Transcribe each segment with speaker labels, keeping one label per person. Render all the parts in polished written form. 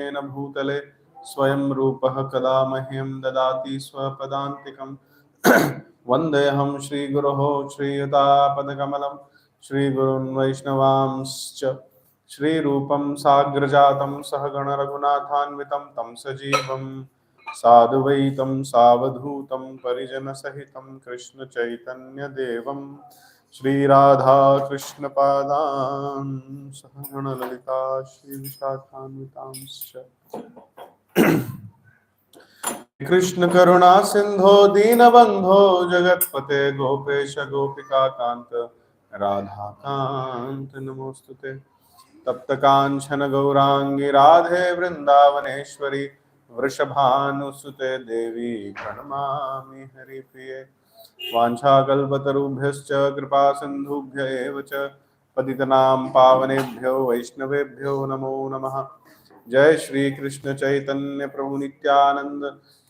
Speaker 1: येन भूतले स्वयं रूपः कदा मह्यं ददाति स्वपदान्तिकम् वन्देऽहं श्रीगुरोः श्रीयुतापदकमलं श्रीगुरुन् वैष्णवांश्च श्रीरूपं साग्रजातं सहगणरघुनाथान्वितं तं सजीवं साधुवैतं सावधूतं परिजनसहितं कृष्णचैतन्यदेवं श्रीराधा कृष्णपादान् सहगणललिता श्रीविशाखान्वितांश्च कृष्ण करुणा सिंधो दीनबंधो जगतपते गोपेश गोपिका कांत राधा कांत नमोस्तुते तप्त कांचन गौरांगी राधे वृंदावनेश्वरी वृषभानुसुते देवी प्रणमामि हरिप्रिये वाञ्छाकल्पतरुभ्यश्च कृपा सिन्धुभ्य एव च पतितनां पावनेभ्यो वैष्णवेभ्यो नमो नमः। जय श्री कृष्ण चैतन्य प्रभु नित्यानंद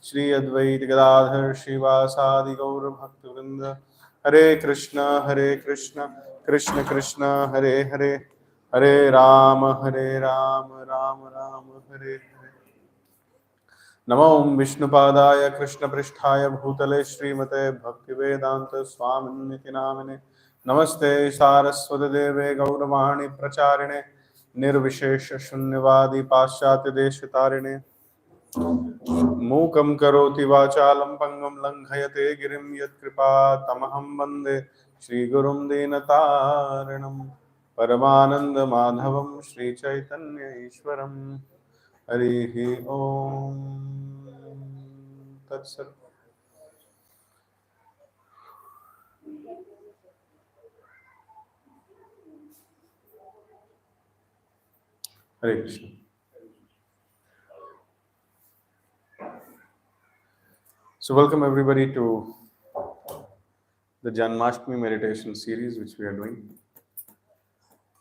Speaker 1: श्री अद्वैत गदाधर श्रीवासादि गौर भक्तवृंद हरे कृष्ण कृष्ण कृष्ण हरे हरे हरे राम राम राम हरे हरे। नमो विष्णुपादाय कृष्णपृष्ठाय भूतले श्रीमते भक्तिवेदांत स्वामिनिति नामिने नमस्ते सारस्वतदेवे गौरवाणी प्रचारिणे निर्विशेष शून्यवादी पाश्चात्य देश तारिणे मूकं करोति वाचालं पङ्गुं लङ्घयते गिरिं यत्कृपा तमहं वन्दे श्रीगुरुं दीनतारिणं परमानंद माधवं श्रीचैतन्य ईश्वरं हरिः ओम तत्सत्। हरे Krishna. So welcome everybody to the Janmashtami meditation series which we are doing.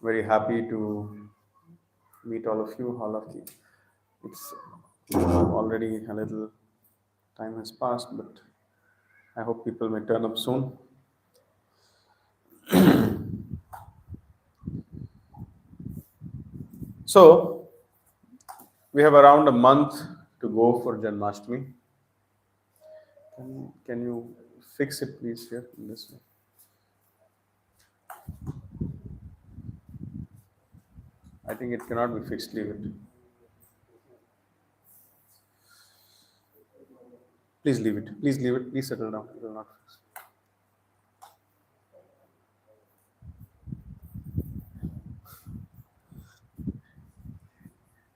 Speaker 1: Very happy to meet all of you. It's already a little time has passed, but I hope people may turn up soon. So we have around a month to go for Janmashtami. Can you fix it please here in this way? I think it cannot be fixed. Leave it. Please leave it. Please leave it. Please settle down. It will not fix.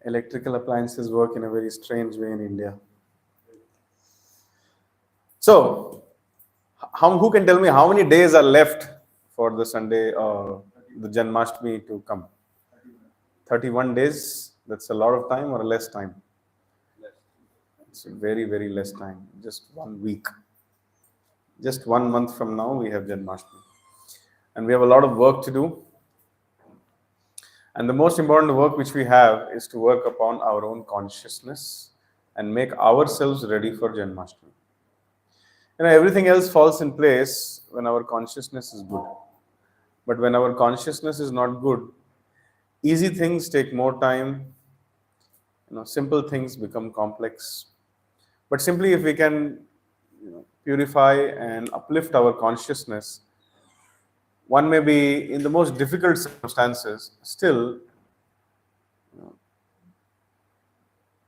Speaker 1: Electrical appliances work in a very strange way in India. So, who can tell me how many days are left for the Sunday or the Janmashtami to come? 31 days. That's a lot of time or less time? It's very, very less time. Just 1 week. Just 1 month from now, we have Janmashtami. And we have a lot of work to do. And the most important work which we have is to work upon our own consciousness and make ourselves ready for Janmashtami. Everything else falls in place when our consciousness is good. But when our consciousness is not good, easy things take more time. Simple things become complex. But simply if we can purify and uplift our consciousness, one may be in the most difficult circumstances, still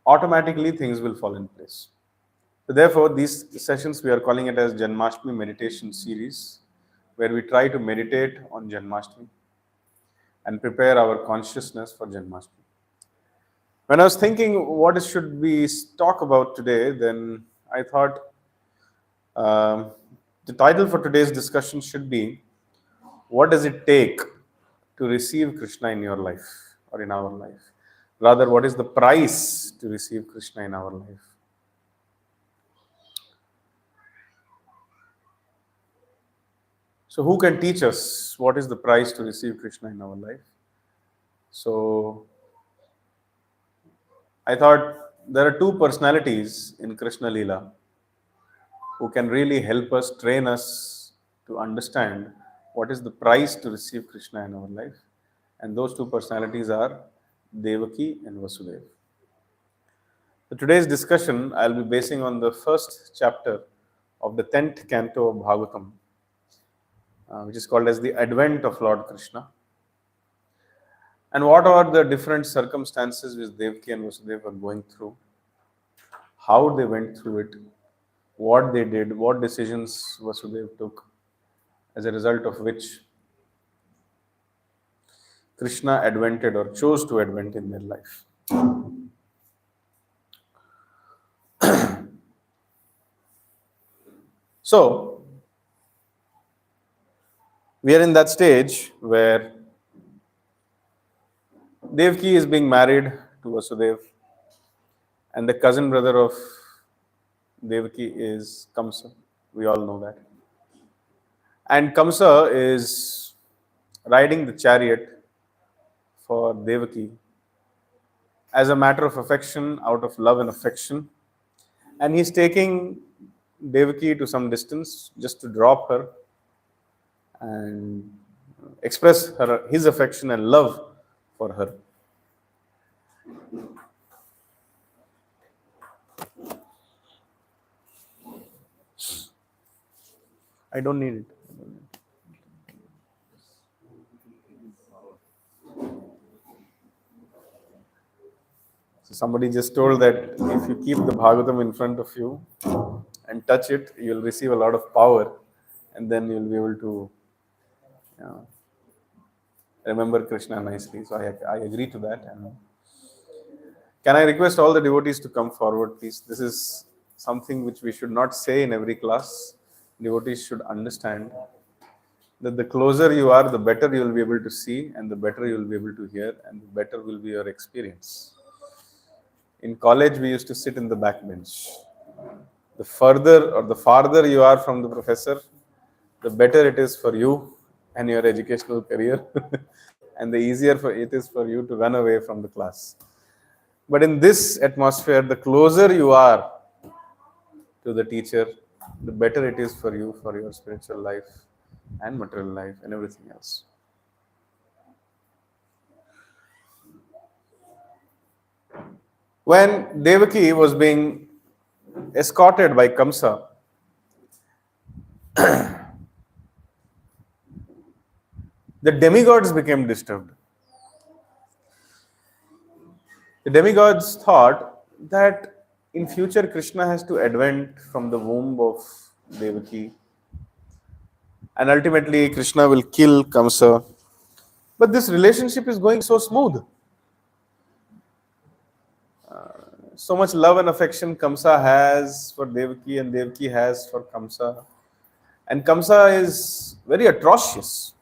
Speaker 1: automatically things will fall in place. So therefore, these sessions we are calling it as Janmashtami Meditation Series, where we try to meditate on Janmashtami and prepare our consciousness for Janmashtami. When I was thinking what should we talk about today, then I thought the title for today's discussion should be, what does it take to receive Krishna in your life or in our life? Rather, what is the price to receive Krishna in our life? So who can teach us what is the price to receive Krishna in our life? So I thought there are two personalities in Krishna Leela who can really help us, train us to understand what is the price to receive Krishna in our life. And those two personalities are Devaki and Vasudeva. So today's discussion I'll be basing on the first chapter of the 10th canto of Bhagavatam, which is called as the Advent of Lord Krishna. And what are the different circumstances which Devaki and Vasudeva were going through, how they went through it, what they did, what decisions Vasudeva took, as a result of which Krishna advented or chose to advent in their life. So, we are in that stage where Devaki is being married to Vasudeva, and the cousin brother of Devaki is Kamsa. We all know that. And Kamsa is riding the chariot for Devaki as a matter of affection, out of love and affection. And he's taking Devaki to some distance just to drop her and express his affection and love for her. I don't need it. So somebody just told that if you keep the Bhagavatam in front of you and touch it, you'll receive a lot of power, and then you'll be able to remember Krishna nicely. So I agree to that. And can I request all the devotees to come forward, please? This is something which we should not say in every class. Devotees should understand that the closer you are, the better you will be able to see, and the better you will be able to hear, and the better will be your experience. In college, we used to sit in the back bench. The further or the farther you are from the professor, the better it is for you and your educational career, and the easier it is for you to run away from the class. But in this atmosphere, the closer you are to the teacher, the better it is for you, for your spiritual life and material life and everything else. When Devaki was being escorted by Kamsa, the demigods became disturbed. The demigods thought that in future Krishna has to advent from the womb of Devaki, and ultimately Krishna will kill Kamsa. But this relationship is going so smooth. So much love and affection Kamsa has for Devaki and Devaki has for Kamsa. And Kamsa is very atrocious.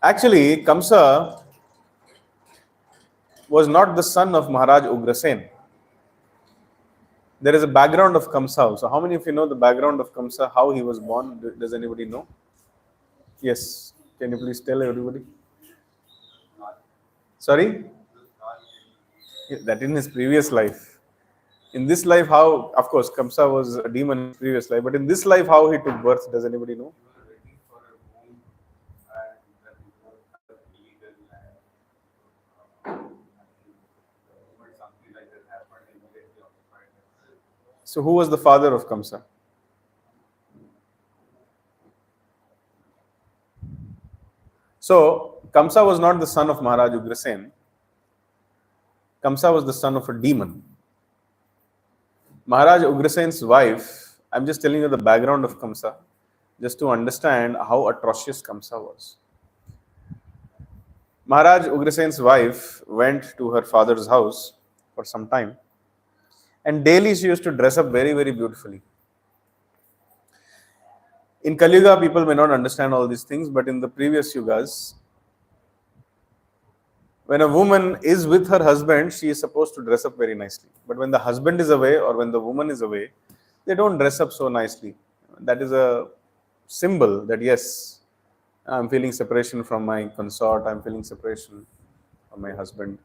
Speaker 1: Actually, Kamsa was not the son of Maharaj Ugrasen. There is a background of Kamsa. So how many of you know the background of Kamsa, how he was born? Does anybody know? Yes. Can you please tell everybody? Sorry? That in his previous life. In this life, how, of course, Kamsa was a demon in his previous life, but in this life, how he took birth, does anybody know? So who was the father of Kamsa? So Kamsa was not the son of Maharaj Ugrasen. Kamsa was the son of a demon. Maharaj Ugrasen's wife, I'm just telling you the background of Kamsa, just to understand how atrocious Kamsa was. Maharaj Ugrasen's wife went to her father's house for some time, and daily she used to dress up very, very beautifully. In Kali Yuga, people may not understand all these things, but in the previous Yugas, when a woman is with her husband, she is supposed to dress up very nicely. But when the husband is away or when the woman is away, they don't dress up so nicely. That is a symbol that yes, I'm feeling separation from my consort, I'm feeling separation from my husband.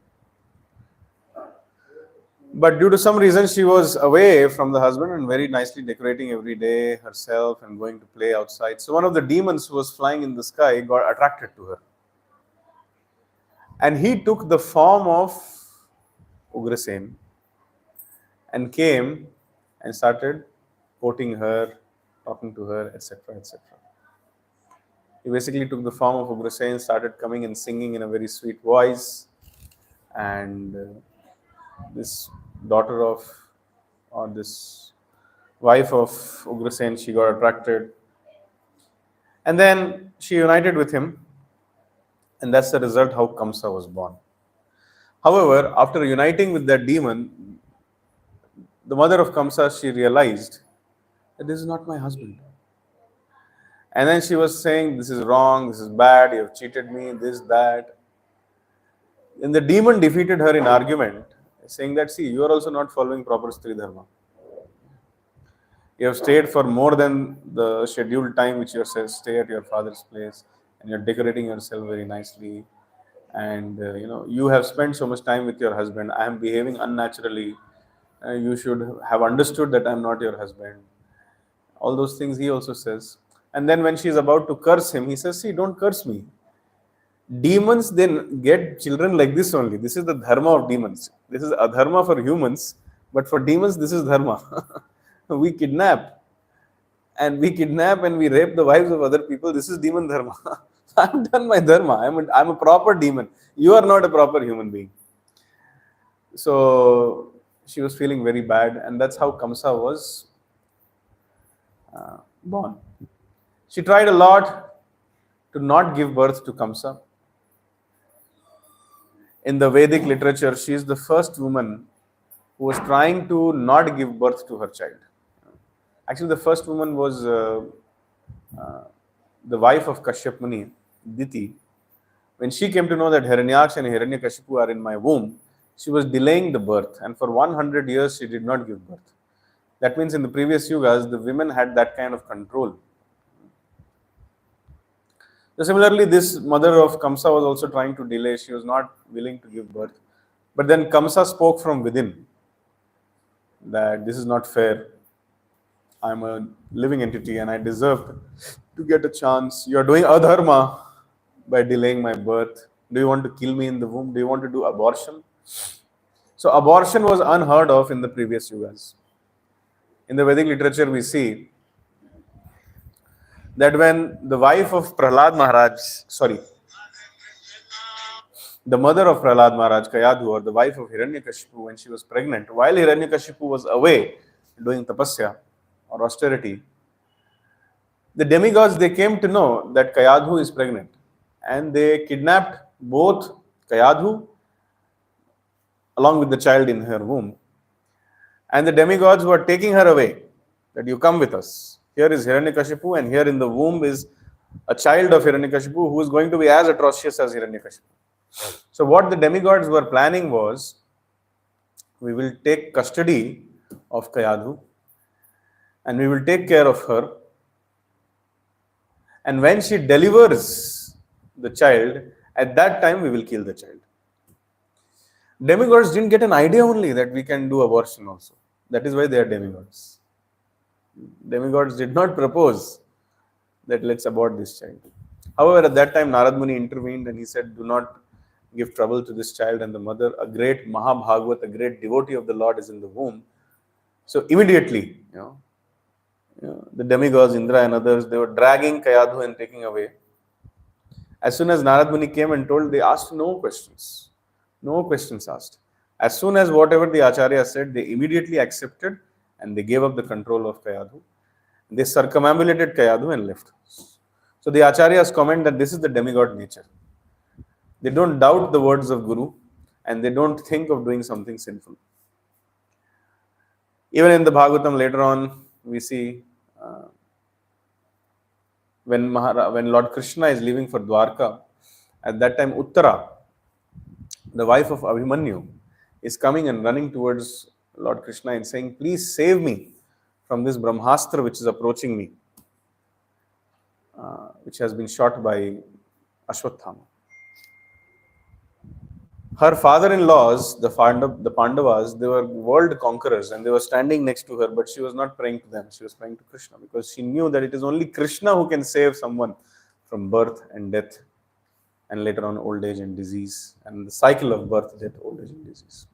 Speaker 1: But due to some reason, she was away from the husband and very nicely decorating every day herself and going to play outside. So one of the demons who was flying in the sky got attracted to her. And he took the form of Ugrasen and came and started courting her, talking to her, etc., etc. He basically took the form of Ugrasen, started coming and singing in a very sweet voice, and this daughter of, or this wife of Ugrasen, she got attracted, and then she united with him, and that's the result how Kamsa was born. However, after uniting with that demon, the mother of Kamsa, she realized that this is not my husband. And then she was saying, this is wrong, this is bad, you have cheated me, this, that. And the demon defeated her in argument, saying that, see, you are also not following proper Stri Dharma. You have stayed for more than the scheduled time which you have stay at your father's place, and you're decorating yourself very nicely. And you have spent so much time with your husband. I am behaving unnaturally. You should have understood that I'm not your husband. All those things he also says. And then when she is about to curse him, he says, see, don't curse me. Demons then get children like this only. This is the dharma of demons. This is adharma for humans, but for demons, this is dharma. We kidnap and we rape the wives of other people. This is demon dharma. I've done my dharma. I'm a proper demon. You are not a proper human being. So she was feeling very bad, and that's how Kamsa was born. She tried a lot to not give birth to Kamsa. In the Vedic literature, she is the first woman who was trying to not give birth to her child. Actually, the first woman was the wife of Kashyap Muni, Diti. When she came to know that Hiranyaksha and Hiranyakashipu are in my womb, she was delaying the birth, and for 100 years she did not give birth. That means in the previous yugas, the women had that kind of control. So similarly, this mother of Kamsa was also trying to delay. She was not willing to give birth. But then Kamsa spoke from within that this is not fair. I'm a living entity and I deserve to get a chance. You are doing adharma by delaying my birth. Do you want to kill me in the womb? Do you want to do abortion? So abortion was unheard of in the previous yugas. In the Vedic literature, we see that when the wife of Prahlad Maharaj, the mother of Prahlad Maharaj, Kayadhu, or the wife of Hiranyakashipu, when she was pregnant, while Hiranyakashipu was away doing tapasya or austerity, the demigods, they came to know that Kayadhu is pregnant, and they kidnapped both Kayadhu along with the child in her womb, and the demigods were taking her away, that you come with us. Here is Hiranyakashipu, and here in the womb is a child of Hiranyakashipu who is going to be as atrocious as Hiranyakashipu. So what the demigods were planning was, we will take custody of Kayadhu and we will take care of her, and when she delivers the child, at that time we will kill the child. Demigods didn't get an idea only that we can do abortion also. That is why they are demigods. Demigods did not propose that let's abort this child. However, at that time Narad Muni intervened and he said, do not give trouble to this child, and the mother, a great Mahabhagavat, a great devotee of the Lord, is in the womb. So immediately, the demigods, Indra and others, they were dragging Kayadhu and taking away. As soon as Narad Muni came and told, they asked no questions. No questions asked. As soon as whatever the Acharya said, they immediately accepted and they gave up the control of Kayadhu. They circumambulated Kayadhu and left. So the Acharyas comment that this is the demigod nature. They don't doubt the words of Guru and they don't think of doing something sinful. Even in the Bhagavatam later on, we see when Lord Krishna is leaving for Dwarka, at that time Uttara, the wife of Abhimanyu, is coming and running towards Lord Krishna and saying, please save me from this Brahmastra which is approaching me, which has been shot by Ashwathama. Her father-in-laws, the Pandavas, they were world conquerors and they were standing next to her, but she was not praying to them. She was praying to Krishna because she knew that it is only Krishna who can save someone from birth and death, and later on old age and disease, and the cycle of birth, death, old age and disease.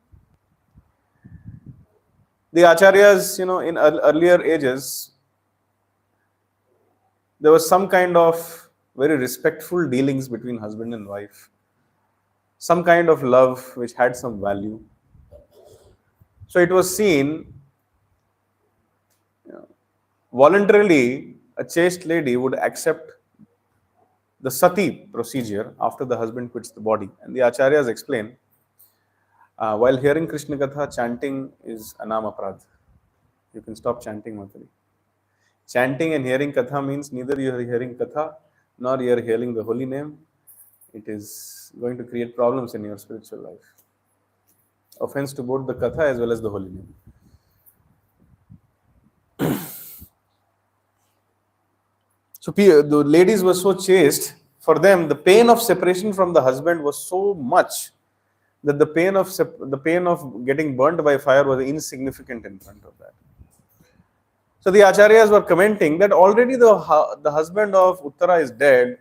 Speaker 1: The acharyas, in earlier ages, there was some kind of very respectful dealings between husband and wife, some kind of love which had some value. So it was seen, voluntarily a chaste lady would accept the sati procedure after the husband quits the body. And the acharyas explain, while hearing Krishna Katha, chanting is anam aprad. You can stop chanting, Matari. Chanting and hearing Katha means neither you are hearing Katha nor you are hearing the holy name. It is going to create problems in your spiritual life. Offense to both the Katha as well as the holy name. So the ladies were so chaste. For them, the pain of separation from the husband was so much that the pain of getting burnt by fire was insignificant in front of that. So the acharyas were commenting that already the husband of Uttara is dead.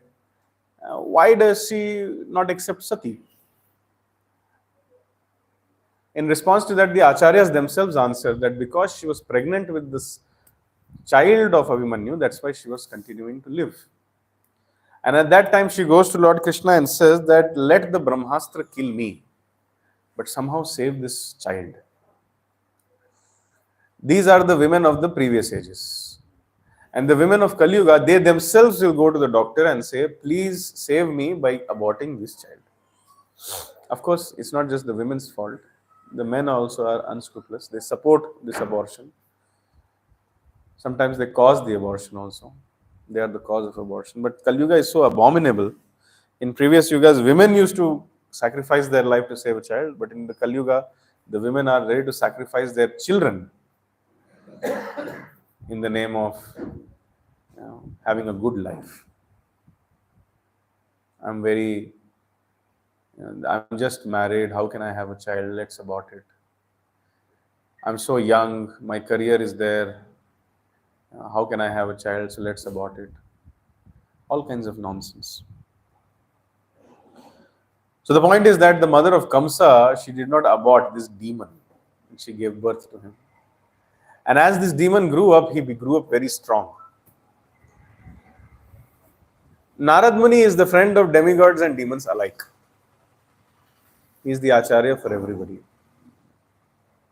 Speaker 1: Why does she not accept sati? In response to that, the acharyas themselves answered that because she was pregnant with this child of Abhimanyu, that's why she was continuing to live. And at that time, she goes to Lord Krishna and says that let the Brahmastra kill me, but somehow save this child. These are the women of the previous ages. And the women of Kali Yuga, they themselves will go to the doctor and say, please save me by aborting this child. Of course, it's not just the women's fault. The men also are unscrupulous. They support this abortion. Sometimes they cause the abortion also. They are the cause of abortion. But Kali Yuga is so abominable. In previous Yugas, women used to sacrifice their life to save a child. But in the Kali Yuga, the women are ready to sacrifice their children in the name of having a good life. I'm just married. How can I have a child? Let's abort it. I'm so young. My career is there. How can I have a child? So let's abort it. All kinds of nonsense. So the point is that the mother of Kamsa, she did not abort this demon. She gave birth to him. And as this demon grew up, he grew up very strong. Narad Muni is the friend of demigods and demons alike. He is the acharya for everybody.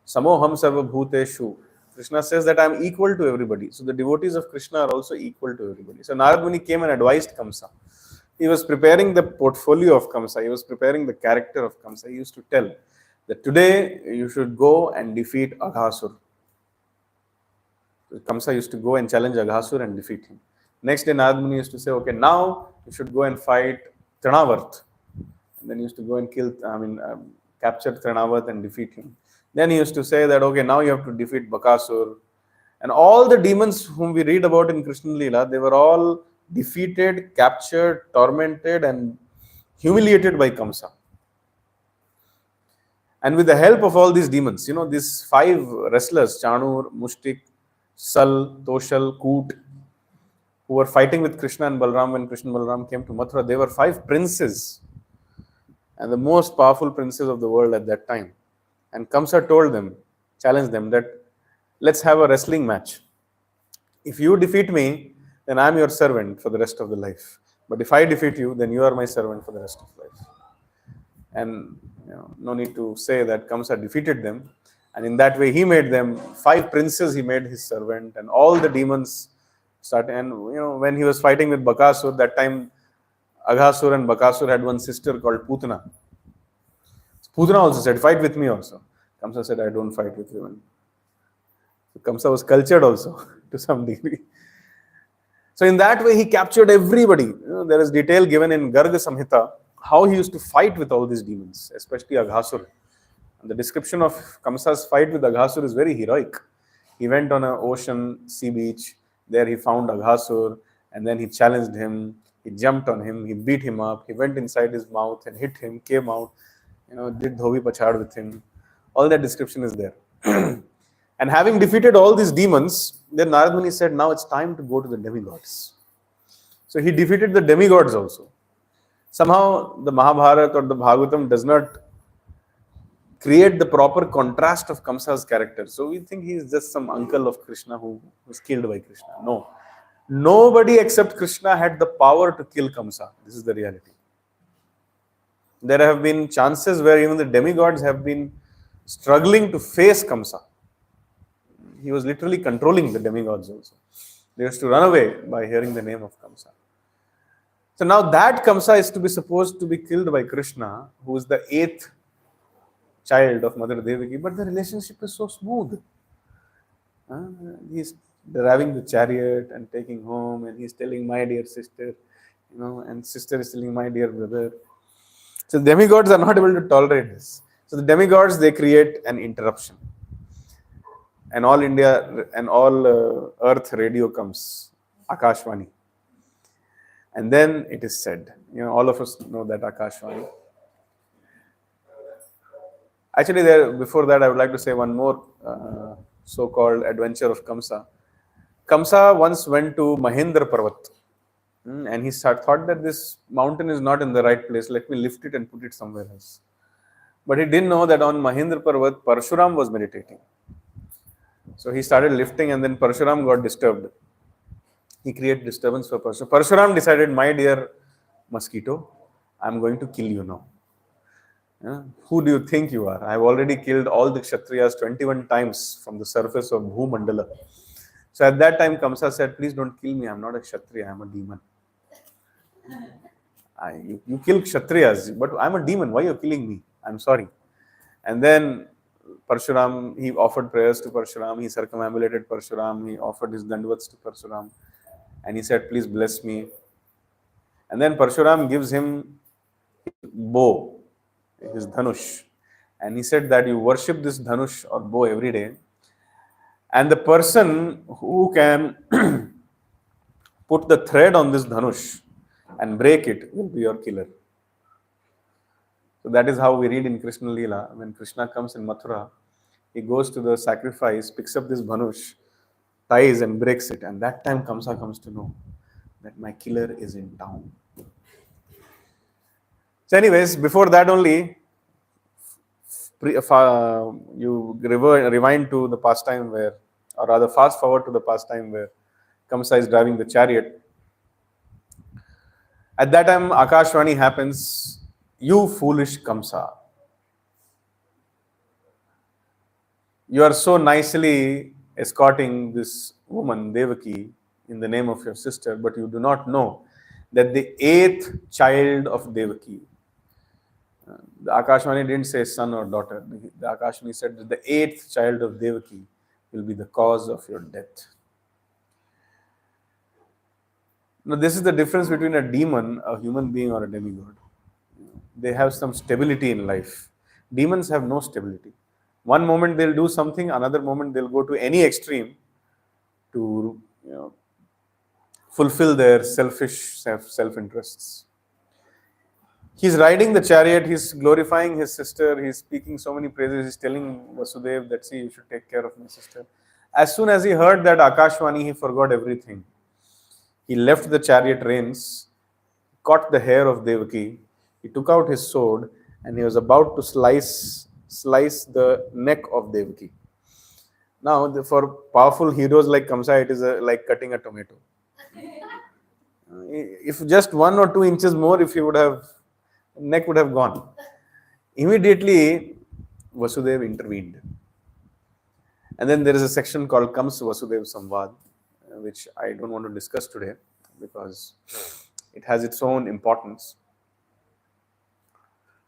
Speaker 1: Samoham sarva bhuteshu. Krishna says that I am equal to everybody. So the devotees of Krishna are also equal to everybody. So Narad Muni came and advised Kamsa. He was preparing the portfolio of Kamsa. He was preparing the character of Kamsa. He used to tell that today you should go and defeat Aghasur. Kamsa used to go and challenge Aghasur and defeat him. Next day Narad Muni used to say, okay, now you should go and fight Trinavarth. And then he used to go and capture Trinavarth and defeat him. Then he used to say that, okay, now you have to defeat Bakasur. And all the demons whom we read about in Krishna Leela, they were all defeated, captured, tormented, and humiliated by Kamsa. And with the help of all these demons, these 5 wrestlers, Chanur, Mushtik, Sal, Toshal, Koot, who were fighting with Krishna and Balram when Krishna and Balram came to Mathura, they were 5 princes and the most powerful princes of the world at that time. And Kamsa challenged them that let's have a wrestling match. If you defeat me, then I'm your servant for the rest of the life. But if I defeat you, then you are my servant for the rest of life. And no need to say that Kamsa defeated them. And in that way, he made them 5 princes, he made his servant, and all the demons started. And when he was fighting with Bakasur, that time Aghasur and Bakasur had one sister called Putana. Putana also said, fight with me also. Kamsa said, I don't fight with women. So Kamsa was cultured also to some degree. So in that way, he captured everybody. There is detail given in Garga Samhita how he used to fight with all these demons, especially Aghasur. And the description of Kamsa's fight with Aghasur is very heroic. He went on an ocean, sea beach. There he found Aghasur, and then he challenged him. He jumped on him. He beat him up. He went inside his mouth and hit him, came out, did Dhobi Pachad with him. All that description is there. And having defeated all these demons, then Narad Muni said, now it's time to go to the demigods. So he defeated the demigods also. Somehow the Mahabharata or the Bhagavatam does not create the proper contrast of Kamsa's character. So we think he is just some uncle of Krishna who was killed by Krishna. No. Nobody except Krishna had the power to kill Kamsa. This is the reality. There have been chances where even the demigods have been struggling to face Kamsa. He was literally controlling the demigods also. They used to run away by hearing the name of Kamsa. So now that Kamsa is to be supposed to be killed by Krishna, who is the 8th child of Mother Devaki, but the relationship is so smooth. He's driving the chariot and taking home, and he's telling, my dear sister, and sister is telling, my dear brother. So the demigods are not able to tolerate this. So the demigods, they create an interruption. And all India and all Earth radio comes, Akashvani. And then it is said, all of us know that Akashvani. Actually, before that, I would like to say one more so-called adventure of Kamsa. Kamsa once went to Mahendra Parvat. And he thought that this mountain is not in the right place. Let me lift it and put it somewhere else. But he didn't know that on Mahendra Parvat, Parshuram was meditating. So he started lifting, and then Parshuram got disturbed. He created disturbance for Parshuram. Parshuram decided, my dear mosquito, I'm going to kill you now. Who do you think you are? I have already killed all the Kshatriyas 21 times from the surface of Bhumandala. So at that time, Kamsa said, please don't kill me. I'm not a Kshatriya, I'm a demon. You kill Kshatriyas, but I'm a demon. Why are you killing me? I'm sorry. And then Parshuram, he offered prayers to Parshuram. He circumambulated Parshuram. He offered his dandavats to Parshuram. And he said, please bless me. And then Parshuram gives him his bow, his dhanush. And he said that you worship this dhanush or bow every day. And the person who can put the thread on this dhanush and break it will be your killer. So that is how we read in Krishna Leela. When Krishna comes in Mathura, he goes to the sacrifice, picks up this dhanush, ties and breaks it. And that time Kamsa comes to know that my killer is in town. So anyways, before that only, you rewind to the pastime where, or rather fast forward to the pastime where Kamsa is driving the chariot. At that time, Akashvani happens, you foolish Kamsa. You are so nicely escorting this woman, Devaki, in the name of your sister, but you do not know that the 8th child of Devaki, the Akashvani didn't say son or daughter. The Akashvani said that the 8th child of Devaki will be the cause of your death. Now, this is the difference between a demon, a human being, or a demigod. They have some stability in life. Demons have no stability. One moment they'll do something, another moment they'll go to any extreme to fulfill their selfish self-interests. He's riding the chariot, he's glorifying his sister, he's speaking so many praises, he's telling Vasudev that, see, you should take care of my sister. As soon as he heard that Akashvani, he forgot everything. He left the chariot reins, caught the hair of Devaki, he took out his sword, and he was about to slice the neck of Devaki. Now, for powerful heroes like Kamsa, it is like cutting a tomato. If just 1 or 2 inches more, if he would have, neck would have gone. Immediately, Vasudev intervened. And then there is a section called Kams Vasudev Samvad, which I don't want to discuss today because it has its own importance.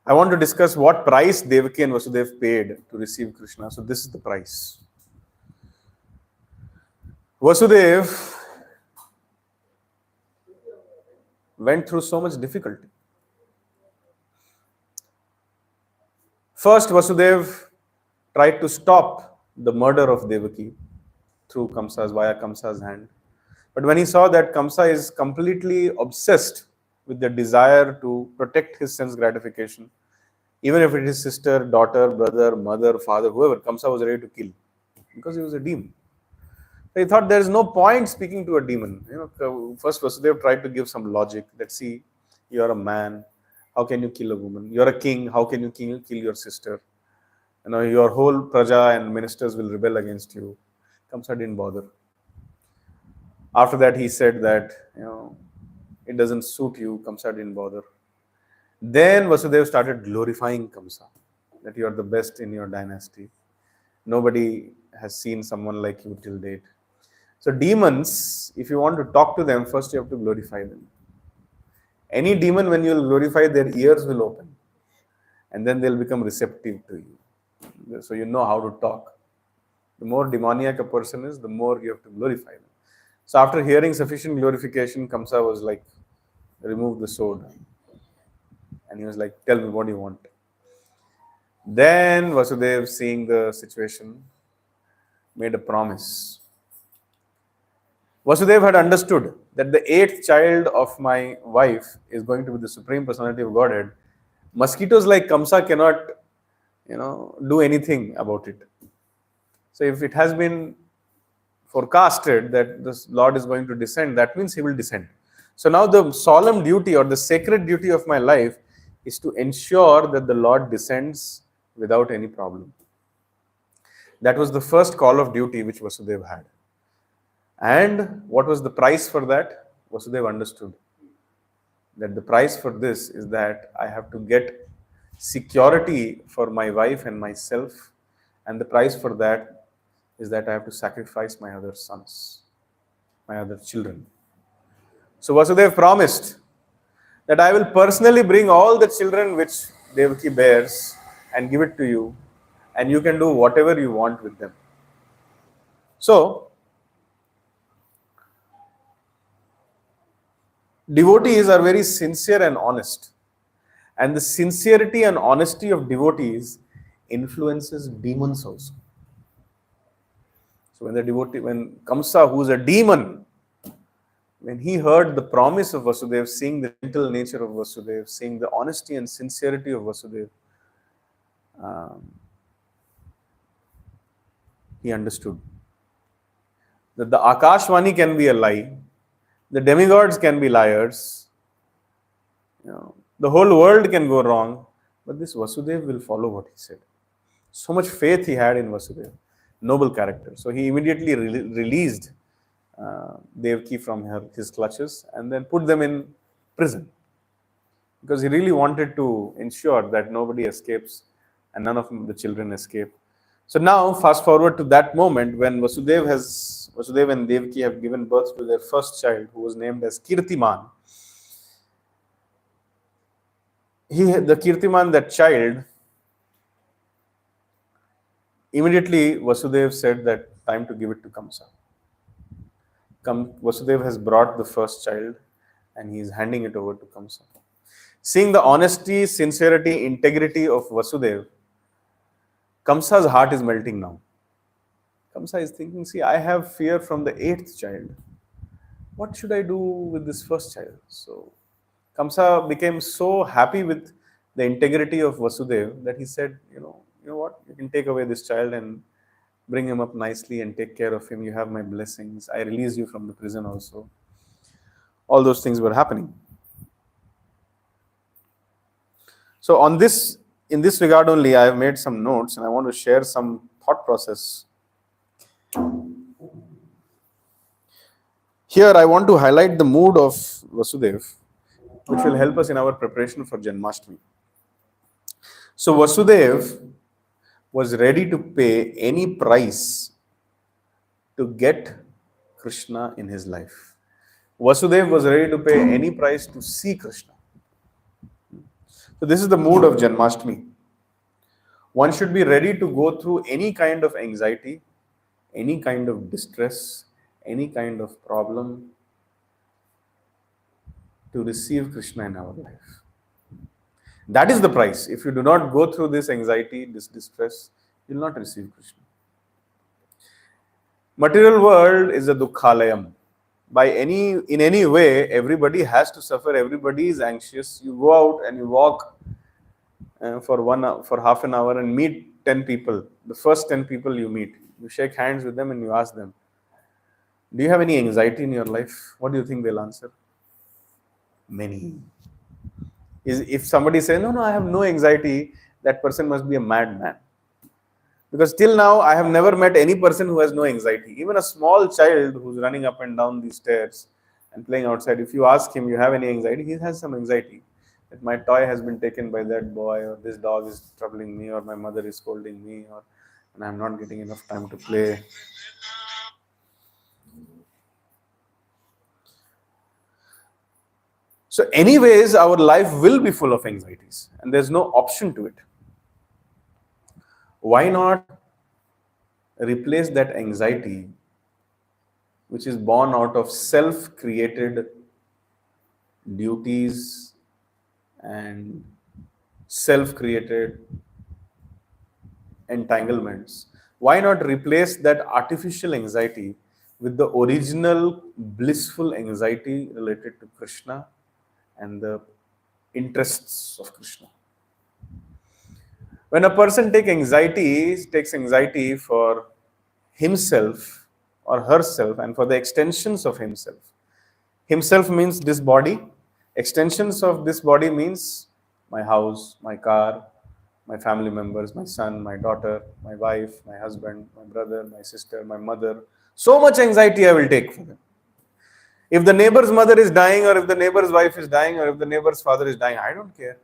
Speaker 1: I want to discuss what price Devaki and Vasudev paid to receive Krishna. So this is the price. Vasudev went through so much difficulty. First, Vasudev tried to stop the murder of Devaki via Kamsa's hand. But when he saw that Kamsa is completely obsessed with the desire to protect his sense gratification, even if it is sister, daughter, brother, mother, father, whoever, Kamsa was ready to kill because he was a demon. So he thought there is no point speaking to a demon. First Vasudev tried to give some logic that, see, you are a man, how can you kill a woman? You are a king, how can you kill your sister? Your whole praja and ministers will rebel against you. Kamsa didn't bother. After that, he said that, it doesn't suit you. Kamsa didn't bother. Then Vasudev started glorifying Kamsa, that you are the best in your dynasty. Nobody has seen someone like you till date. So demons, if you want to talk to them, first you have to glorify them. Any demon, when you will glorify, their ears will open. And then they'll become receptive to you. So you know how to talk. The more demoniac a person is, the more you have to glorify them. So after hearing sufficient glorification, Kamsa was like, remove the sword. And he was like, tell me what you want. Then Vasudev, seeing the situation, made a promise. Vasudev had understood that the 8th child of my wife is going to be the Supreme Personality of Godhead. Mosquitoes like Kamsa cannot, do anything about it. So if it has been forecasted that this Lord is going to descend, that means he will descend. So now the solemn duty or the sacred duty of my life is to ensure that the Lord descends without any problem. That was the first call of duty which Vasudev had. And what was the price for that? Vasudev understood that the price for this is that I have to get security for my wife and myself, and the price for that is that I have to sacrifice my other sons, my other children. So Vasudev promised that I will personally bring all the children which Devaki bears and give it to you, and you can do whatever you want with them. So, devotees are very sincere and honest. And the sincerity and honesty of devotees influences demons also. So when Kamsa, who is a demon, when he heard the promise of Vasudev, seeing the gentle nature of Vasudev, seeing the honesty and sincerity of Vasudev, he understood that the Akashvani can be a lie, the demigods can be liars, the whole world can go wrong, but this Vasudev will follow what he said. So much faith he had in Vasudev, noble character. So he immediately released Devaki from his clutches and then put them in prison, because he really wanted to ensure that nobody escapes and none of the children escape. So now fast forward to that moment when Vasudev and Devaki have given birth to their first child, who was named as Kirtiman. The Kirtiman, that child, immediately Vasudev said that time to give it to Kamsa. Vasudev has brought the first child and he is handing it over to Kamsa. Seeing the honesty, sincerity, integrity of Vasudev, Kamsa's heart is melting now. Kamsa is thinking, see, I have fear from the 8th child. What should I do with this first child? So Kamsa became so happy with the integrity of Vasudev that he said, you know what, you can take away this child and bring him up nicely and take care of him. You have my blessings. I release you from the prison also. All those things were happening. So in this regard only, I have made some notes and I want to share some thought process. Here I want to highlight the mood of Vasudev, which will help us in our preparation for Janmashtami. So Vasudev was ready to pay any price to get Krishna in his life. Vasudev was ready to pay any price to see Krishna. So this is the mood of Janmashtami. One should be ready to go through any kind of anxiety, any kind of distress, any kind of problem to receive Krishna in our life. That is the price. If you do not go through this anxiety, this distress, you will not receive Krishna. Material world is a dukkhalayam. In any way, everybody has to suffer. Everybody is anxious. You go out and you walk for half an hour and meet 10 people. The first 10 people you meet, you shake hands with them and you ask them, do you have any anxiety in your life? What do you think they'll answer? Many. If somebody says, no, I have no anxiety, that person must be a madman. Because till now, I have never met any person who has no anxiety. Even a small child who's running up and down these stairs and playing outside, if you ask him, you have any anxiety? He has some anxiety. That my toy has been taken by that boy, or this dog is troubling me, or my mother is scolding me, or and I'm not getting enough time to play. So, anyways, our life will be full of anxieties, and there's no option to it. Why not replace that anxiety, which is born out of self created duties and self created entanglements? Why not replace that artificial anxiety with the original blissful anxiety related to Krishna and the interests of Krishna? When a person takes anxiety for himself or herself and for the extensions of himself. Himself means this body. Extensions of this body means my house, my car, my family members, my son, my daughter, my wife, my husband, my brother, my sister, my mother. So much anxiety I will take for them. If the neighbor's mother is dying, or if the neighbor's wife is dying, or if the neighbor's father is dying, I don't care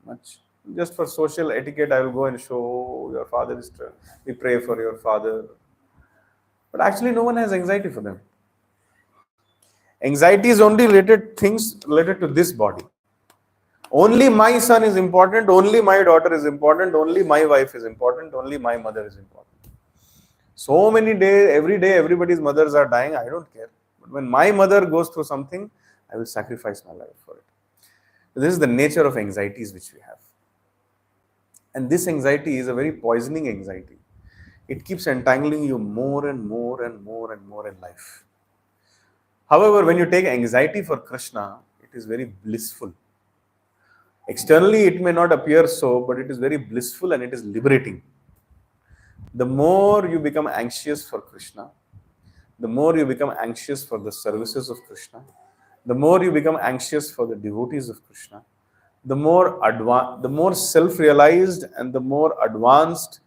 Speaker 1: much. Just for social etiquette, I will go and show your father is dead. We pray for your father. But actually, no one has anxiety for them. Anxiety is only things related to this body. Only my son is important, only my daughter is important, only my wife is important, only my mother is important. So many days, every day, everybody's mothers are dying, I don't care. But when my mother goes through something, I will sacrifice my life for it. This is the nature of anxieties which we have. And this anxiety is a very poisoning anxiety. It keeps entangling you more and more and more and more in life. However, when you take anxiety for Krishna, it is very blissful. Externally, it may not appear so, but it is very blissful and it is liberating. The more you become anxious for Krishna, the more you become anxious for the services of Krishna, the more you become anxious for the devotees of Krishna, the more self-realized and the more advanced,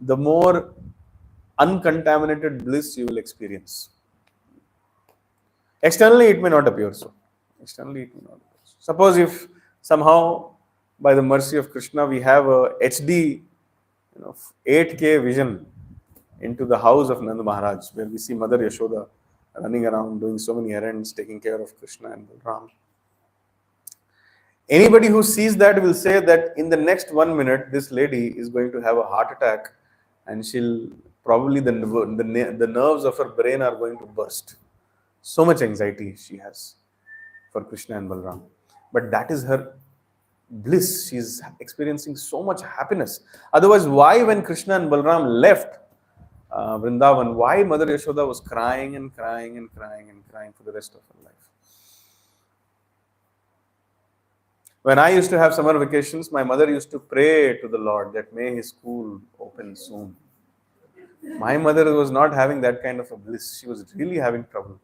Speaker 1: the more uncontaminated bliss you will experience. Externally, it may not appear so. Suppose if somehow, by the mercy of Krishna, we have a HD, 8K vision into the house of Nanda Maharaj, where we see Mother Yashoda running around, doing so many errands, taking care of Krishna and Balram. Anybody who sees that will say that in the next 1 minute, this lady is going to have a heart attack, and she'll probably the nerves of her brain are going to burst. So much anxiety she has for Krishna and Balram. But that is her bliss. She's experiencing so much happiness. Otherwise, why when Krishna and Balram left Vrindavan, why Mother Yashoda was crying and crying and crying and crying for the rest of her life? When I used to have summer vacations, my mother used to pray to the Lord that may his school open soon. My mother was not having that kind of a bliss. She was really having trouble.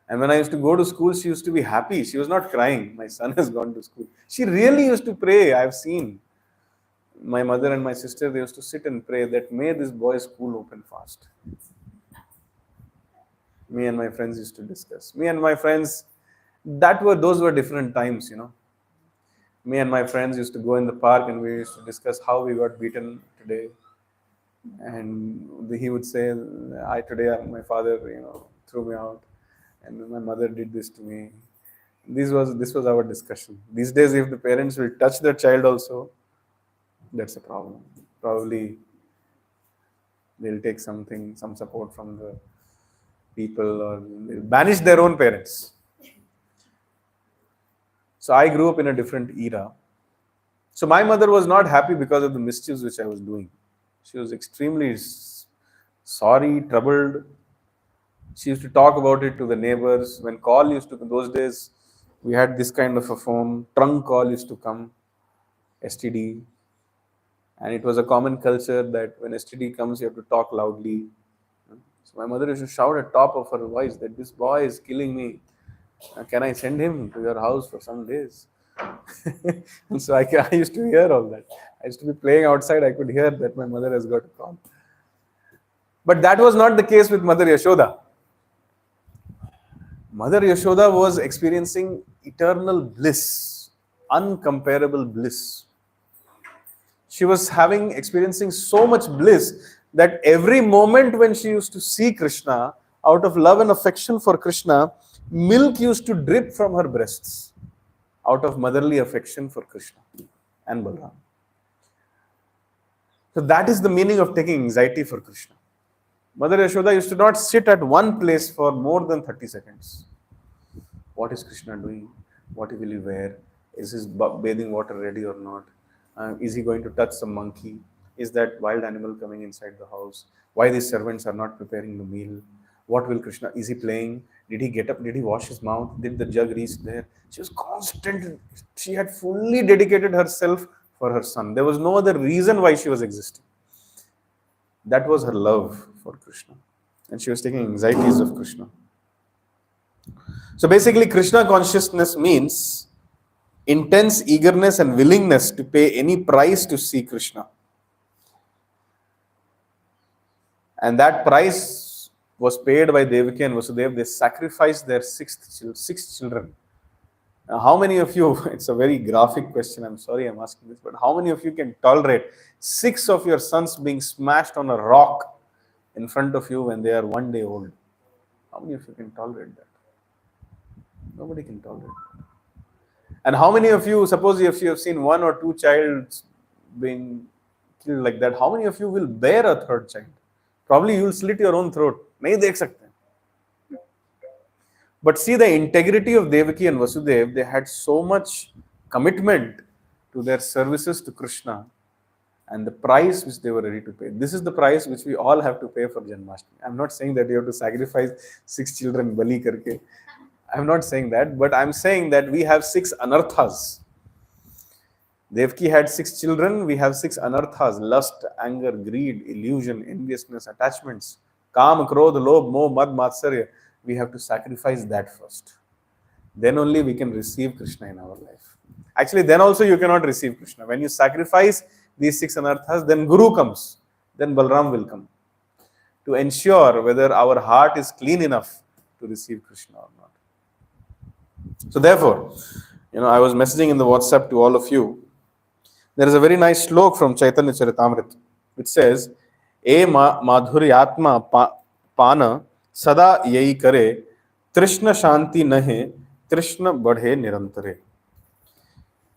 Speaker 1: And when I used to go to school, she used to be happy. She was not crying. My son has gone to school. She really used to pray. I've seen my mother and my sister, they used to sit and pray that may this boy's school open fast. Me and my friends used to discuss. Me and my friends, those were different times, Me and my friends used to go in the park and we used to discuss how we got beaten today. And he would say, my father, threw me out. And my mother did this to me. This was our discussion. These days, if the parents will touch their child also, that's a problem. Probably they'll take some support from the people, or they'll banish their own parents. So I grew up in a different era. So my mother was not happy because of the mischiefs which I was doing. She was extremely sorry, troubled. She used to talk about it to the neighbors. When those days, we had this kind of a phone, trunk call used to come, STD. And it was a common culture that when STD comes, you have to talk loudly. So my mother used to shout at top of her voice that this boy is killing me. Can I send him to your house for some days? And so I used to hear all that. I used to be playing outside, I could hear that my mother has got a call. But that was not the case with Mother Yashoda. Mother Yashoda was experiencing eternal bliss, uncomparable bliss. She was experiencing so much bliss that every moment when she used to see Krishna, out of love and affection for Krishna, milk used to drip from her breasts, out of motherly affection for Krishna and Balram. So that is the meaning of taking anxiety for Krishna. Mother Yashoda used to not sit at one place for more than 30 seconds. What is Krishna doing? What will he wear? Is his bathing water ready or not? Is he going to touch some monkey? Is that wild animal coming inside the house? Why these servants are not preparing the meal? What will Krishna? Is he playing? Did he get up? Did he wash his mouth? Did the jug reach there? She was constant. She had fully dedicated herself for her son. There was no other reason why she was existing. That was her love for Krishna. And she was taking anxieties of Krishna. So basically, Krishna consciousness means intense eagerness and willingness to pay any price to see Krishna. And that price was paid by Devaki and Vasudeva. They sacrificed their six children. Now, how many of you, it's a very graphic question, I'm sorry I'm asking this, but how many of you can tolerate 6 of your sons being smashed on a rock in front of you when they are 1 day old? How many of you can tolerate that? Nobody can tolerate that. And how many of you, suppose if you have seen 1 or 2 childs being killed like that, how many of you will bear a 3rd child? Probably you will slit your own throat. Nahi dekh sakte. But see the integrity of Devaki and Vasudeva, they had so much commitment to their services to Krishna and the price which they were ready to pay. This is the price which we all have to pay for Janmashtami. I'm not saying that you have to sacrifice 6 children bali karke. I'm not saying that, but I'm saying that we have 6 anarthas. Devaki had 6 children, we have 6 anarthas: lust, anger, greed, illusion, enviousness, attachments, kam, krodh, lobh, moh, mad, matsarya. We have to sacrifice that first. Then only we can receive Krishna in our life. Actually, then also you cannot receive Krishna. When you sacrifice these 6 anarthas, then Guru comes, then Balram will come to ensure whether our heart is clean enough to receive Krishna or not. So therefore, I was messaging in the WhatsApp to all of you. There is a very nice slok from Chaitanya Charitamrita which says, "E madhuryatma pana sada yahi kare, Trishna shanti nahe, Trishna badhe nirantare."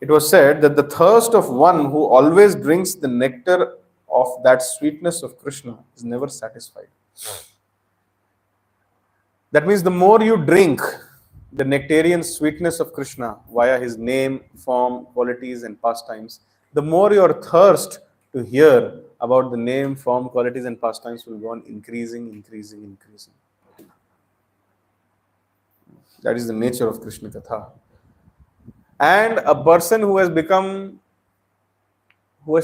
Speaker 1: It was said that the thirst of one who always drinks the nectar of that sweetness of Krishna is never satisfied. That means the more you drink the nectarian sweetness of Krishna via his name, form, qualities and pastimes, the more your thirst to hear about the name, form, qualities and pastimes will go on increasing. That is the nature of Krishna Katha. And a person who has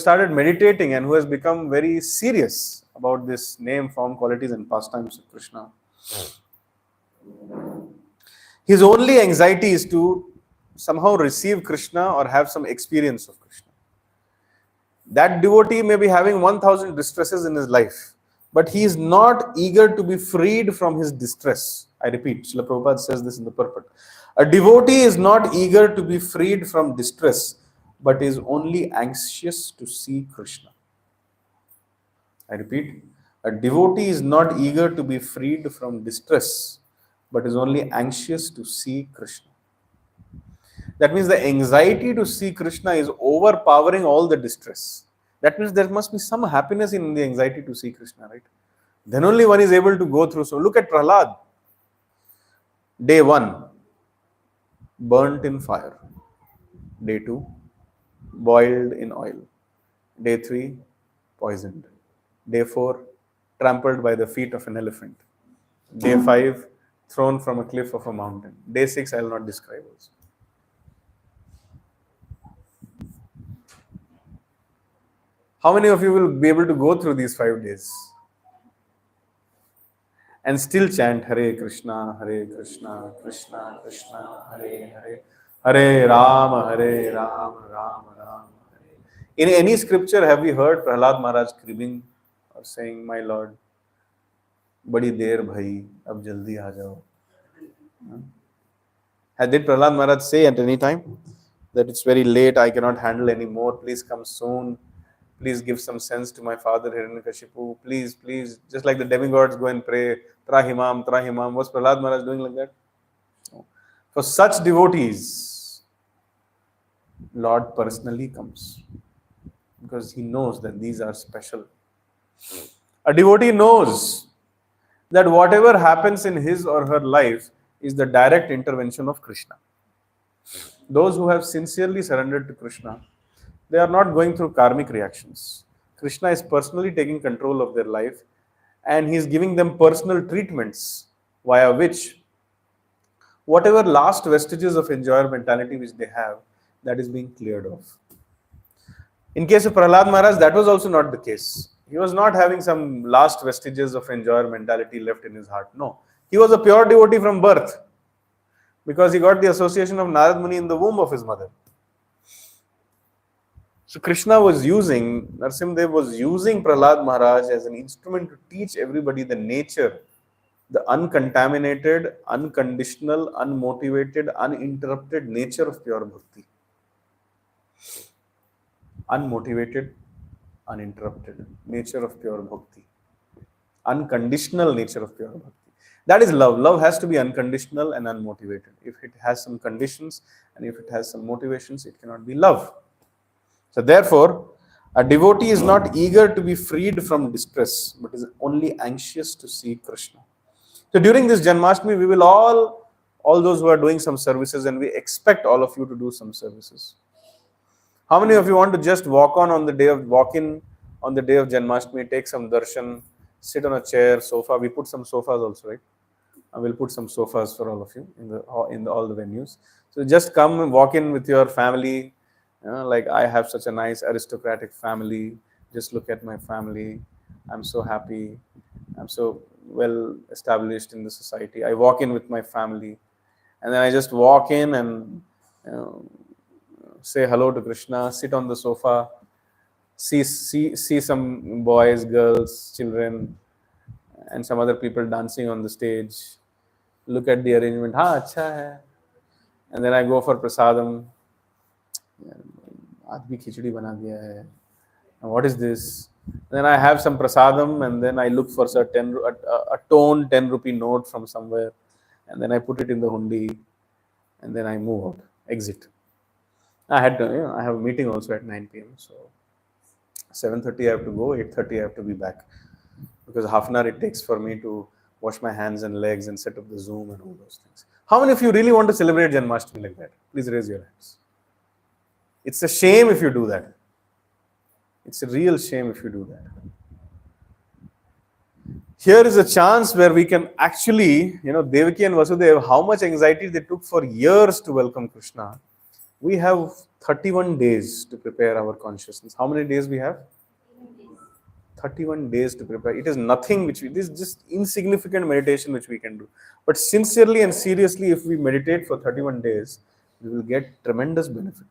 Speaker 1: started meditating and who has become very serious about this name, form, qualities and pastimes of Krishna, his only anxiety is to somehow receive Krishna or have some experience of Krishna. That devotee may be having 1,000 distresses in his life, but he is not eager to be freed from his distress. I repeat, Srila Prabhupada says this in the purport. A devotee is not eager to be freed from distress, but is only anxious to see Krishna. I repeat, a devotee is not eager to be freed from distress, but is only anxious to see Krishna. That means the anxiety to see Krishna is overpowering all the distress. That means there must be some happiness in the anxiety to see Krishna, right? Then only one is able to go through. So look at Prahlad. Day 1, burnt in fire. Day 2, boiled in oil. Day 3, poisoned. Day 4, trampled by the feet of an elephant. Day 5, thrown from a cliff of a mountain. Day 6, I will not describe also. How many of you will be able to go through these 5 days and still chant Hare Krishna, Krishna Krishna, Hare Hare, Hare Rama, Rama Rama, Hare. In any scripture, have we heard Prahlad Maharaj cribbing or saying, "My Lord, badi der bhai, ab jaldi aa jao"? Did Prahlad Maharaj say at any time that it's very late, I cannot handle anymore, please come soon, please give some sense to my father Hiranyakashipu, please, please, just like the demigods go and pray, Trahimam, Trahimam. Was Prahlad Maharaj doing like that? No. For such devotees, Lord personally comes because he knows that these are special. A devotee knows that whatever happens in his or her life is the direct intervention of Krishna. Those who have sincerely surrendered to Krishna, they are not going through karmic reactions. Krishna is personally taking control of their life and he is giving them personal treatments via which whatever last vestiges of enjoymentality which they have, that is being cleared off. In case of Prahlad Maharaj, that was also not the case. He was not having some last vestiges of enjoymentality left in his heart. No. He was a pure devotee from birth because he got the association of Narad Muni in the womb of his mother. So Krishna was using, Narsimhadev was using Prahlad Maharaj as an instrument to teach everybody the nature, the uncontaminated, unconditional, unmotivated, uninterrupted nature of pure bhakti. Unmotivated, uninterrupted nature of pure bhakti. Unconditional nature of pure bhakti. That is love. Love has to be unconditional and unmotivated. If it has some conditions and if it has some motivations, it cannot be love. So therefore, a devotee is not eager to be freed from distress, but is only anxious to see Krishna. So during this Janmashtami, we will all those who are doing some services, and we expect all of you to do some services. How many of you want to just walk in on the day of Janmashtami, take some darshan, sit on a chair, sofa? We put some sofas also, right? I will put some sofas for all of you in all the venues. So just come and walk in with your family. Like I have such a nice aristocratic family. Just look at my family. I'm so happy. I'm so well established in the society. I walk in with my family, and then I just walk in and say hello to Krishna, sit on the sofa, see some boys, girls, children, and some other people dancing on the stage. Look at the arrangement. Ha, acha hai. And then I go for prasadam. Aaj bhi khichdi bana diya hai. What is this? Then I have some prasadam, and then I look for a torn 10 rupee note from somewhere, and then I put it in the hundi, and then I move out, exit. I have a meeting also at 9 p.m. So 7:30 I have to go, 8:30 I have to be back, because half an hour it takes for me to wash my hands and legs and set up the Zoom and all those things. How many of you really want to celebrate Janmashtami like that? Please raise your hands. It's a shame if you do that. It's a real shame if you do that. Here is a chance where we can actually, Devaki and Vasudeva, how much anxiety they took for years to welcome Krishna. We have 31 days to prepare our consciousness. How many days we have? 31 days to prepare. It is nothing this is just insignificant meditation which we can do. But sincerely and seriously, if we meditate for 31 days, we will get tremendous benefit.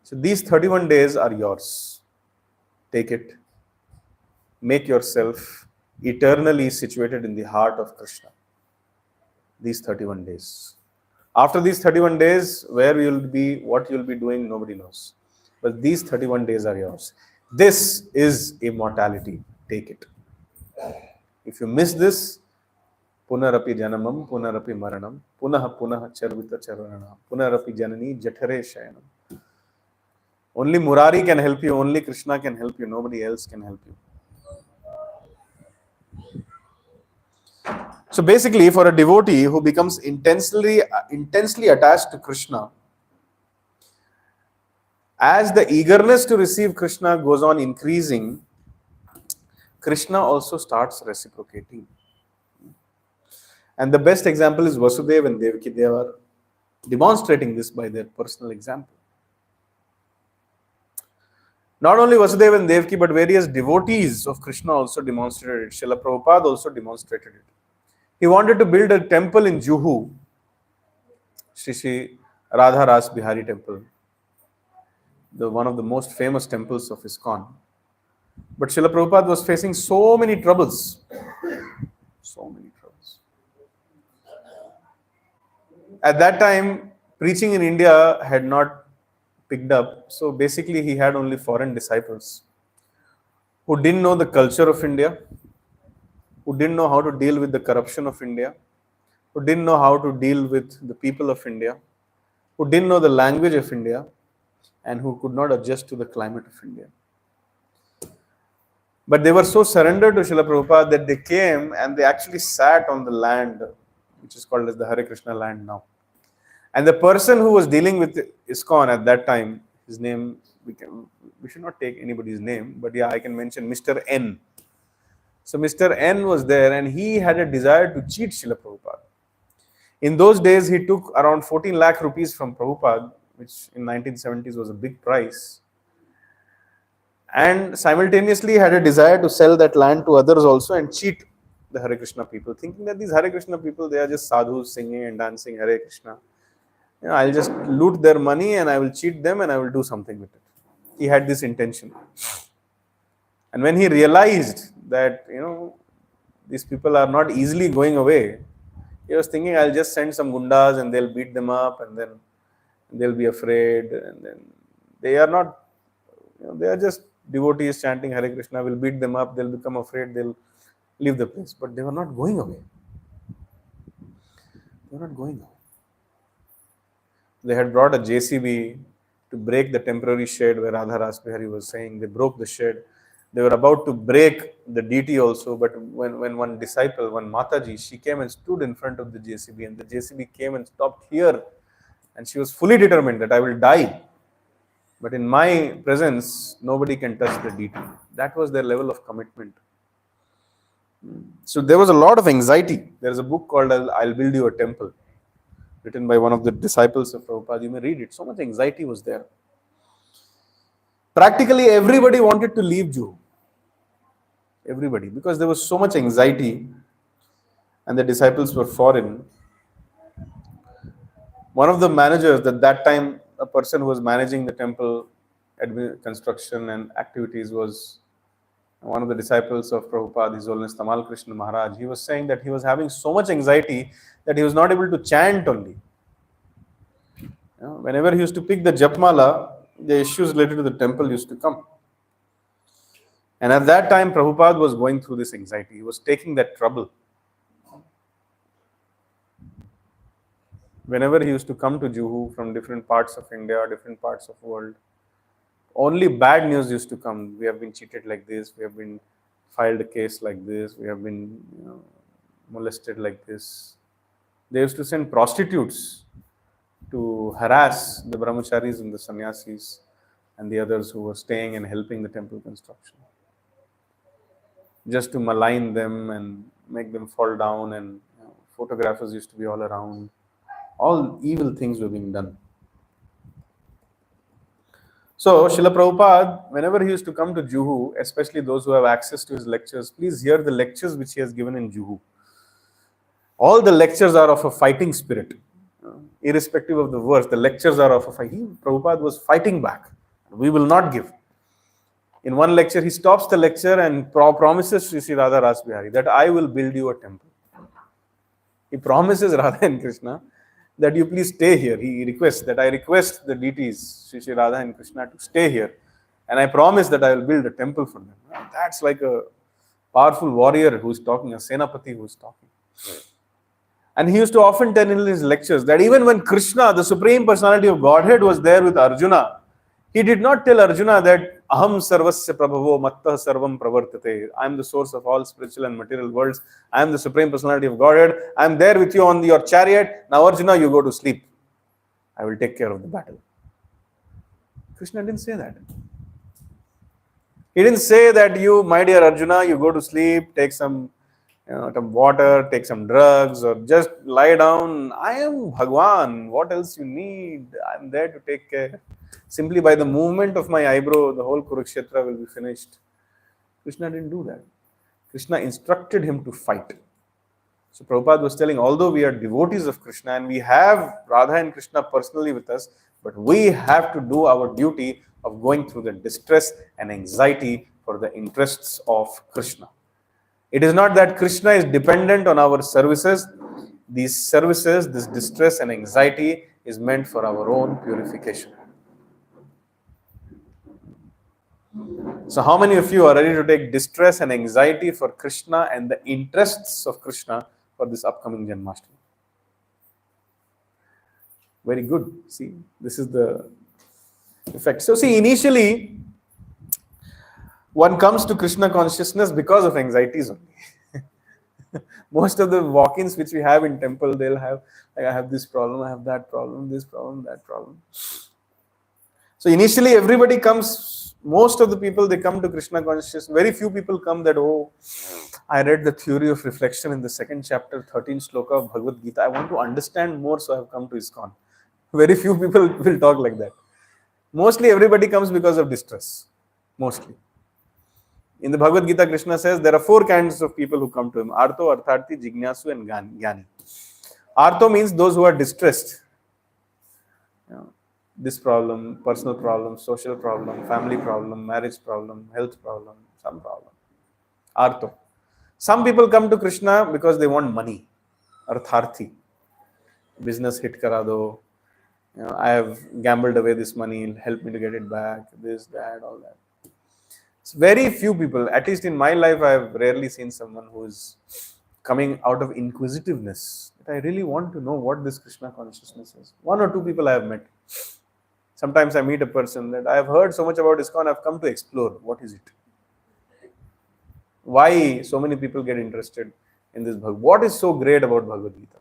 Speaker 1: So these 31 days are yours. Take it. Make yourself eternally situated in the heart of Krishna. These 31 days. After these 31 days, where you will be, what you will be doing, nobody knows. But these 31 days are yours. This is immortality. Take it. If you miss this, punarapi janamam, punarapi maranam, punaha punaha charvita charanam, punarapi janani jathare shayanam. Only Murari can help you, only Krishna can help you, nobody else can help you. So basically, for a devotee who becomes intensely attached to Krishna, as the eagerness to receive Krishna goes on increasing, Krishna also starts reciprocating. And the best example is Vasudeva and Devaki. They are demonstrating this by their personal example. Not only Vasudeva and Devaki, but various devotees of Krishna also demonstrated it. Srila Prabhupada also demonstrated it. He wanted to build a temple in Juhu, Shri Radha Ras Bihari temple. one of the most famous temples of ISKCON. But Srila Prabhupada was facing so many troubles. So many troubles. At that time, preaching in India had not picked up. So basically, he had only foreign disciples who didn't know the culture of India, who didn't know how to deal with the corruption of India, who didn't know how to deal with the people of India, who didn't know the language of India, and who could not adjust to the climate of India. But they were so surrendered to Srila Prabhupada that they came and they actually sat on the land, which is called as the Hare Krishna land now. And the person who was dealing with ISKCON at that time, his name, we should not take anybody's name, but yeah, I can mention Mr. N. So Mr. N was there and he had a desire to cheat Srila Prabhupada. In those days, he took around 14 lakh rupees from Prabhupada, which in 1970s was a big price. And simultaneously had a desire to sell that land to others also and cheat the Hare Krishna people, thinking that these Hare Krishna people, they are just sadhus singing and dancing Hare Krishna. I'll just loot their money and I will cheat them and I will do something with it. He had this intention. And when he realized that, these people are not easily going away, he was thinking, I'll just send some gundas and they'll beat them up and then they'll be afraid. And then they are not, they are just devotees chanting Hare Krishna, will beat them up, they'll become afraid, they'll leave the place. But they were not going away. They were not going away. They had brought a JCB to break the temporary shed where Radha Rasbihari was saying. They broke the shed. They were about to break the DT also, but when one disciple, one Mataji, she came and stood in front of the JCB and the JCB came and stopped here. And she was fully determined that I will die. But in my presence, nobody can touch the DT. That was their level of commitment. So there was a lot of anxiety. There is a book called I'll Build You a Temple, written by one of the disciples of Prabhupada. You may read it. So much anxiety was there. Practically everybody wanted to leave Juhu. Everybody. Because there was so much anxiety and the disciples were foreign. One of the managers at that time, a person who was managing the temple construction and activities, was one of the disciples of Prabhupada, His Holiness Tamal Krishna Maharaj. He was saying that he was having so much anxiety that he was not able to chant only. Whenever he used to pick the Japmala, the issues related to the temple used to come. And at that time, Prabhupada was going through this anxiety. He was taking that trouble. Whenever he used to come to Juhu from different parts of India, different parts of the world, only bad news used to come. We have been cheated like this. We have been filed a case like this. We have been molested like this. They used to send prostitutes to harass the brahmacharis and the sannyasis and the others who were staying and helping the temple construction, just to malign them and make them fall down. And photographers used to be all around. All evil things were being done. So Srila Prabhupada, whenever he used to come to Juhu, especially those who have access to his lectures, please hear the lectures which he has given in Juhu. All the lectures are of a fighting spirit. Irrespective of the verse, the lectures are of a fighting. Prabhupada was fighting back. We will not give. In one lecture, he stops the lecture and promises Sri Radha Rasbihari that I will build you a temple. He promises Radha and Krishna that you please stay here. He requests that I request the deities, Sri Radha and Krishna, to stay here. And I promise that I will build a temple for them. That's like a powerful warrior who's talking, a Senapati who's talking. And he used to often tell in his lectures that even when Krishna, the Supreme Personality of Godhead, was there with Arjuna, he did not tell Arjuna that Aham sarvasya prabhavo mattah sarvam pravartate. I am the source of all spiritual and material worlds. I am the Supreme Personality of Godhead. I am there with you on your chariot. Now Arjuna, you go to sleep. I will take care of the battle. Krishna didn't say that. He didn't say that you, my dear Arjuna, you go to sleep, take some water, take some drugs, or just lie down. I am Bhagwan. What else you need? I am there to take care. Simply by the movement of my eyebrow, the whole Kurukshetra will be finished. Krishna didn't do that. Krishna instructed him to fight. So Prabhupada was telling, although we are devotees of Krishna and we have Radha and Krishna personally with us, but we have to do our duty of going through the distress and anxiety for the interests of Krishna. It is not that Krishna is dependent on our services. These services, this distress and anxiety is meant for our own purification. So how many of you are ready to take distress and anxiety for Krishna and the interests of Krishna for this upcoming Janmashtami? Very good. See, this is the effect. So see, initially, one comes to Krishna consciousness because of anxieties only. Most of the walk-ins which we have in temple, they'll have, like, I have this problem, I have that problem, this problem, that problem. So initially everybody comes, most of the people, they come to Krishna consciousness. Very few people come that, oh, I read the theory of reflection in the second chapter, 13th sloka of Bhagavad Gita. I want to understand more, so I have come to ISKCON. Very few people will talk like that. Mostly everybody comes because of distress. Mostly. In the Bhagavad Gita, Krishna says there are 4 kinds of people who come to him. Artho, Artharthi, Jignasu and Jnani. Artho means those who are distressed. This problem, personal problem, social problem, family problem, marriage problem, health problem, some problem. Artho. Some people come to Krishna because they want money. Artharthi. Business hit kara do. I have gambled away this money, help me to get it back, this, that, all that. It's very few people, at least in my life, I have rarely seen someone who is coming out of inquisitiveness. I really want to know what this Krishna consciousness is. 1 or 2 people I have met. Sometimes I meet a person that I have heard so much about ISKCON, I have come to explore. What is it? Why so many people get interested in this Bhagavad? What is so great about Bhagavad Gita?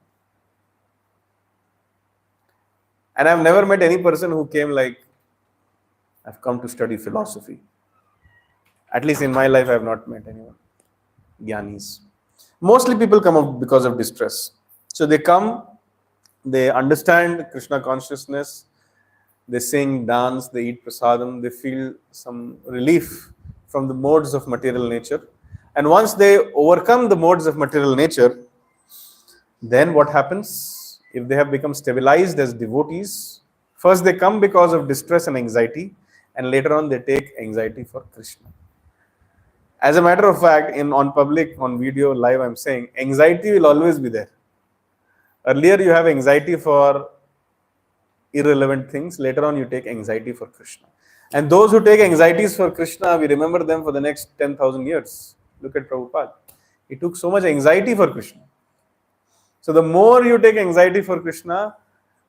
Speaker 1: And I have never met any person who came like, I've come to study philosophy. At least in my life, I have not met anyone. Gyanis. Mostly people come up because of distress. So they come, they understand Krishna consciousness, they sing, dance, they eat prasadam, they feel some relief from the modes of material nature. And once they overcome the modes of material nature, then what happens? If they have become stabilized as devotees, first they come because of distress and anxiety, and later on they take anxiety for Krishna. As a matter of fact, on public, on video, live, I'm saying, anxiety will always be there. Earlier you have anxiety for irrelevant things, later on you take anxiety for Krishna. And those who take anxieties for Krishna, we remember them for the next 10,000 years. Look at Prabhupada. He took so much anxiety for Krishna. So the more you take anxiety for Krishna,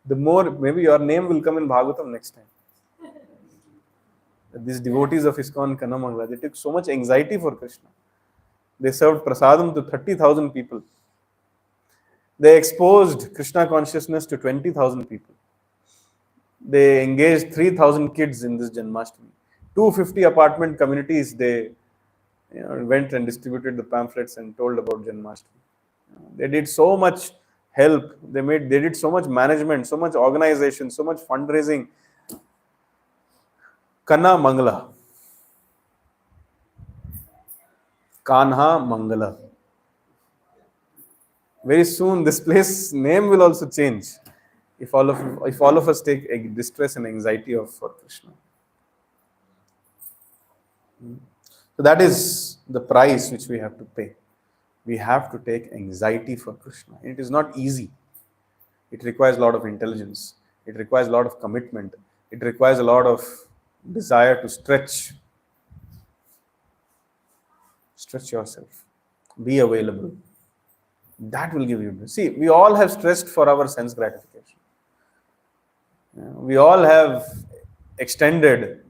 Speaker 1: the more maybe your name will come in Bhagavatam next time. These devotees of ISKCON Kannamangala, they took so much anxiety for Krishna. They served prasadam to 30,000 people. They exposed Krishna consciousness to 20,000 people. They engaged 3,000 kids in this Janmashtami. 250 apartment communities, they went and distributed the pamphlets and told about Janmashtami. They did so much help. They did so much management, so much organization, so much fundraising. Kanna Mangala. Kanha Mangala. Very soon this place name will also change if all of us take a distress and anxiety for Krishna. So that is the price which we have to pay. We have to take anxiety for Krishna. It is not easy. It requires a lot of intelligence. It requires a lot of commitment. It requires a lot of desire to stretch yourself. Be available. That will give you. See, we all have stressed for our sense gratification. We all have extended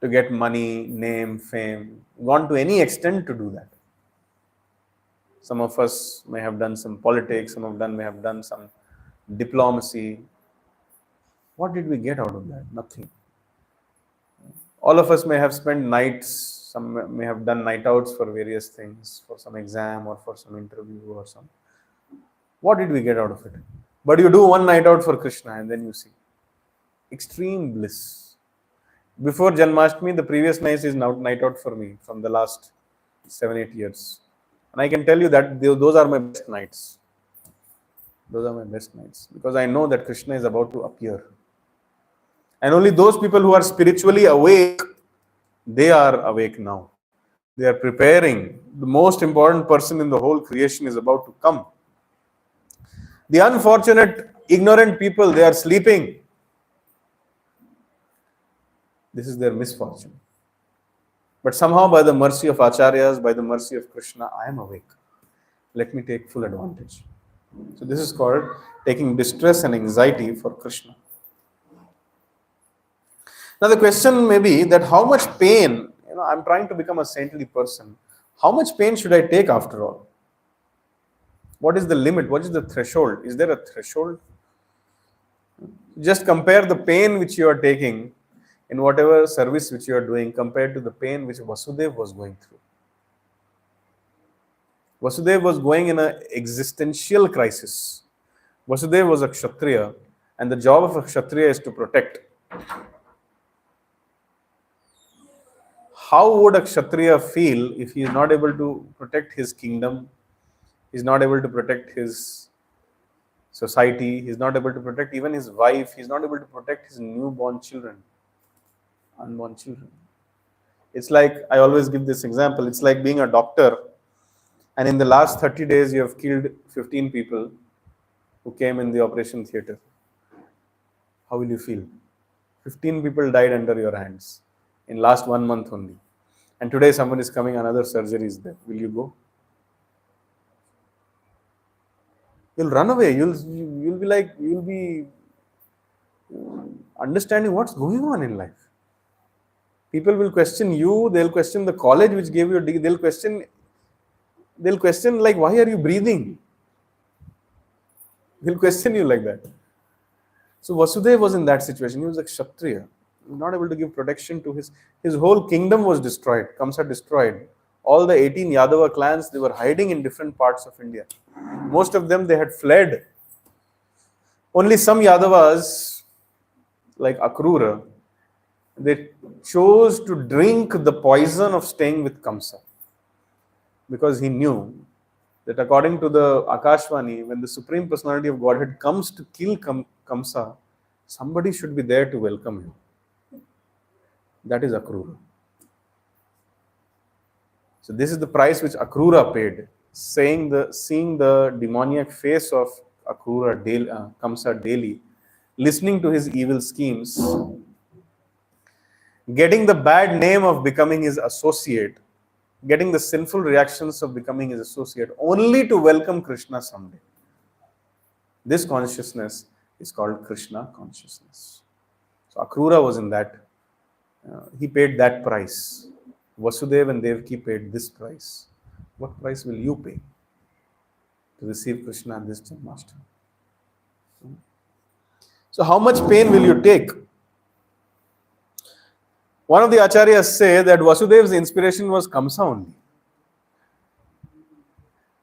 Speaker 1: to get money, name, fame, gone to any extent to do that. Some of us may have done some politics, some of them may have done some diplomacy. What did we get out of that? Nothing. All of us may have spent nights, some may have done night outs for various things, for some exam or for some interview or some. What did we get out of it? But you do one night out for Krishna and then you see extreme bliss. Before Janmashtami, the previous night is night out for me from the last 7-8 years. And I can tell you that those are my best nights. Those are my best nights because I know that Krishna is about to appear. And only those people who are spiritually awake, they are awake now. They are preparing. The most important person in the whole creation is about to come. The unfortunate, ignorant people, they are sleeping. This is their misfortune. But somehow, by the mercy of Acharyas, by the mercy of Krishna, I am awake. Let me take full advantage. So this is called taking distress and anxiety for Krishna. Now the question may be that how much pain, I'm trying to become a saintly person. How much pain should I take after all? What is the limit? What is the threshold? Is there a threshold? Just compare the pain which you are taking in whatever service which you are doing compared to the pain which Vasudeva was going through. Vasudeva was going in an existential crisis. Vasudeva was a Kshatriya, and the job of a Kshatriya is to protect. How would a Kshatriya feel if he is not able to protect his kingdom, he is not able to protect his society, he is not able to protect even his wife, he is not able to protect his newborn children, unborn children. It's like, I always give this example, it's like being a doctor and in the last 30 days you have killed 15 people who came in the operation theatre. How will you feel? 15 people died under your hands in last 1 month only. And today someone is coming, another surgery is there. Will you go? You'll run away. You'll be understanding what's going on in life. People will question you, they'll question the college which gave you a degree, they'll question like, why are you breathing? They'll question you like that. So Vasudeva was in that situation. He was a Kshatriya. He was not able to give protection to his whole kingdom was destroyed. Kamsa destroyed. All the 18 Yadava clans, they were hiding in different parts of India. Most of them, they had fled. Only some Yadavas, like Akrura, they chose to drink the poison of staying with Kamsa. Because he knew that according to the Akashvani, when the Supreme Personality of Godhead comes to kill Kamsa, somebody should be there to welcome him. That is Akrura. So this is the price which Akrura paid, seeing the demoniac face of Akrura, Kamsa daily, listening to his evil schemes, getting the bad name of becoming his associate, getting the sinful reactions of becoming his associate, only to welcome Krishna someday. This consciousness is called Krishna consciousness. So Akrura was in that. He paid that price. Vasudeva and Devaki paid this price. What price will you pay to receive Krishna in this Janmashtami? So how much pain will you take? One of the acharyas say that Vasudeva's inspiration was Kamsa only.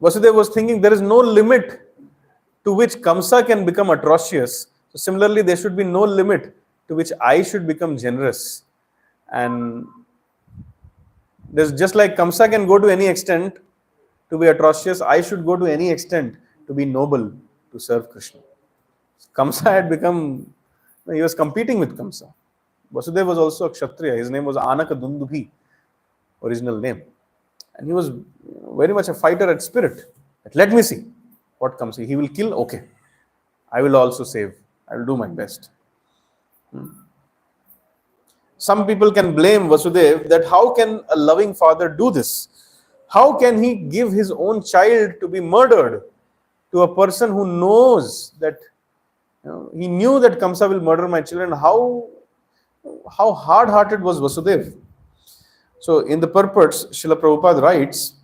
Speaker 1: Vasudeva was thinking there is no limit to which Kamsa can become atrocious. So similarly, there should be no limit to which I should become generous. And there's just like Kamsa can go to any extent to be atrocious, I should go to any extent to be noble, to serve Krishna. Kamsa had become, he was competing with Kamsa. Vasudeva was also a Kshatriya. His name was Anaka Dundubhi, original name. And he was very much a fighter at spirit. Let me see what comes. He will kill, okay. I will also save. I will do my best. Some people can blame Vasudeva that how can a loving father do this? How can he give his own child to be murdered to a person who knows that, he knew that Kamsa will murder my children? How hard-hearted was Vasudeva? So in the purports, Srila Prabhupada writes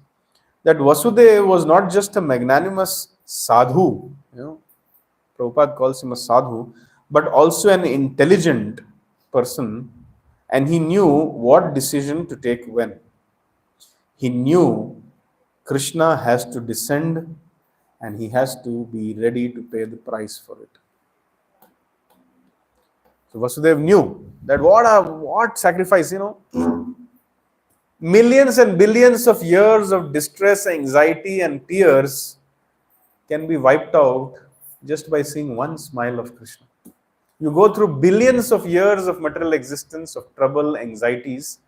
Speaker 1: that Vasudeva was not just a magnanimous sadhu, Prabhupada calls him a sadhu, but also an intelligent person, and he knew what decision to take when. He knew Krishna has to descend and he has to be ready to pay the price for it. So Vasudeva knew that what sacrifice, millions and billions of years of distress, anxiety and tears can be wiped out just by seeing one smile of Krishna. You go through billions of years of material existence, of trouble, anxieties,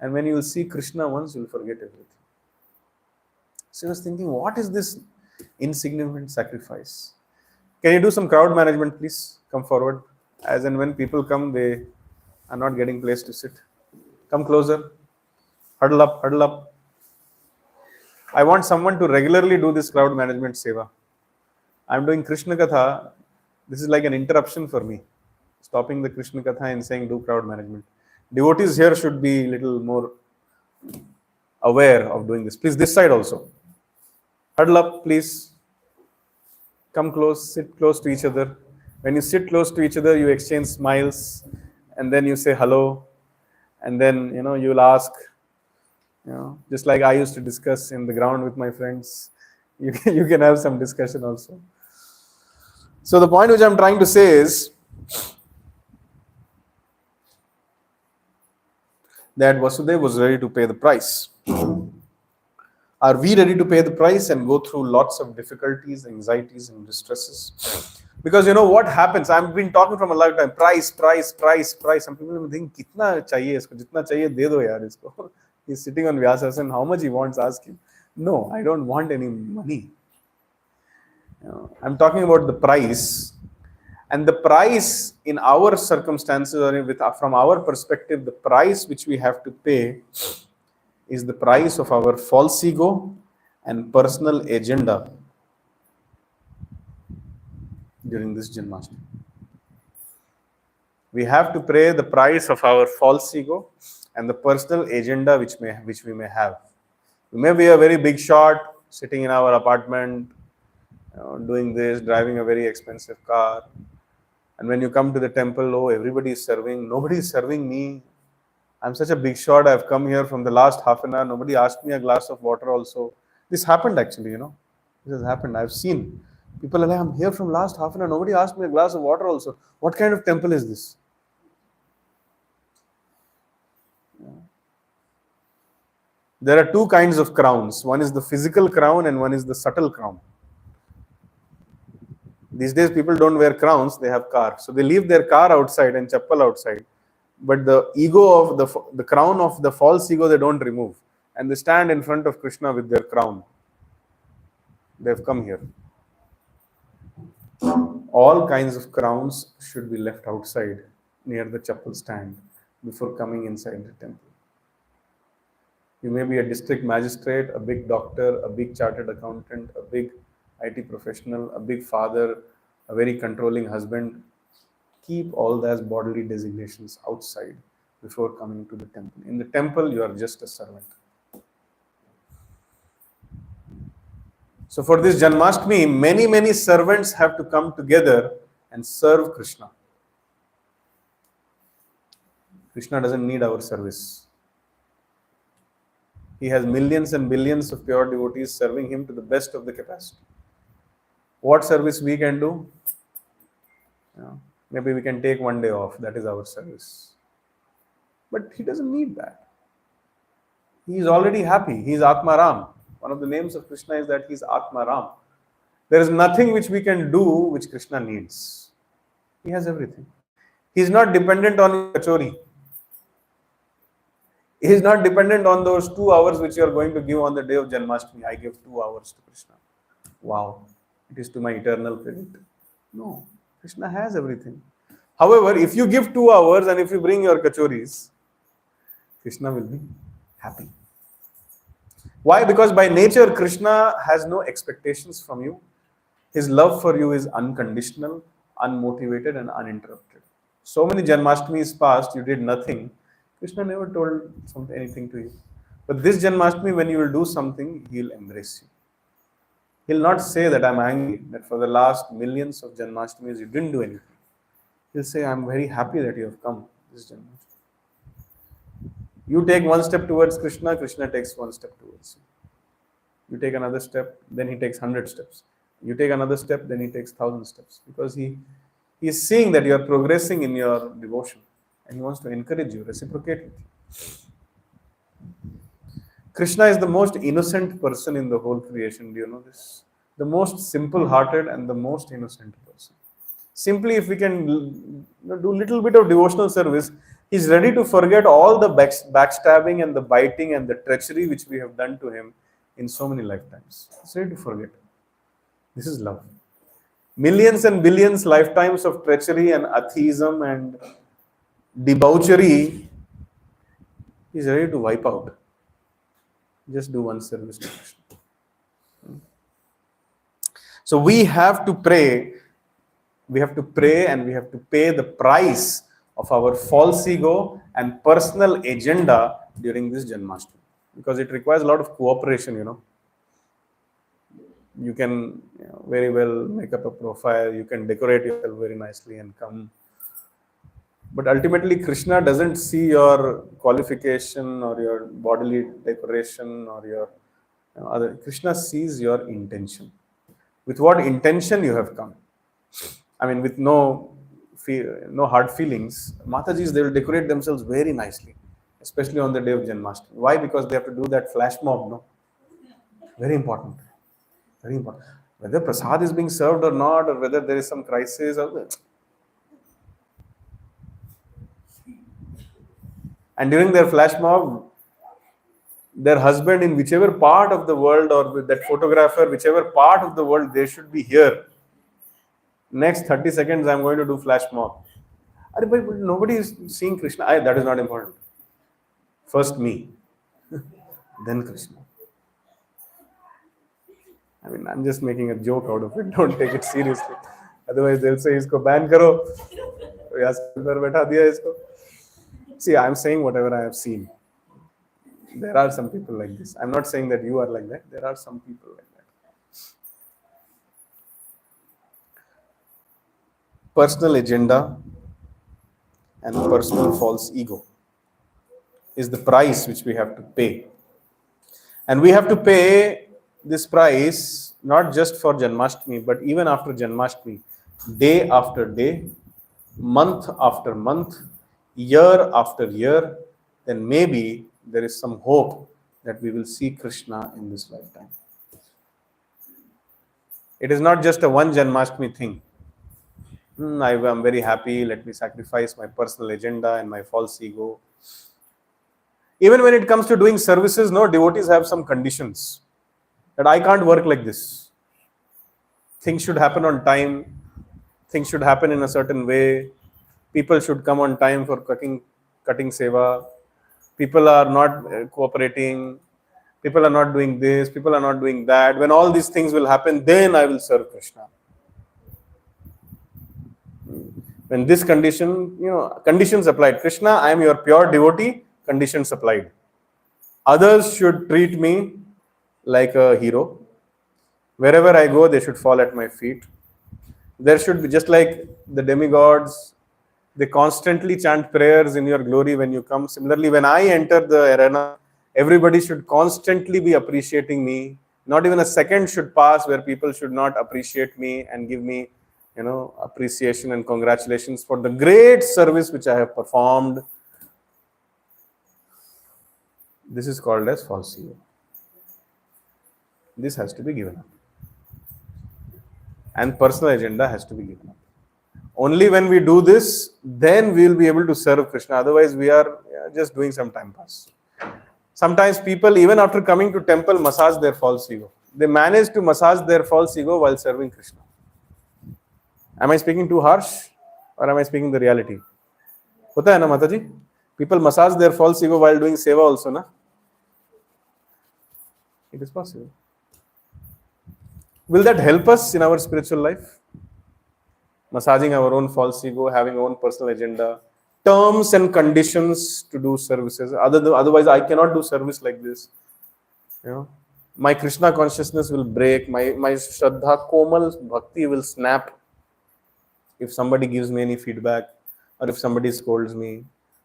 Speaker 1: and when you will see Krishna once, you will forget everything. So I was thinking, what is this insignificant sacrifice? Can you do some crowd management, please? Come forward. As and when people come, they are not getting place to sit. Come closer. Huddle up, huddle up. I want someone to regularly do this crowd management seva. I'm doing Krishna Katha. This is like an interruption for me. Stopping the Krishna Katha and saying do crowd management. Devotees here should be a little more aware of doing this. Please, this side also. Huddle up, please. Come close, sit close to each other. When you sit close to each other, you exchange smiles, and then you say hello, and then you'll ask, just like I used to discuss in the ground with my friends. You can have some discussion also. So the point which I'm trying to say is that Vasudeva was ready to pay the price. Are we ready to pay the price and go through lots of difficulties, anxieties, and distresses? Because what happens, I've been talking from a lifetime, price. Some people think, kitna chahiye isko, jitna chahiye de do yaar isko. He's sitting on Vyasasana, how much he wants, ask him. No, I don't want any money. I'm talking about the price. And the price in our circumstances, or from our perspective, the price which we have to pay is the price of our false ego and personal agenda during this Janmashtami. We have to pay the price of our false ego and the personal agenda which we may have. We may be a very big shot, sitting in our apartment, doing this, driving a very expensive car. And when you come to the temple, oh, everybody is serving. Nobody is serving me. I'm such a big shot. I've come here from the last half an hour. Nobody asked me a glass of water also. This happened actually, This has happened. I've seen. People are like, I'm here from last half an hour. Nobody asked me a glass of water also. What kind of temple is this? There are two kinds of crowns. One is the physical crown and one is the subtle crown. These days people don't wear crowns, they have car. So they leave their car outside and chappal outside. But the ego of the crown of the false ego, they don't remove. And they stand in front of Krishna with their crown. They've come here. All kinds of crowns should be left outside near the chappal stand before coming inside the temple. You may be a district magistrate, a big doctor, a big chartered accountant, a big IT professional, a big father, a very controlling husband. Keep all those bodily designations outside before coming to the temple. In the temple, you are just a servant. So for this Janmashtami, many servants have to come together and serve Krishna. Krishna doesn't need our service. He has millions and billions of pure devotees serving him to the best of the capacity. What service we can do? Maybe we can take one day off. That is our service. But he doesn't need that. He is already happy. He is Atma Ram. One of the names of Krishna is that he is Atma Ram. There is nothing which we can do which Krishna needs. He has everything. He is not dependent on kachori. He is not dependent on those 2 hours which you are going to give on the day of Janmashtami. I give 2 hours to Krishna. Wow. It is to my eternal credit. No. Krishna has everything. However, if you give 2 hours and if you bring your kachoris, Krishna will be happy. Why? Because by nature, Krishna has no expectations from you. His love for you is unconditional, unmotivated, and uninterrupted. So many Janmashtamis past, you did nothing. Krishna never told anything to you. But this Janmashtami, when you will do something, he will embrace you. He'll not say that I'm angry, that for the last millions of Janmashtamis you didn't do anything. He'll say, I'm very happy that you have come this Janmashtami. You take one step towards Krishna, Krishna takes one step towards you. You take another step, then he takes 100 steps. You take another step, then he takes 1,000 steps. Because he is seeing that you are progressing in your devotion. And he wants to encourage you, reciprocate with you. Krishna is the most innocent person in the whole creation. Do you know this? The most simple-hearted and the most innocent person. Simply, if we can do little bit of devotional service, he's ready to forget all the backstabbing and the biting and the treachery which we have done to him in so many lifetimes. He's ready to forget. This is love. Millions and billions lifetimes of treachery and atheism and debauchery, he's ready to wipe out. Just do one service to Krishna. So we have to pray. We have to pray and we have to pay the price of our false ego and personal agenda during this Janmashtami. Because it requires a lot of cooperation, You can very well make up a profile, you can decorate yourself very nicely and come. But ultimately, Krishna doesn't see your qualification or your bodily decoration or your other. Krishna sees your intention. With what intention you have come. I mean, with no hard feelings. Matajis, they will decorate themselves very nicely, especially on the day of Janmashtami. Why? Because they have to do that flash mob, no? Very important. Very important. Whether prasad is being served or not, or whether there is some crisis, and during their flash mob, their husband in whichever part of the world, or with that photographer, whichever part of the world, they should be here. Next 30 seconds, I'm going to do flash mob. But nobody is seeing Krishna. That is not important. First me, then Krishna. I mean, I'm just making a joke out of it. Don't take it seriously. Otherwise, they'll say, "Isko ban karo." See, I'm saying whatever I have seen. There are some people like this. I'm not saying that you are like that. There are some people like that. Personal agenda and personal false ego is the price which we have to pay. And we have to pay this price not just for Janmashtami, but even after Janmashtami, day after day, month after month, year after year, then maybe there is some hope that we will see Krishna in this lifetime. It is not just a one Janmashtami thing. I am very happy, let me sacrifice my personal agenda and my false ego. Even when it comes to doing services, no, devotees have some conditions. That I can't work like this. Things should happen on time. Things should happen in a certain way. People should come on time for cutting seva. People are not cooperating. People are not doing this. People are not doing that. When all these things will happen, then I will serve Krishna. When this condition, conditions applied. Krishna, I am your pure devotee. Conditions applied. Others should treat me like a hero. Wherever I go, they should fall at my feet. There should be, just like the demigods, they constantly chant prayers in your glory when you come. Similarly, when I enter the arena, everybody should constantly be appreciating me. Not even a second should pass where people should not appreciate me and give me, appreciation and congratulations for the great service which I have performed. This is called as false ego. This has to be given up. And personal agenda has to be given up. Only when we do this, then we will be able to serve Krishna. Otherwise, we are just doing some time pass. Sometimes people, even after coming to temple, massage their false ego. They manage to massage their false ego while serving Krishna. Am I speaking too harsh? Or am I speaking the reality? Hota hai na, Mataji? People massage their false ego while doing seva also, na? It is possible. Will that help us in our spiritual life? Massaging our own false ego, having our own personal agenda, terms and conditions to do services. Otherwise, I cannot do service like this. My Krishna consciousness will break. My Shraddha, Komal Bhakti will snap if somebody gives me any feedback, or if somebody scolds me,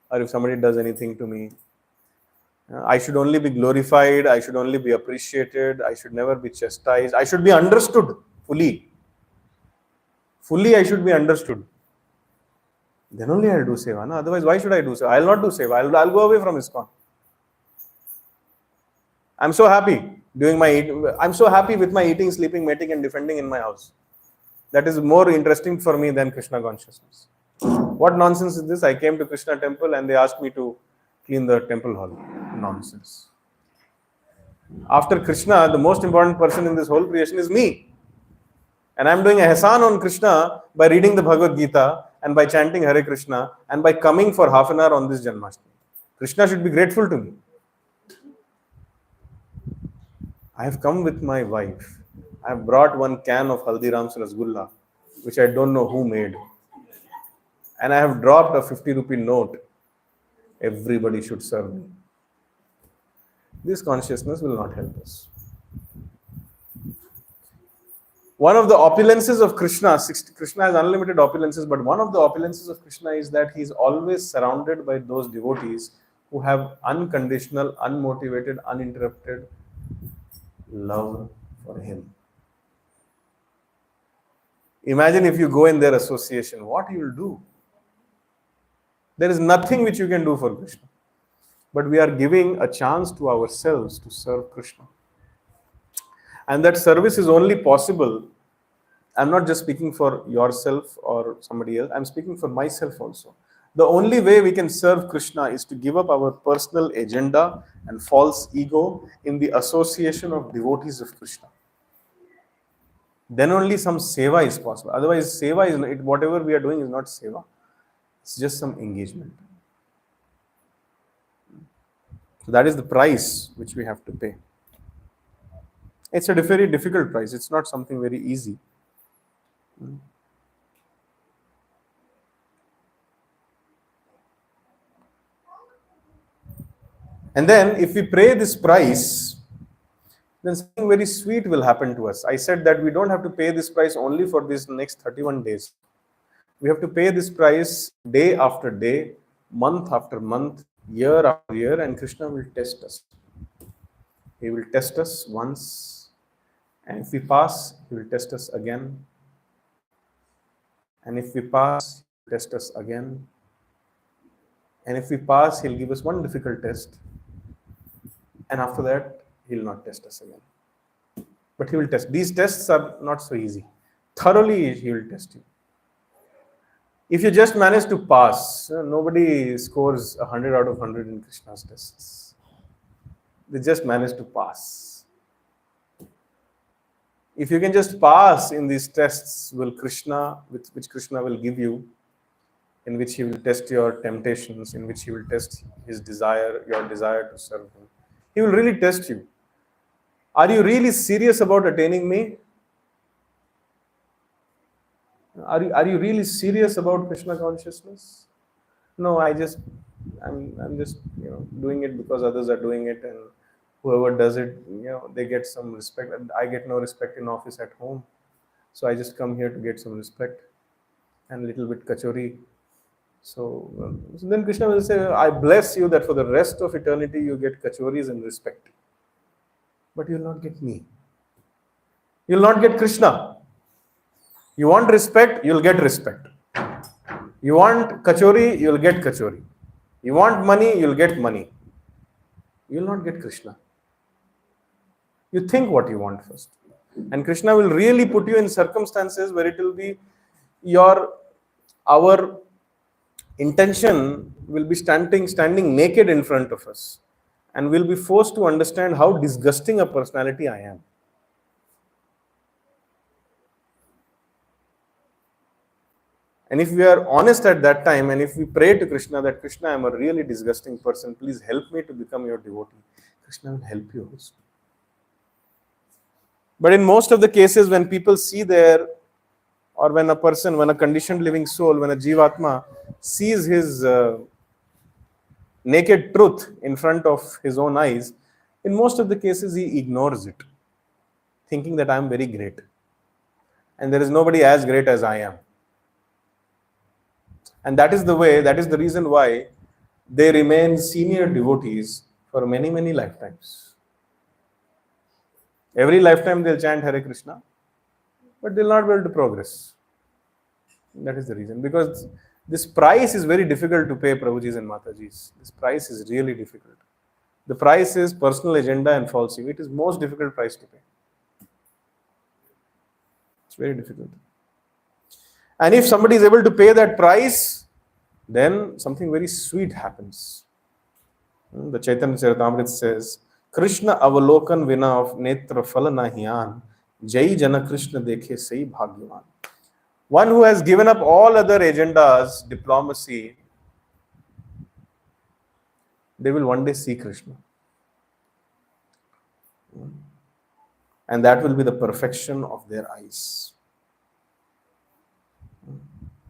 Speaker 1: or if somebody does anything to me. I should only be glorified. I should only be appreciated. I should never be chastised. I should be understood fully. Fully, I should be understood. Then only I will do seva. No? Otherwise, why should I do seva? I will not do seva. I will go away from ISKCON. I'm so happy I'm so happy with my eating, sleeping, mating, and defending in my house. That is more interesting for me than Krishna consciousness. What nonsense is this? I came to Krishna temple and they asked me to clean the temple hall. Nonsense. After Krishna, the most important person in this whole creation is me. And I'm doing a Hasan on Krishna by reading the Bhagavad Gita and by chanting Hare Krishna and by coming for half an hour on this Janmashtami. Krishna should be grateful to me. I have come with my wife. I have brought one can of Haldiram's Rasgulla, which I don't know who made. And I have dropped a 50 rupee note. Everybody should serve me. This consciousness will not help us. One of the opulences of Krishna, Krishna has unlimited opulences, but one of the opulences of Krishna is that he is always surrounded by those devotees who have unconditional, unmotivated, uninterrupted love for him. Imagine if you go in their association, what you will do. There is nothing which you can do for Krishna. But we are giving a chance to ourselves to serve Krishna. And that service is only possible. I'm not just speaking for yourself or somebody else. I'm speaking for myself also. The only way we can serve Krishna is to give up our personal agenda and false ego in the association of devotees of Krishna. Then only some seva is possible. Otherwise, seva is whatever we are doing is not seva. It's just some engagement. So that is the price which we have to pay. It's a very difficult price. It's not something very easy. And then if we pay this price, then something very sweet will happen to us. I said that we don't have to pay this price only for these next 31 days. We have to pay this price day after day, month after month, year after year, and Krishna will test us. He will test us once, and if we pass, he will test us again. And if we pass, he will test us again. And if we pass, he'll give us one difficult test. And after that, he'll not test us again. But he will test. These tests are not so easy. Thoroughly, he will test you. If you just manage to pass, nobody scores 100 out of 100 in Krishna's tests. They just manage to pass. If you can just pass in these tests, which Krishna will give you, in which he will test your temptations, in which he will test his desire, your desire to serve him. He will really test you. Are you really serious about attaining me? Are you really serious about Krishna consciousness? No, I'm just doing it because others are doing it, and whoever does it, they get some respect. And I get no respect in office at home, so I just come here to get some respect and a little bit kachori. So then Krishna will say, I bless you that for the rest of eternity you get kachoris and respect. But you will not get me. You will not get Krishna. You want respect, you will get respect. You want kachori, you will get kachori. You want money, you will get money. You will not get Krishna. You think what you want first. And Krishna will really put you in circumstances where it will be our intention will be standing naked in front of us, and we'll be forced to understand how disgusting a personality I am. And if we are honest at that time, and if we pray to Krishna that Krishna, I am a really disgusting person, please help me to become your devotee, Krishna will help you also. But in most of the cases, when people see or when a conditioned living soul, when a Jivatma sees his naked truth in front of his own eyes, in most of the cases he ignores it, thinking that I am very great. And there is nobody as great as I am. And that is the reason why they remain senior devotees for many, many lifetimes. Every lifetime they'll chant Hare Krishna, but they'll not be able to progress. That is the reason. Because this price is very difficult to pay, Prabhujis and Matajis. This price is really difficult. The price is personal agenda and false ego. It is most difficult price to pay. It's very difficult. And if somebody is able to pay that price, then something very sweet happens. The Chaitanya Charitamrita says, Krishna avalokan vina of netra phala nahiyan, jai jana Krishna dekhe sai bhagyavan. One who has given up all other agendas, diplomacy, they will one day see Krishna. And that will be the perfection of their eyes.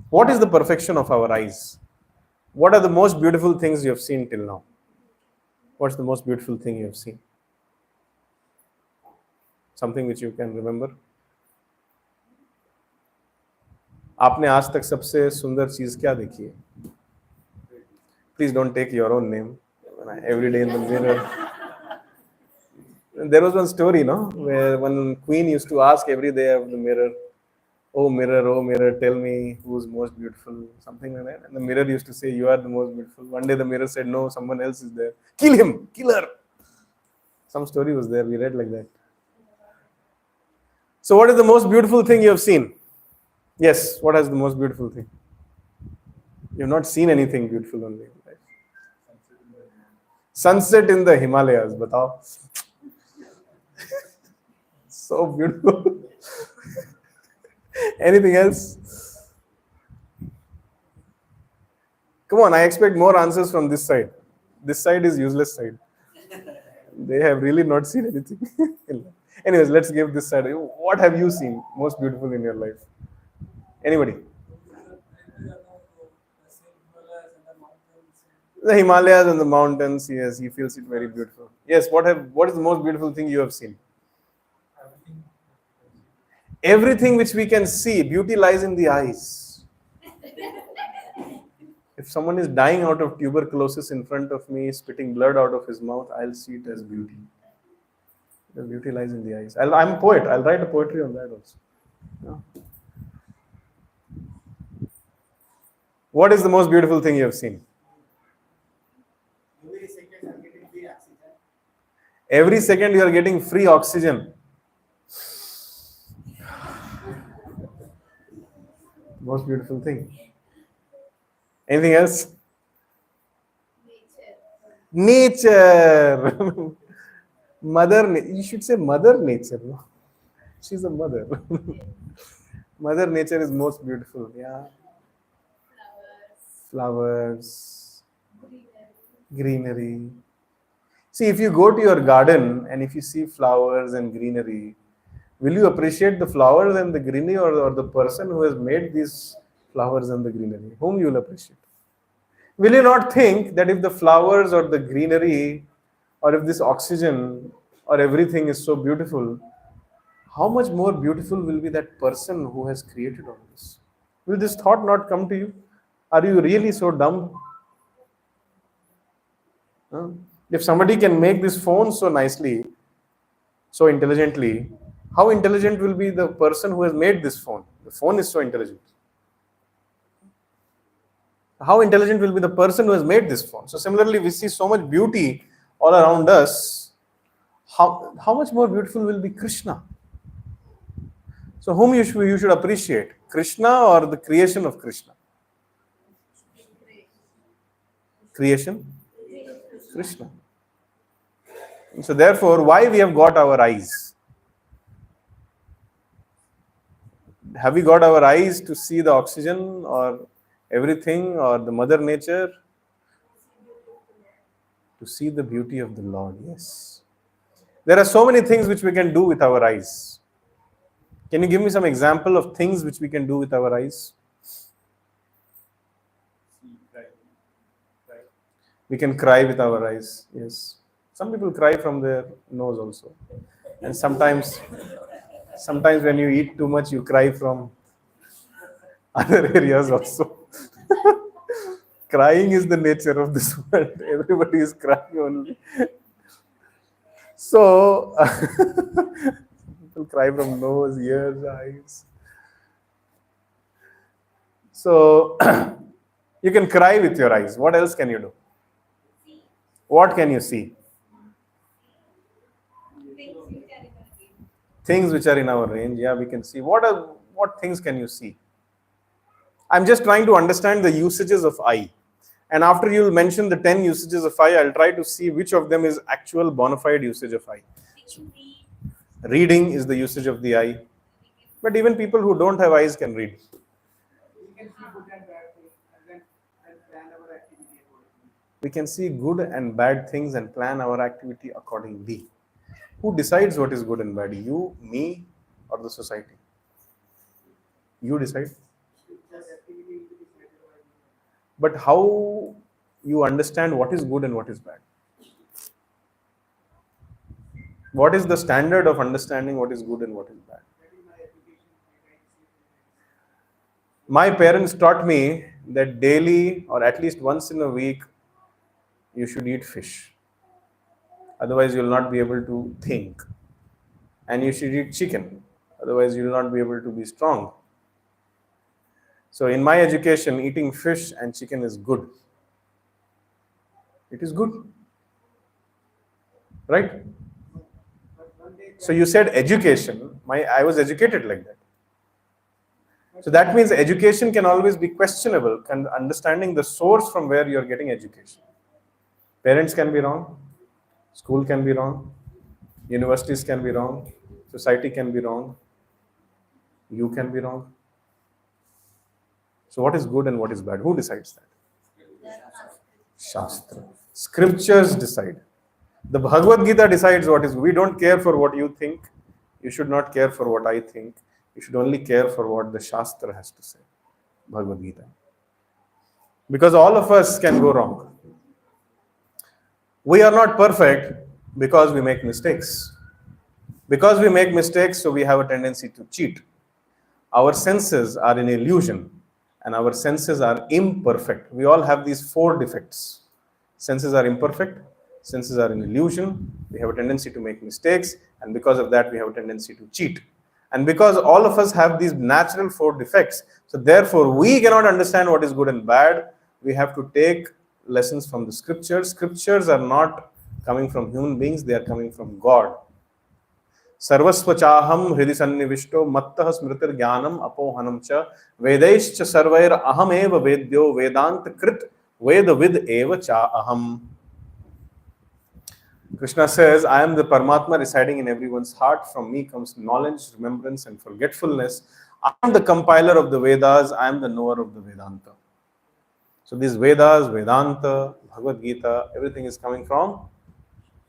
Speaker 1: What is the perfection of our eyes? What are the most beautiful things you have seen till now? What's the most beautiful thing you have seen? Something which you can remember? आपने आज तक सबसे सुंदर चीज क्या देखी है? Please don't take your own name. Every day in the mirror. There was one story, no, where one queen used to ask every day of the mirror, oh mirror, tell me who's most beautiful, something like that. And the mirror used to say, you are the most beautiful. One day the mirror said, no, someone else is there. Kill him, kill her. Some story was there, we read like that. So what is the most beautiful thing you have seen? Yes, what is the most beautiful thing? You have not seen anything beautiful only. Right? Sunset in the Himalayas, batao. So beautiful. Anything else? Come on, I expect more answers from this side. This side is useless side. They have really not seen anything. Anyways, let's give this side. What have you seen most beautiful in your life? Anybody? The Himalayas and the mountains, yes, he feels it very beautiful. Yes, what is the most beautiful thing you have seen? Everything which we can see, beauty lies in the eyes. If someone is dying out of tuberculosis in front of me, spitting blood out of his mouth, I'll see it as beauty. The beauty lies in the eyes. I'm a poet. I'll write a poetry on that also. Yeah. What is the most beautiful thing you have seen? Every second you are getting free oxygen. Most beautiful thing. Anything else? Nature. You should say Mother Nature. No? She's a mother. Mother Nature is most beautiful. Yeah. Flowers. Greenery. See, if you go to your garden and if you see flowers and greenery, will you appreciate the flowers and the greenery or the person who has made these flowers and the greenery? Whom you will appreciate? Will you not think that if the flowers or the greenery or if this oxygen or everything is so beautiful, how much more beautiful will be that person who has created all this? Will this thought not come to you? Are you really so dumb? If somebody can make this phone so nicely, so intelligently, how intelligent will be the person who has made this phone? The phone is so intelligent. How intelligent will be the person who has made this phone? So similarly, we see so much beauty all around us. How much more beautiful will be Krishna? So whom you should appreciate? Krishna or the creation of Krishna? Creation? Krishna. So therefore, why we have got our eyes? Have we got our eyes to see the oxygen or everything or the Mother Nature? To see the beauty of the Lord, yes. There are so many things which we can do with our eyes. Can you give me some example of things which we can do with our eyes? We can cry with our eyes, yes. Some people cry from their nose also. And sometimes when you eat too much, you cry from other areas also. Crying is the nature of this world. Everybody is crying only. So, people cry from nose, ears, eyes. So, you can cry with your eyes. What else can you do? What can you see? Things which are in our range. Yeah, we can see. What things can you see? I'm just trying to understand the usages of eye. And after you'll mention the 10 usages of eye, I'll try to see which of them is actual bona fide usage of eye. Reading is the usage of the eye. But even people who don't have eyes can read. We can see good and bad things and plan our activity accordingly. Who decides what is good and bad? You, me, or the society? You decide. But how you understand what is good and what is bad? What is the standard of understanding what is good and what is bad? My parents taught me that daily or at least once in a week you should eat fish. Otherwise you will not be able to think. And you should eat chicken. Otherwise you will not be able to be strong. So in my education, eating fish and chicken is good. It is good. Right? So you said education. I was educated like that. So that means education can always be questionable, understanding the source from where you are getting education. Parents can be wrong, school can be wrong, universities can be wrong, society can be wrong, you can be wrong. So what is good and what is bad? Who decides that? Shastra. Scriptures decide. The Bhagavad Gita decides what is. We don't care for what you think. You should not care for what I think. You should only care for what the Shastra has to say. Bhagavad Gita. Because all of us can go wrong. We are not perfect because we make mistakes. Because we make mistakes, so we have a tendency to cheat. Our senses are an illusion and our senses are imperfect. We all have these 4 defects. Senses are imperfect, senses are an illusion, we have a tendency to make mistakes, and because of that we have a tendency to cheat. And because all of us have these natural 4 defects, so therefore we cannot understand what is good and bad. We have to take lessons from the scriptures. Scriptures are not coming from human beings, they are coming from God. Sarvasva chaham hridi sannivishto mattah smritir jnanam apohanam cha vedaischa sarvair aham eva vedyo vedant krit vedavid eva cha aham. Krishna says, I am the Paramatma residing in everyone's heart. From me comes knowledge, remembrance, and forgetfulness. I am the compiler of the Vedas. I am the knower of the Vedanta. So these Vedas, Vedanta, Bhagavad Gita, everything is coming from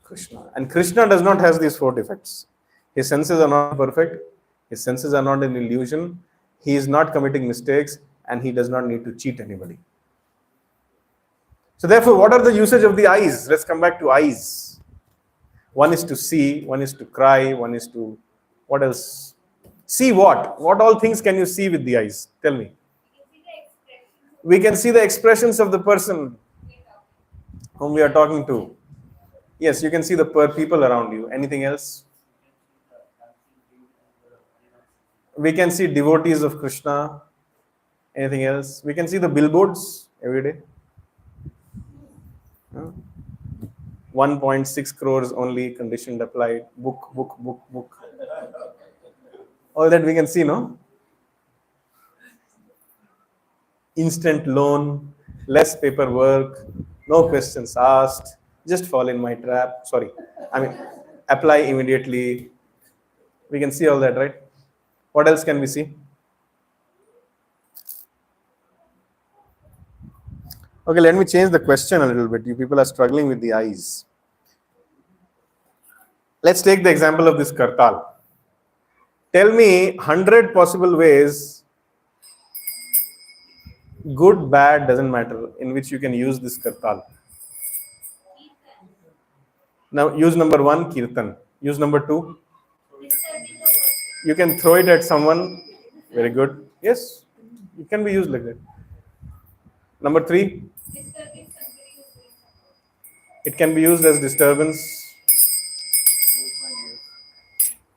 Speaker 1: Krishna. And Krishna does not have these 4 defects. His senses are not perfect. His senses are not an illusion. He is not committing mistakes. And he does not need to cheat anybody. So therefore, what are the usage of the eyes? Let's come back to eyes. One is to see, one is to cry, one is to, what else? See what? What all things can you see with the eyes? Tell me. We can see the expressions of the person whom we are talking to. Yes, you can see the people around you. Anything else? We can see devotees of Krishna. Anything else? We can see the billboards every day. 1.6 crores only, conditioned applied, book. All that we can see, no? Instant loan, less paperwork, no questions asked, just fall in my trap. Apply immediately. We can see all that, right? What else can we see? Okay, let me change the question a little bit. You people are struggling with the eyes. Let's take the example of this kartal. Tell me 100 possible ways, good, bad, doesn't matter, in which you can use this kartal. Now, use number 1, kirtan. Use number 2. You can throw it at someone. Very good. Yes, it can be used like that. Number 3. It can be used as disturbance.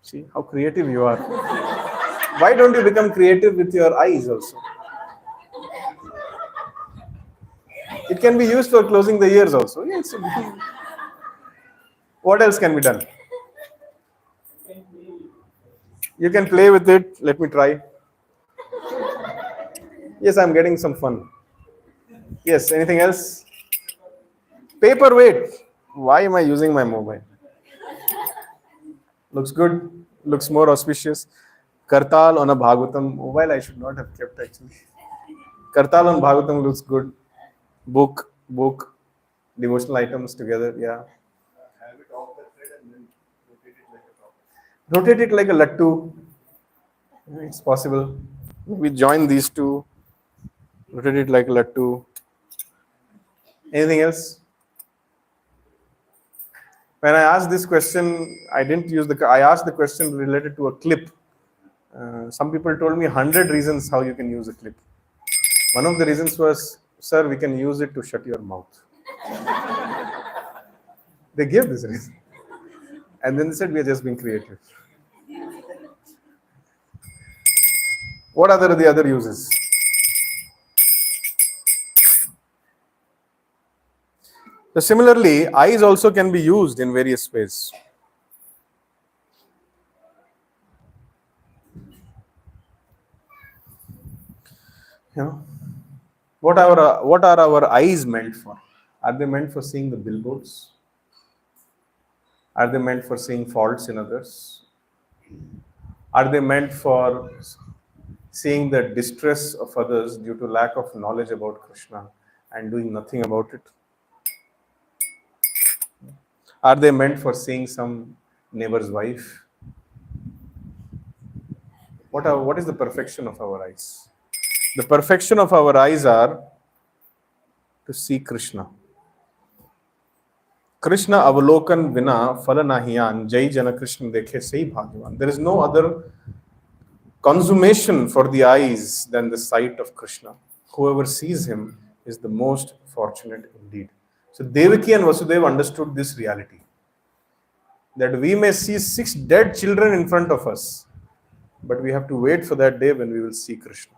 Speaker 1: See how creative you are. Why don't you become creative with your eyes also? It can be used for closing the ears also. Yes. What else can be done? You can play with it. Let me try. Yes, I'm getting some fun. Yes, anything else? Paperweight. Why am I using my mobile? Looks good. Looks more auspicious. Kartal on a Bhagavatam. Mobile I should not have kept actually. Kartal on Bhagavatam looks good. Book, devotional items together. Yeah.
Speaker 2: Have it off the thread and then rotate it like a top.
Speaker 1: Rotate it like a lattu. It's possible. We join these two. Rotate it like a lattu. Anything else? When I asked this question, I didn't use the. I asked the question related to a clip. Some people told me 100 reasons how you can use a clip. One of the reasons was, sir, we can use it to shut your mouth. They gave this reason. And then they said, we are just being creative. What are the other uses? So similarly, eyes also can be used in various ways. You know, what are our eyes meant for? Are they meant for seeing the billboards? Are they meant for seeing faults in others? Are they meant for seeing the distress of others due to lack of knowledge about Krishna and doing nothing about it? Are they meant for seeing some neighbor's wife? What is the perfection of our eyes? The perfection of our eyes are to see Krishna. Krishna avalokan vina phala nahiyan jai jana Krishna dekhe sei bhagwan. There is no other consummation for the eyes than the sight of Krishna. Whoever sees him is the most fortunate indeed. So Devaki and Vasudeva understood this reality, that we may see 6 dead children in front of us, but we have to wait for that day when we will see Krishna.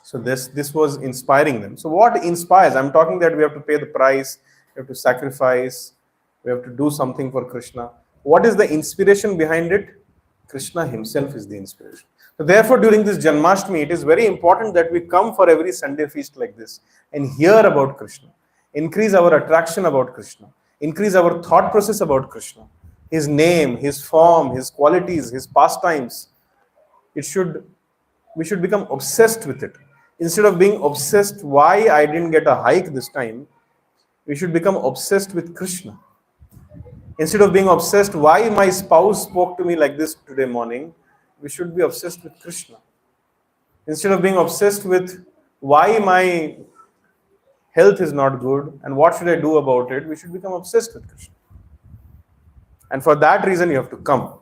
Speaker 1: So this was inspiring them. So what inspires? I'm talking that we have to pay the price, we have to sacrifice, we have to do something for Krishna. What is the inspiration behind it? Krishna himself is the inspiration. So therefore, during this Janmashtami, it is very important that we come for every Sunday feast like this and hear about Krishna, increase our attraction about Krishna, increase our thought process about Krishna, his name, his form, his qualities, his pastimes. We should become obsessed with it. Instead of being obsessed why I didn't get a hike this time, we should become obsessed with Krishna. Instead of being obsessed why my spouse spoke to me like this today morning, we should be obsessed with Krishna. Instead of being obsessed with why my health is not good and what should I do about it, we should become obsessed with Krishna. And for that reason, you have to come.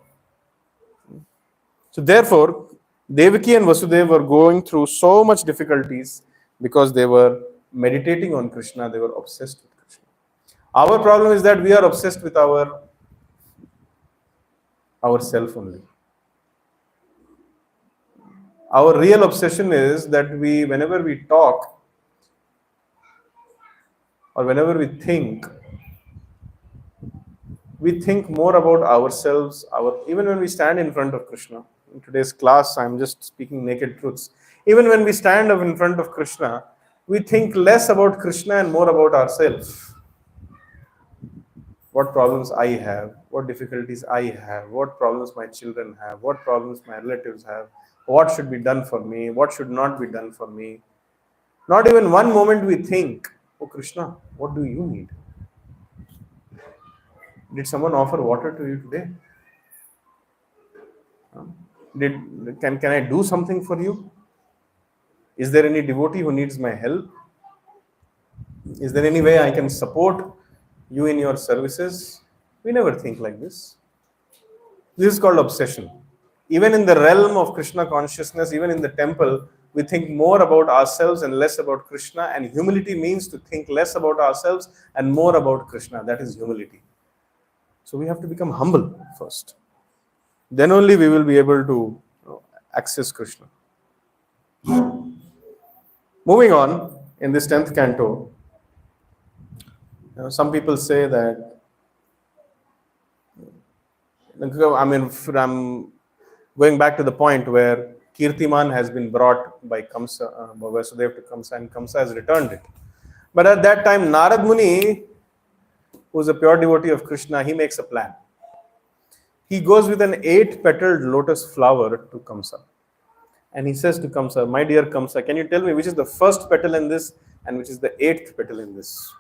Speaker 1: So therefore, Devaki and Vasudeva were going through so much difficulties because they were meditating on Krishna, they were obsessed with Krishna. Our problem is that we are obsessed with ourself only. Our real obsession is that whenever we talk or whenever we think more about ourselves. Even when we stand in front of Krishna. In today's class, I'm just speaking naked truths. Even when we stand up in front of Krishna, we think less about Krishna and more about ourselves. What problems I have, what difficulties I have, what problems my children have, what problems my relatives have, what should be done for me, what should not be done for me. Not even one moment we think, oh Krishna, what do you need? Did someone offer water to you today? Can I do something for you? Is there any devotee who needs my help? Is there any way I can support you in your services? We never think like this. This is called obsession. Even in the realm of Krishna consciousness, even in the temple, we think more about ourselves and less about Krishna. And humility means to think less about ourselves and more about Krishna. That is humility. So we have to become humble first. Then only we will be able to access Krishna. Moving on, in this 10th canto, some people say that, I'm going back to the point where Kirtiman has been brought by Kamsa, Vasudev to Kamsa, and Kamsa has returned it. But at that time, Narad Muni, who is a pure devotee of Krishna, he makes a plan. He goes with an 8-petaled lotus flower to Kamsa. And he says to Kamsa, my dear Kamsa, can you tell me which is the first petal in this and which is the 8th petal in this?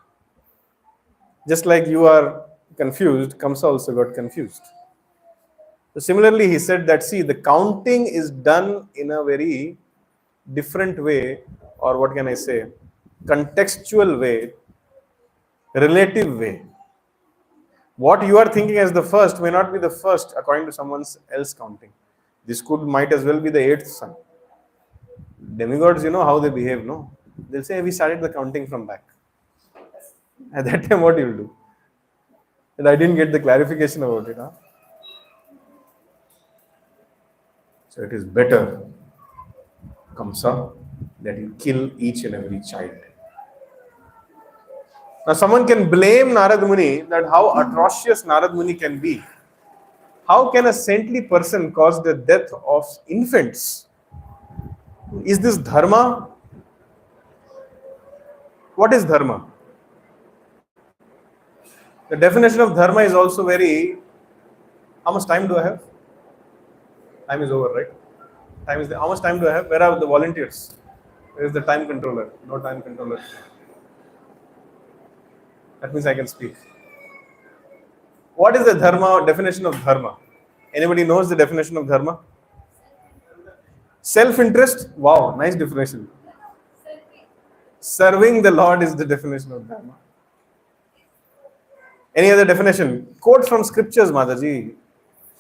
Speaker 1: Just like you are confused, Kamsa also got confused. So similarly, he said that, see, the counting is done in a very different way, or what can I say, contextual way, relative way. What you are thinking as the first may not be the first according to someone else counting. This might as well be the 8th sun. Demigods, you know how they behave, no? They'll say, we started the counting from back. At that time, what you'll do? And I didn't get the clarification about it. Huh? So it is better, Kamsa, that you kill each and every child. Now someone can blame Narad Muni that how atrocious Narad Muni can be. How can a saintly person cause the death of infants? Is this dharma? What is dharma? The definition of dharma is also very... How much time do I have? Time is over, right? How much time do I have? Where are the volunteers? Where is the time controller? No time controller. That means I can speak. What is the definition of dharma? Anybody knows the definition of dharma? Self-interest? Wow, nice definition. Serving the Lord is the definition of dharma. Any other definition? Quote from scriptures, Mataji.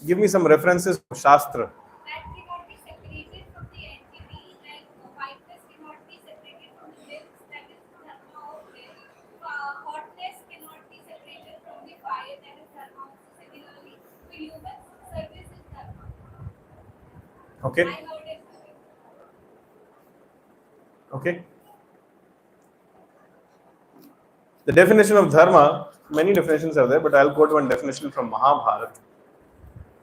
Speaker 1: Give me some references from Shastra.
Speaker 3: That cannot be separated from the entity, and whiteness cannot be separated from the milk, that is dharma of milk. Hotness cannot be separated from the fire, that is dharma. Similarly, to humans, service is dharma.
Speaker 1: Okay.
Speaker 3: I heard it.
Speaker 1: Okay. The definition of dharma, many definitions are there, but I'll quote one definition from Mahabharata.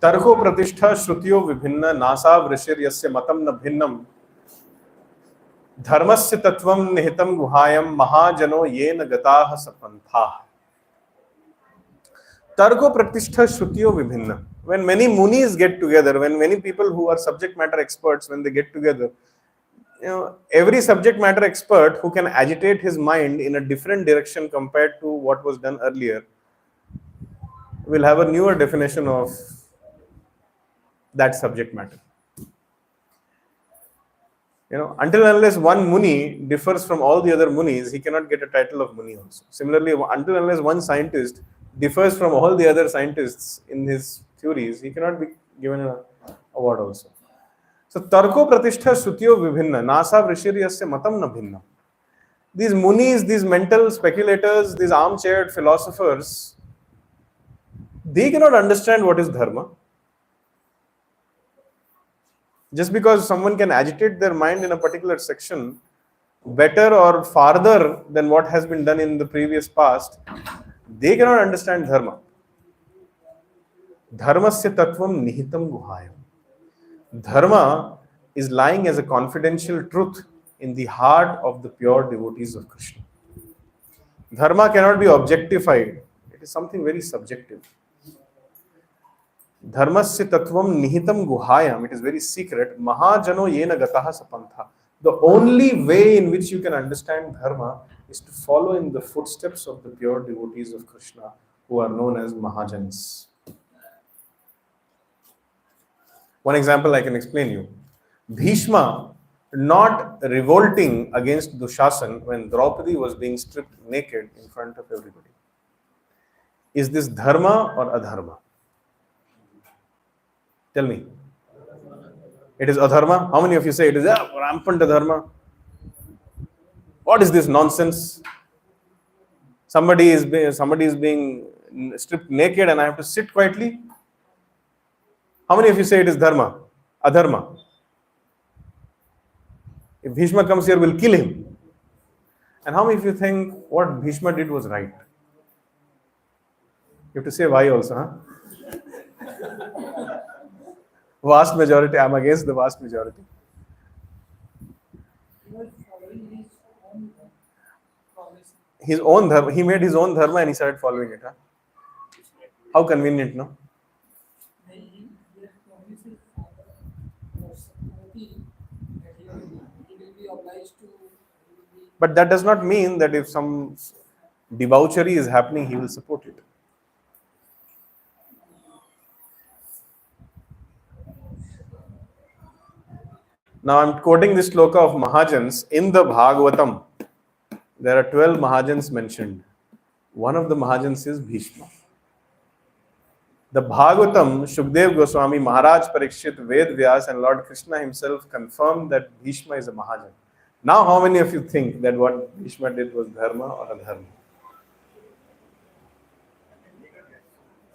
Speaker 1: Tarko pratishtha shrutiyo vibhinna nasa vrishir yasya matam na bhinnam dharmasya tattvam nihitam guhayam mahajano yena gataha sapantha. Tarko pratishtha shrutiyo vibhinna. When many munis get together, when many people who are subject matter experts, when they get together, every subject matter expert who can agitate his mind in a different direction compared to what was done earlier will have a newer definition of that subject matter. Until and unless one Muni differs from all the other Munis, he cannot get a title of Muni also. Similarly, until and unless one scientist differs from all the other scientists in his theories, he cannot be given an award also. So, Tarko Pratishtha Shrutiyo Vibhinna, Nasa Vrishiryasya Matam Na Bhinna. These Munis, these mental speculators, these armchaired philosophers, they cannot understand what is Dharma. Just because someone can agitate their mind in a particular section better or farther than what has been done in the previous past, they cannot understand Dharma. Dharmasya tattvam nihitam guhayam. Dharma is lying as a confidential truth in the heart of the pure devotees of Krishna. Dharma cannot be objectified. It is something very subjective. Dharmasya tattvam nihitam guhayam. It is very secret. Mahajano yena gataha sapantha. The only way in which you can understand Dharma is to follow in the footsteps of the pure devotees of Krishna, who are known as Mahajans. One example I can explain you. Bhishma not revolting against Dushasan when Draupadi was being stripped naked in front of everybody. Is this dharma or adharma? Tell me. It is adharma. How many of you say it is rampant adharma? What is this nonsense? Somebody is being stripped naked and I have to sit quietly? How many of you say it is dharma? Adharma. If Bhishma comes here, we'll kill him. And how many of you think what Bhishma did was right? You have to say why also, huh? Vast majority, I'm against the vast majority. His own dharma. He made his own dharma and he started following it. Huh? How convenient, no?
Speaker 4: He has promised his father or somebody that he will be obliged to. He will be,
Speaker 1: But that does not mean that if some debauchery is happening, he will support it. Now I'm quoting this sloka of Mahajans in the Bhagavatam. There are 12 Mahajans mentioned. One of the Mahajans is Bhishma. The Bhagavatam, Shukdev Goswami, Maharaj Parikshit, Ved Vyas, and Lord Krishna himself confirmed that Bhishma is a Mahajan. Now, how many of you think that what Bhishma did was dharma or adharma?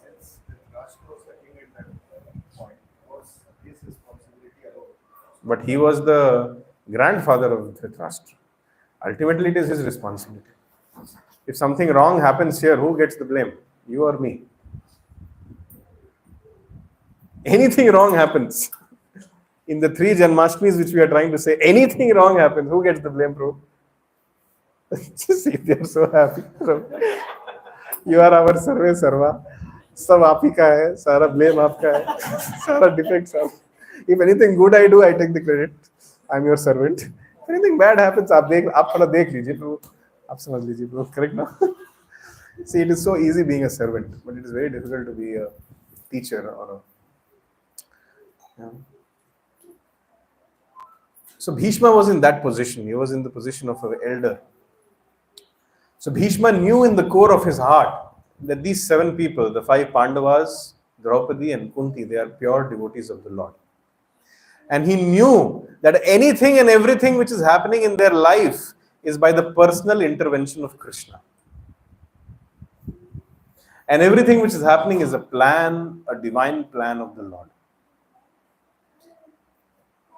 Speaker 2: Since the Rashtra was the king at that point, was his responsibility alone.
Speaker 1: But he was the grandfather of Dhritarashtra. Ultimately, it is his responsibility. If something wrong happens here, who gets the blame? You or me? Anything wrong happens. In the 3 Janmashtamis which we are trying to say, anything wrong happens, who gets the blame, bro? See, they are so happy. You are our सर्वे सर्वा. सब आप ही का है, सारा blame आपका है, सारा defects आप. If anything good I do, I take the credit. I'm your servant. If anything bad happens, आप थोड़ा देख लीजिए, bro. आप समझ लीजिए, bro. Correct now? See, it is so easy being a servant, but it is very difficult to be a teacher or a. Yeah. So Bhishma was in that position. He was in the position of an elder. So Bhishma knew in the core of his heart that these 7 people, the 5 Pandavas, Draupadi and Kunti, they are pure devotees of the Lord. And he knew that anything and everything which is happening in their life is by the personal intervention of Krishna. And everything which is happening is a plan, a divine plan of the Lord.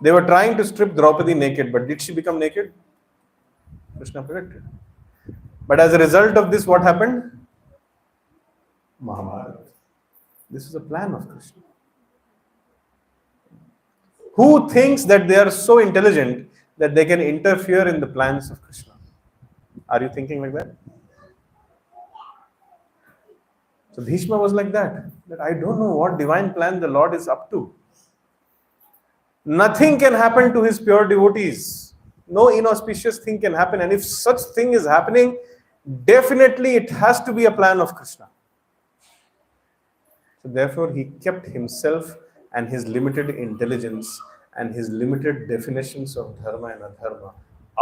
Speaker 1: They were trying to strip Draupadi naked, but did she become naked? Krishna protected. But as a result of this, what happened? Mahabharata. This is a plan of Krishna. Who thinks that they are so intelligent that they can interfere in the plans of Krishna? Are you thinking like that? So Bhishma was like that I don't know what divine plan the Lord is up to. Nothing can happen to his pure devotees. No inauspicious thing can happen. And if such thing is happening, definitely it has to be a plan of Krishna. So therefore, he kept himself and his limited intelligence and his limited definitions of dharma and adharma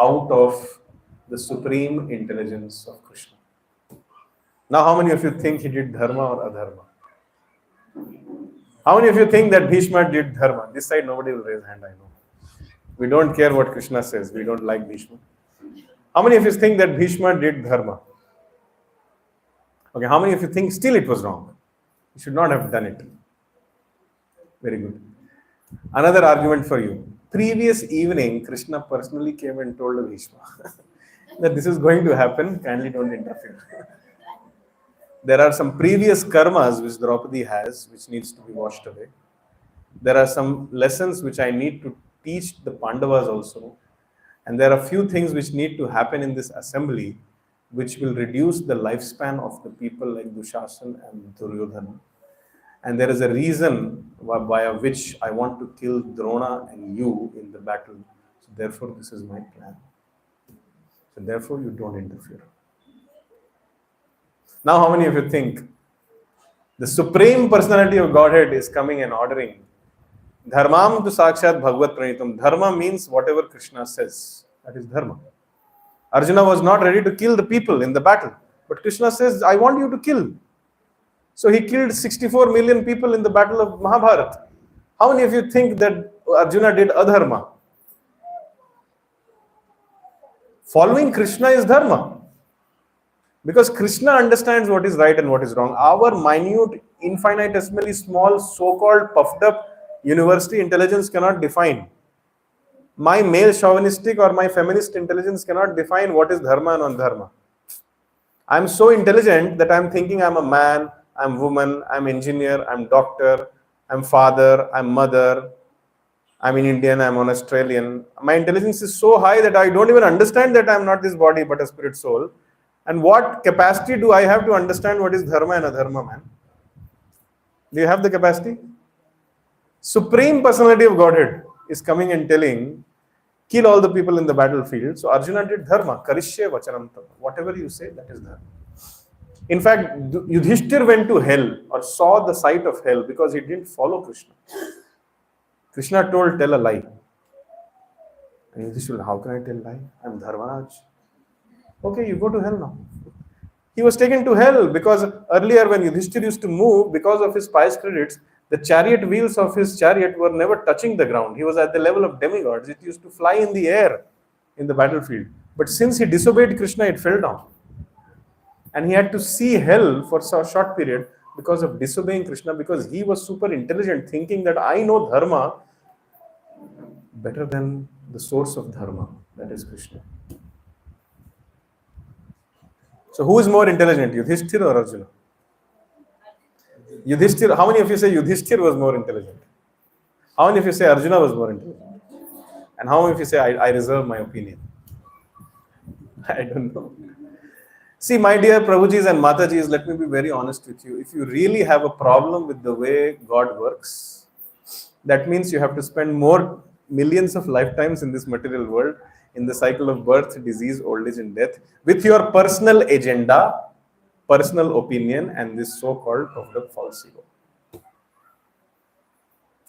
Speaker 1: out of the supreme intelligence of Krishna. Now, how many of you think he did dharma or adharma? How many of you think that Bhishma did dharma? This side, nobody will raise hand, I know. We don't care what Krishna says. We don't like Bhishma. How many of you think that Bhishma did dharma? Okay, how many of you think still it was wrong? You should not have done it. Very good. Another argument for you. Previous evening, Krishna personally came and told Bhishma that this is going to happen, kindly don't interfere. There are some previous karmas which Draupadi has, which needs to be washed away. There are some lessons which I need to teach the Pandavas also. And there are few things which need to happen in this assembly, which will reduce the lifespan of the people like Dushasan and Duryodhana. And there is a reason by which I want to kill Drona and you in the battle. So therefore, this is my plan. So therefore, you don't interfere. Now, how many of you think the Supreme Personality of Godhead is coming and ordering Dharmam tu sakshat bhagavad pranitam? Dharma means whatever Krishna says. That is dharma. Arjuna was not ready to kill the people in the battle. But Krishna says, I want you to kill. So he killed 64 million people in the battle of Mahabharata. How many of you think that Arjuna did adharma? Following Krishna is dharma. Because Krishna understands what is right and what is wrong. Our minute, infinitesimally small, so-called puffed up university intelligence cannot define. My male chauvinistic or my feminist intelligence cannot define what is dharma and non-dharma. I'm so intelligent that I'm thinking I'm a man, I'm woman, I'm engineer, I'm doctor, I'm father, I'm mother, I'm an Indian, I'm an Australian. My intelligence is so high that I don't even understand that I'm not this body but a spirit soul. And what capacity do I have to understand what is dharma and adharma, man? Do you have the capacity? Supreme Personality of Godhead is coming and telling, kill all the people in the battlefield. So Arjuna did dharma. Karishye vachanam tava. Whatever you say, that is dharma. In fact, Yudhishthir went to hell or saw the sight of hell because he didn't follow Krishna. Krishna told, tell a lie. And Yudhishthir, how can I tell a lie? I'm Dharmaraj. Okay, you go to hell now. He was taken to hell because earlier when Yudhishthir used to move, because of his pious credits, the chariot wheels of his chariot were never touching the ground. He was at the level of demigods. It used to fly in the air in the battlefield. But since he disobeyed Krishna, it fell down. And he had to see hell for a short period because of disobeying Krishna, because he was super intelligent, thinking that I know dharma better than the source of dharma, that is Krishna. So who is more intelligent, Yudhishthir or Arjuna? Yudhishthir. How many of you say Yudhishthir was more intelligent? How many of you say Arjuna was more intelligent? And how many of you say I reserve my opinion? I don't know. See, my dear Prabhujis and Matajis, let me be very honest with you. If you really have a problem with the way God works, that means you have to spend more millions of lifetimes in this material world, in the cycle of birth, disease, old age, and death, with your personal agenda, personal opinion, and this so-called puffed up false ego.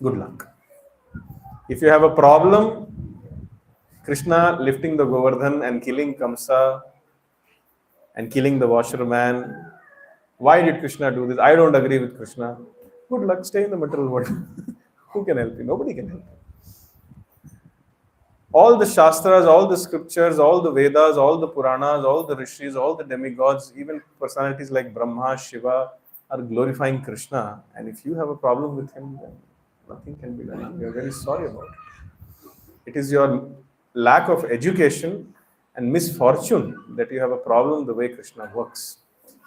Speaker 1: Good luck. If you have a problem, Krishna lifting the Govardhan and killing Kamsa and killing the washerman, why did Krishna do this? I don't agree with Krishna. Good luck, stay in the material world. Who can help you? Nobody can help you. All the Shastras, all the scriptures, all the Vedas, all the Puranas, all the Rishis, all the demigods, even personalities like Brahma, Shiva are glorifying Krishna. And if you have a problem with him, then nothing can be done. We are very sorry about it. It is your lack of education and misfortune that you have a problem the way Krishna works.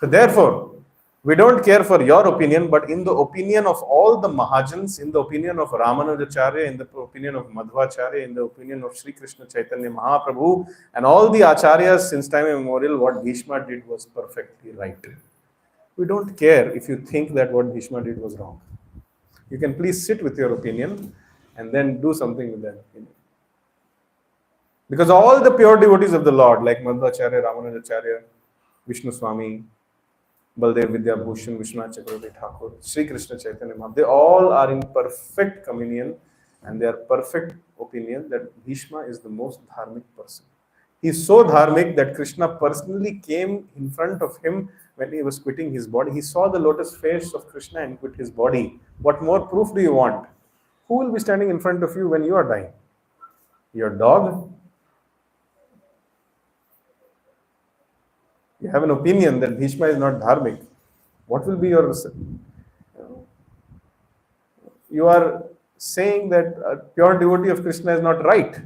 Speaker 1: So therefore, we don't care for your opinion, but in the opinion of all the Mahajans, in the opinion of Ramanujacharya, in the opinion of Madhvacharya, in the opinion of Sri Krishna Chaitanya Mahaprabhu, and all the Acharyas since time immemorial, what Bhishma did was perfectly right. We don't care if you think that what Bhishma did was wrong. You can please sit with your opinion and then do something with that opinion. Because all the pure devotees of the Lord, like Madhvacharya, Ramanujacharya, Vishnu Swami, Baldev Vidya Bhushan, Vishwanath Chakravarti Thakur, Sri Krishna Chaitanya Mahaprabhu, they all are in perfect communion and they are perfect opinion that Bhishma is the most dharmic person. He is so dharmic that Krishna personally came in front of him when he was quitting his body. He saw the lotus face of Krishna and quit his body. What more proof do you want? Who will be standing in front of you when you are dying? Your dog? You have an opinion that Bhishma is not dharmic. What will be your... You are saying that a pure devotee of Krishna is not right.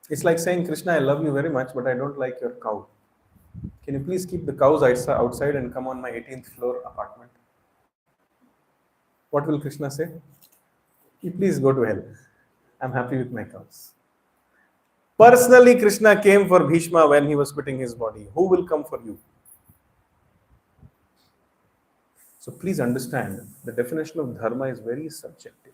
Speaker 1: It's like saying, Krishna, I love you very much, but I don't like your cow. Can you please keep the cows outside and come on my 18th floor apartment? What will Krishna say? You please go to hell. I'm happy with my cows. Personally, Krishna came for Bhishma when he was quitting his body. Who will come for you? So please understand, the definition of dharma is very subjective.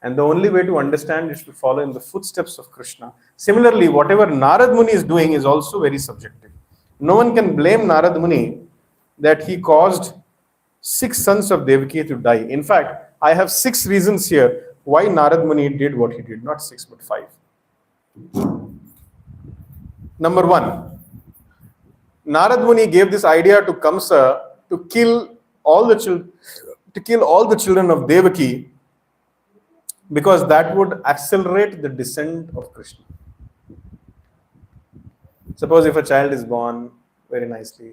Speaker 1: And the only way to understand is to follow in the footsteps of Krishna. Similarly, whatever Narad Muni is doing is also very subjective. No one can blame Narad Muni that he caused 6 sons of Devaki to die. In fact, I have 6 reasons here why Narad Muni did what he did. Not 6, but 5. Number 1, Narad Muni gave this idea to Kamsa to kill all the children of Devaki, because that would accelerate the descent of Krishna. Suppose if a child is born very nicely,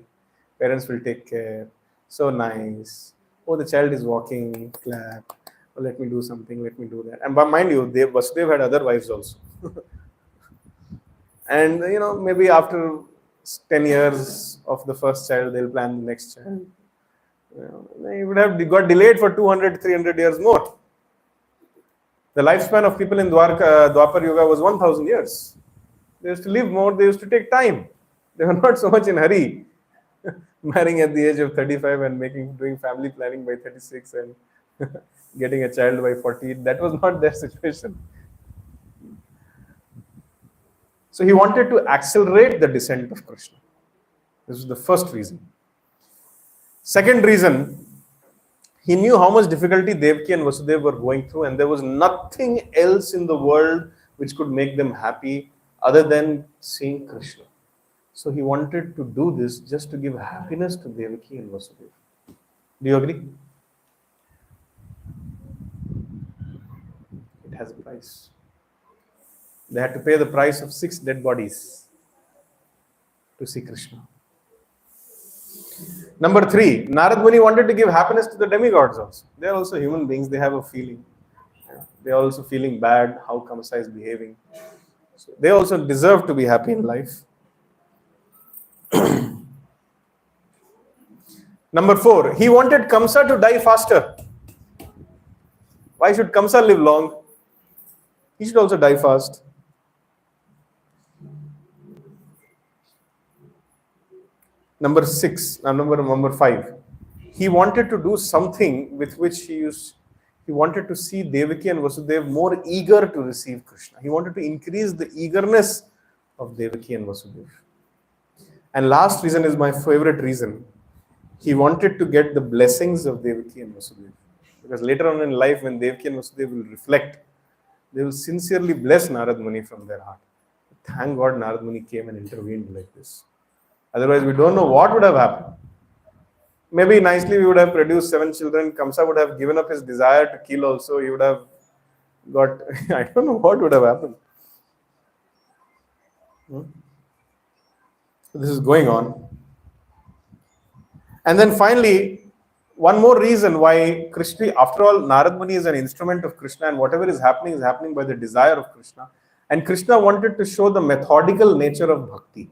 Speaker 1: parents will take care, so nice. Oh, the child is walking, clap. Oh, let me do something, let me do that. And mind you, Vasudev had other wives also. And maybe after 10 years of the first child, they'll plan the next child. They would have got delayed for 200, 300 years more. The lifespan of people in Dwapar Yuga was 1000 years. They used to live more, they used to take time. They were not so much in hurry, marrying at the age of 35 and doing family planning by 36 and getting a child by 40. That was not their situation. So he wanted to accelerate the descent of Krishna. This was the first reason. Second reason, he knew how much difficulty Devaki and Vasudeva were going through, and there was nothing else in the world which could make them happy other than seeing Krishna. So he wanted to do this just to give happiness to Devaki and Vasudeva. Do you agree? It has a price. They had to pay the price of 6 dead bodies to see Krishna. Number 3, Narad Muni wanted to give happiness to the demigods also. They are also human beings. They have a feeling. They are also feeling bad how Kamsa is behaving. So they also deserve to be happy in life. Number 4, he wanted Kamsa to die faster. Why should Kamsa live long? He should also die fast. Number 5, he wanted to do something with which he wanted to see Devaki and Vasudeva more eager to receive Krishna. He wanted to increase the eagerness of Devaki and Vasudeva. And last reason is my favorite reason. He wanted to get the blessings of Devaki and Vasudeva. Because later on in life, when Devaki and Vasudeva will reflect, they will sincerely bless Narad Muni from their heart. Thank God Narad Muni came and intervened like this. Otherwise, we don't know what would have happened. Maybe nicely we would have produced 7 children. Kamsa would have given up his desire to kill also. He would have got, I don't know what would have happened. So this is going on. And then finally, one more reason why Krishna, after all, Narad Muni is an instrument of Krishna, and whatever is happening by the desire of Krishna. And Krishna wanted to show the methodical nature of bhakti.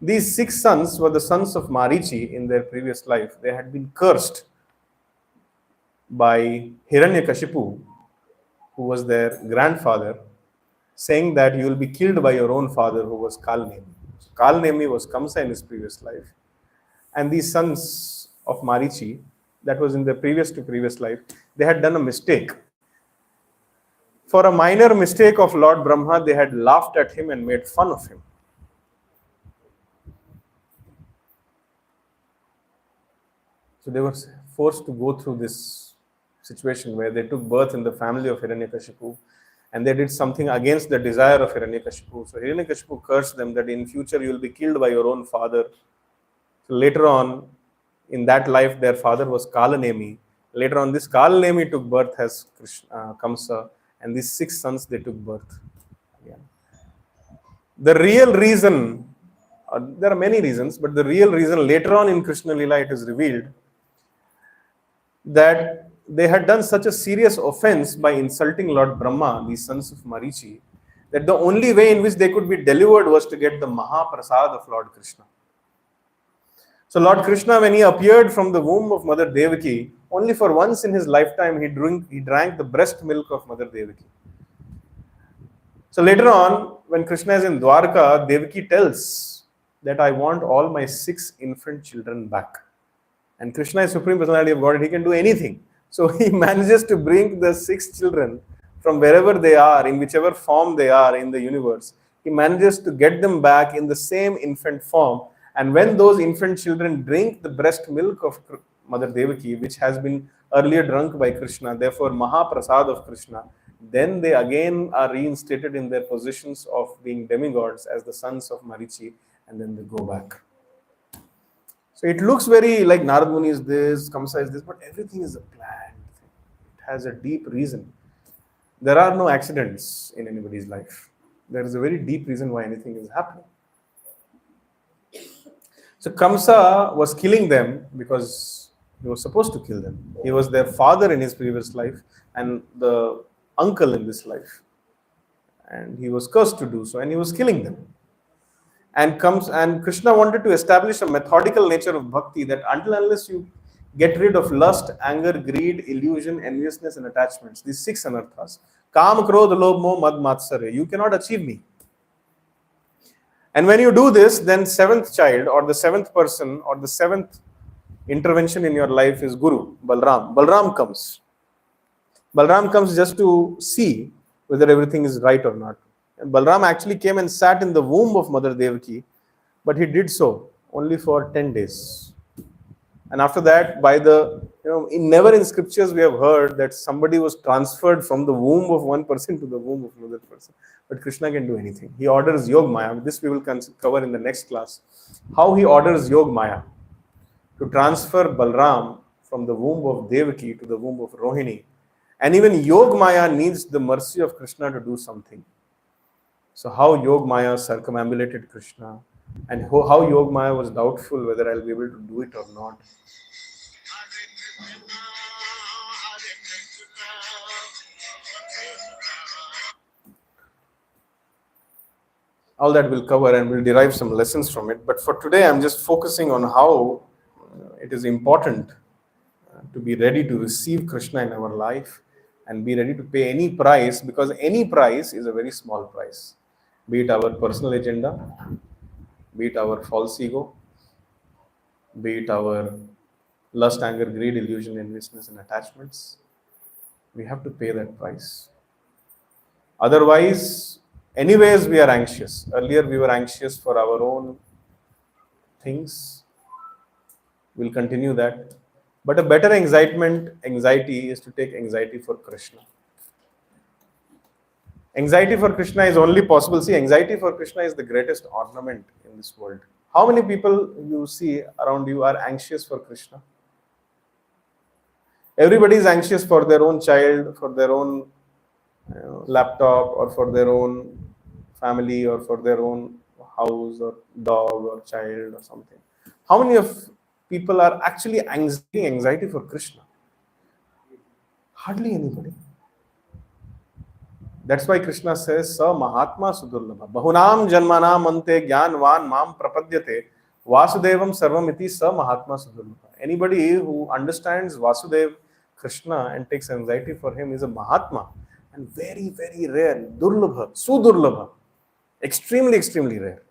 Speaker 1: These 6 sons were the sons of Marichi in their previous life. They had been cursed by Hiranyakashipu, who was their grandfather, saying that you will be killed by your own father, who was Kalnemi. So Kalnemi was Kamsa in his previous life. And these sons of Marichi, that was in their previous life, they had done a mistake. For a minor mistake of Lord Brahma, they had laughed at him and made fun of him. So they were forced to go through this situation where they took birth in the family of Hiranyakashipu, and they did something against the desire of Hiranyakashipu. So Hiranyakashipu cursed them that in future you will be killed by your own father. So later on, in that life, their father was Kalanemi. Later on, this Kalanemi took birth as Kamsa, and these 6 sons, they took birth. Yeah. The real reason, there are many reasons, but the real reason later on in Krishna Lila, it is revealed that they had done such a serious offense by insulting Lord Brahma, these sons of Marichi, that the only way in which they could be delivered was to get the Mahaprasad of Lord Krishna. So Lord Krishna, when he appeared from the womb of Mother Devaki, only for once in his lifetime he drank the breast milk of Mother Devaki. So later on, when Krishna is in Dwarka, Devaki tells that I want all my 6 infant children back. And Krishna is Supreme Personality of Godhead, he can do anything. So he manages to bring the 6 children from wherever they are, in whichever form they are in the universe. He manages to get them back in the same infant form. And when those infant children drink the breast milk of Mother Devaki, which has been earlier drunk by Krishna, therefore Mahaprasad of Krishna, then they again are reinstated in their positions of being demigods as the sons of Marichi, and then they go back. So it looks very like Narad Muni is this, Kamsa is this, but everything is a planned thing. It has a deep reason. There are no accidents in anybody's life. There is a very deep reason why anything is happening. So Kamsa was killing them because he was supposed to kill them. He was their father in his previous life and the uncle in this life. And he was cursed to do so, and he was killing them. And Krishna wanted to establish a methodical nature of bhakti, that until unless you get rid of lust, anger, greed, illusion, enviousness, and attachments, these 6 anarthas, Kam, Krodh, Lobh, Moh, Mad, Matsarya, you cannot achieve me. And when you do this, then seventh child or the seventh person or the seventh intervention in your life is Guru, Balram. Balram comes. Balram comes just to see whether everything is right or not. And Balram actually came and sat in the womb of Mother Devaki, but he did so only for 10 days. And after that, never in scriptures we have heard that somebody was transferred from the womb of one person to the womb of another person. But Krishna can do anything. He orders Yog Maya. This we will cover in the next class. How he orders Yog Maya to transfer Balram from the womb of Devaki to the womb of Rohini. And even Yog Maya needs the mercy of Krishna to do something. So how Yog Maya circumambulated Krishna, and how Yog Maya was doubtful whether I'll be able to do it or not. All that we'll cover and we'll derive some lessons from it. But for today, I'm just focusing on how it is important to be ready to receive Krishna in our life and be ready to pay any price, because any price is a very small price. Be it our personal agenda, be it our false ego, be it our lust, anger, greed, illusion, enviousness, and attachments. We have to pay that price. Otherwise, anyways, we are anxious. Earlier, we were anxious for our own things. We'll continue that. But a better anxiety is to take anxiety for Krishna. Anxiety for Krishna is only possible. See, anxiety for Krishna is the greatest ornament in this world. How many people you see around you are anxious for Krishna? Everybody is anxious for their own child, for their own laptop, or for their own family, or for their own house, or dog, or child, or something. How many of people are actually anxiety for Krishna? Hardly anybody. That's why Krishna says, Sa Mahatma Sudurlabha. Bahunam Janmanam Ante Gyanvan Mam Prapadyate Vasudevam Sarvamiti Sa Mahatma Sudurlabha. Anybody who understands Vasudev, Krishna, and takes anxiety for him is a Mahatma. And very, very rare. Durlabha, Sudurlabha. Extremely, extremely rare.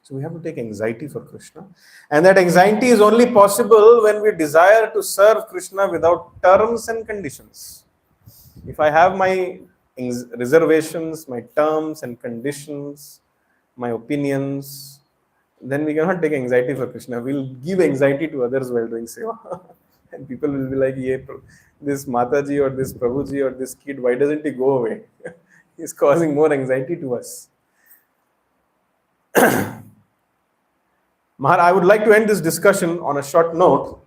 Speaker 1: So we have to take anxiety for Krishna. And that anxiety is only possible when we desire to serve Krishna without terms and conditions. If I have my reservations, my terms and conditions, my opinions, then we cannot take anxiety for Krishna. We'll give anxiety to others while doing seva. And people will be like, this Mataji or this Prabhuji or this kid, why doesn't he go away? He's causing more anxiety to us. I would like to end this discussion on a short note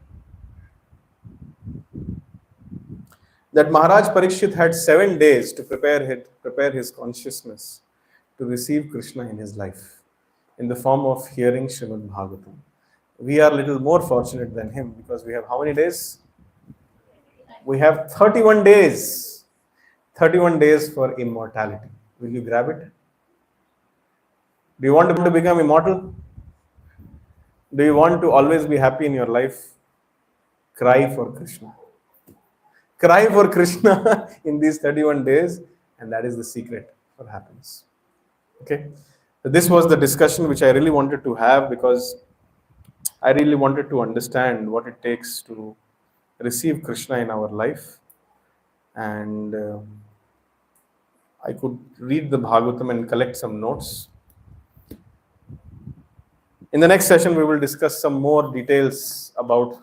Speaker 1: that Maharaj Parikshit had 7 days to prepare his consciousness to receive Krishna in his life in the form of hearing Srimad Bhagavatam. We are a little more fortunate than him because we have how many days? We have 31 days. 31 days for immortality. Will you grab it? Do you want to become immortal? Do you want to always be happy in your life? Cry for Krishna. Cry for Krishna in these 31 days, and that is the secret for happiness. Okay? So this was the discussion which I really wanted to have because I really wanted to understand what it takes to receive Krishna in our life. And I could read the Bhagavatam and collect some notes. In the next session, we will discuss some more details about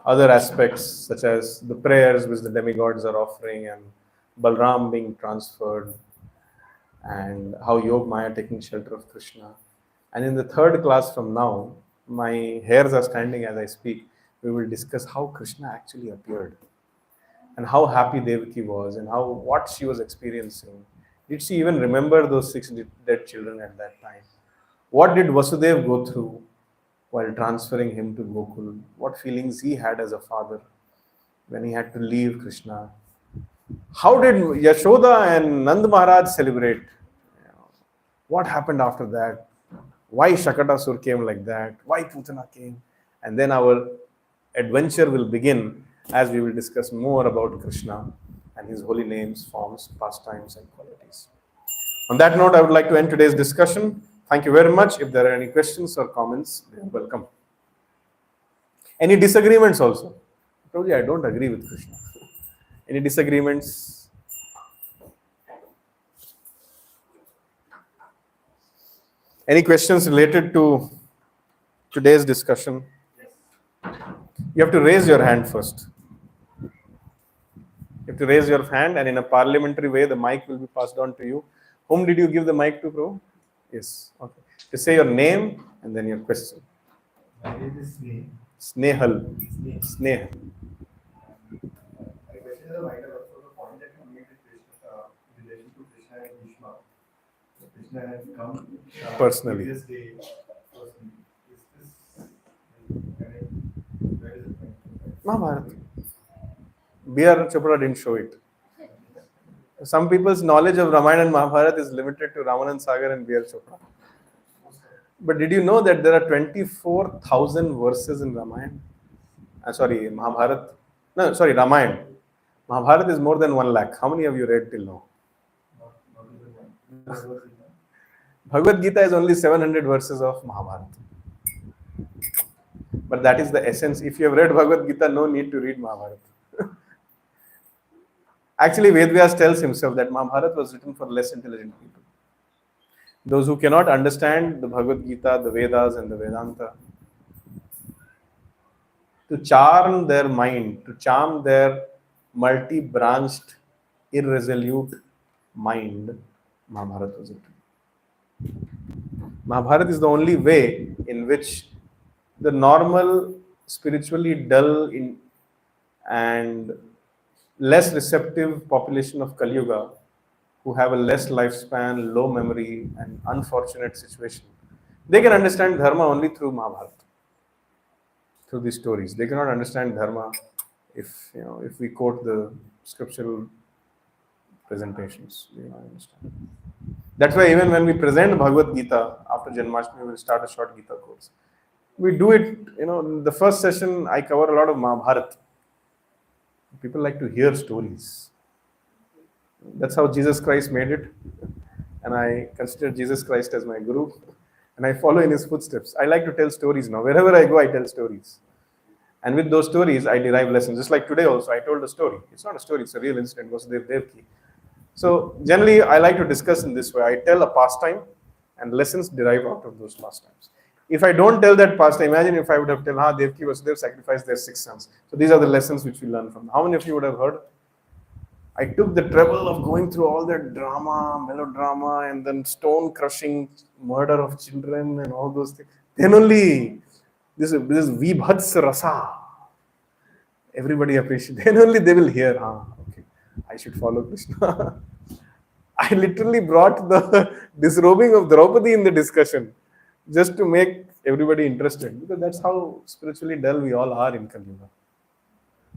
Speaker 1: other aspects such as the prayers which the demigods are offering and Balram being transferred and how Yog Maya taking shelter of Krishna. And in the third class from now, my hairs are standing as I speak, we will discuss how Krishna actually appeared and how happy Devaki was and what she was experiencing. Did she even remember those 6 dead children at that time? What did Vasudev go through while transferring him to Gokul? What feelings he had as a father when he had to leave Krishna? How did Yashoda and Nand Maharaj celebrate? What happened after that? Why Shakatasur came like that? Why Putana came? And then our adventure will begin as we will discuss more about Krishna and his holy names, forms, pastimes, and qualities. On that note, I would like to end today's discussion. Thank you very much. If there are any questions or comments, they are welcome. Any disagreements also? I told you I don't agree with Krishna. Any disagreements? Any questions related to today's discussion? You have to raise your hand first. You have to raise your hand, and in a parliamentary way, the mic will be passed on to you. Whom did you give the mic to, bro? Yes. Okay. You say your name and then your question.
Speaker 2: My name is Sneh.
Speaker 1: Snehal.
Speaker 2: Sneh.
Speaker 1: Sneh.
Speaker 2: My question is a wider also the point that you made with Krishna, in relation to Krishna and Bhishma. So Krishna has come
Speaker 1: Personally.
Speaker 2: previous day personally. Is this where is it coming from?
Speaker 1: Mahabharata. B.R. Chopra didn't show it. Some people's knowledge of Ramayana and Mahabharata is limited to Ramanand Sagar and B.R. Chopra. But did you know that there are 24,000 verses in Ramayana? Sorry, Mahabharata. No, sorry, Ramayana. Mahabharata is more than 1 lakh. How many of you read till now?
Speaker 2: Not even one. That was it.
Speaker 1: Bhagavad Gita is only 700 verses of Mahabharata. But that is the essence. If you have read Bhagavad Gita, no need to read Mahabharata. Actually, Vedvyas tells himself that Mahabharata was written for less intelligent people. Those who cannot understand the Bhagavad Gita, the Vedas and the Vedanta. To charm their mind, to charm their multi-branched, irresolute mind, Mahabharata was written. Mahabharata is the only way in which the normal, spiritually dull and less receptive population of Kali Yuga, who have a less lifespan, low memory, and unfortunate situation, they can understand dharma only through Mahabharata, through these stories. They cannot understand dharma if we quote the scriptural presentations. They cannot understand. That's why even when we present Bhagavad Gita after Janmashtami, we will start a short Gita course. We do it, in the first session, I cover a lot of Mahabharata. People like to hear stories. That's how Jesus Christ made it. And I consider Jesus Christ as my guru. And I follow in his footsteps. I like to tell stories now. Wherever I go, I tell stories. And with those stories, I derive lessons. Just like today also, I told a story. It's not a story, it's a real incident. Vasudev Devaki. So generally, I like to discuss in this way. I tell a pastime and lessons derive out of those pastimes. If I don't tell that pastime, imagine if I would have told, Devaki Vasudev sacrificed their 6 sons. So these are the lessons which we learn from. How many of you would have heard? I took the trouble of going through all that drama, melodrama, and then stone crushing, murder of children and all those things. Then only this vibhats rasa, everybody appreciates. Then only they will hear, okay, I should follow Krishna. I literally brought the disrobing of Draupadi in the discussion just to make everybody interested, because that's how spiritually dull we all are in Kali Yuga.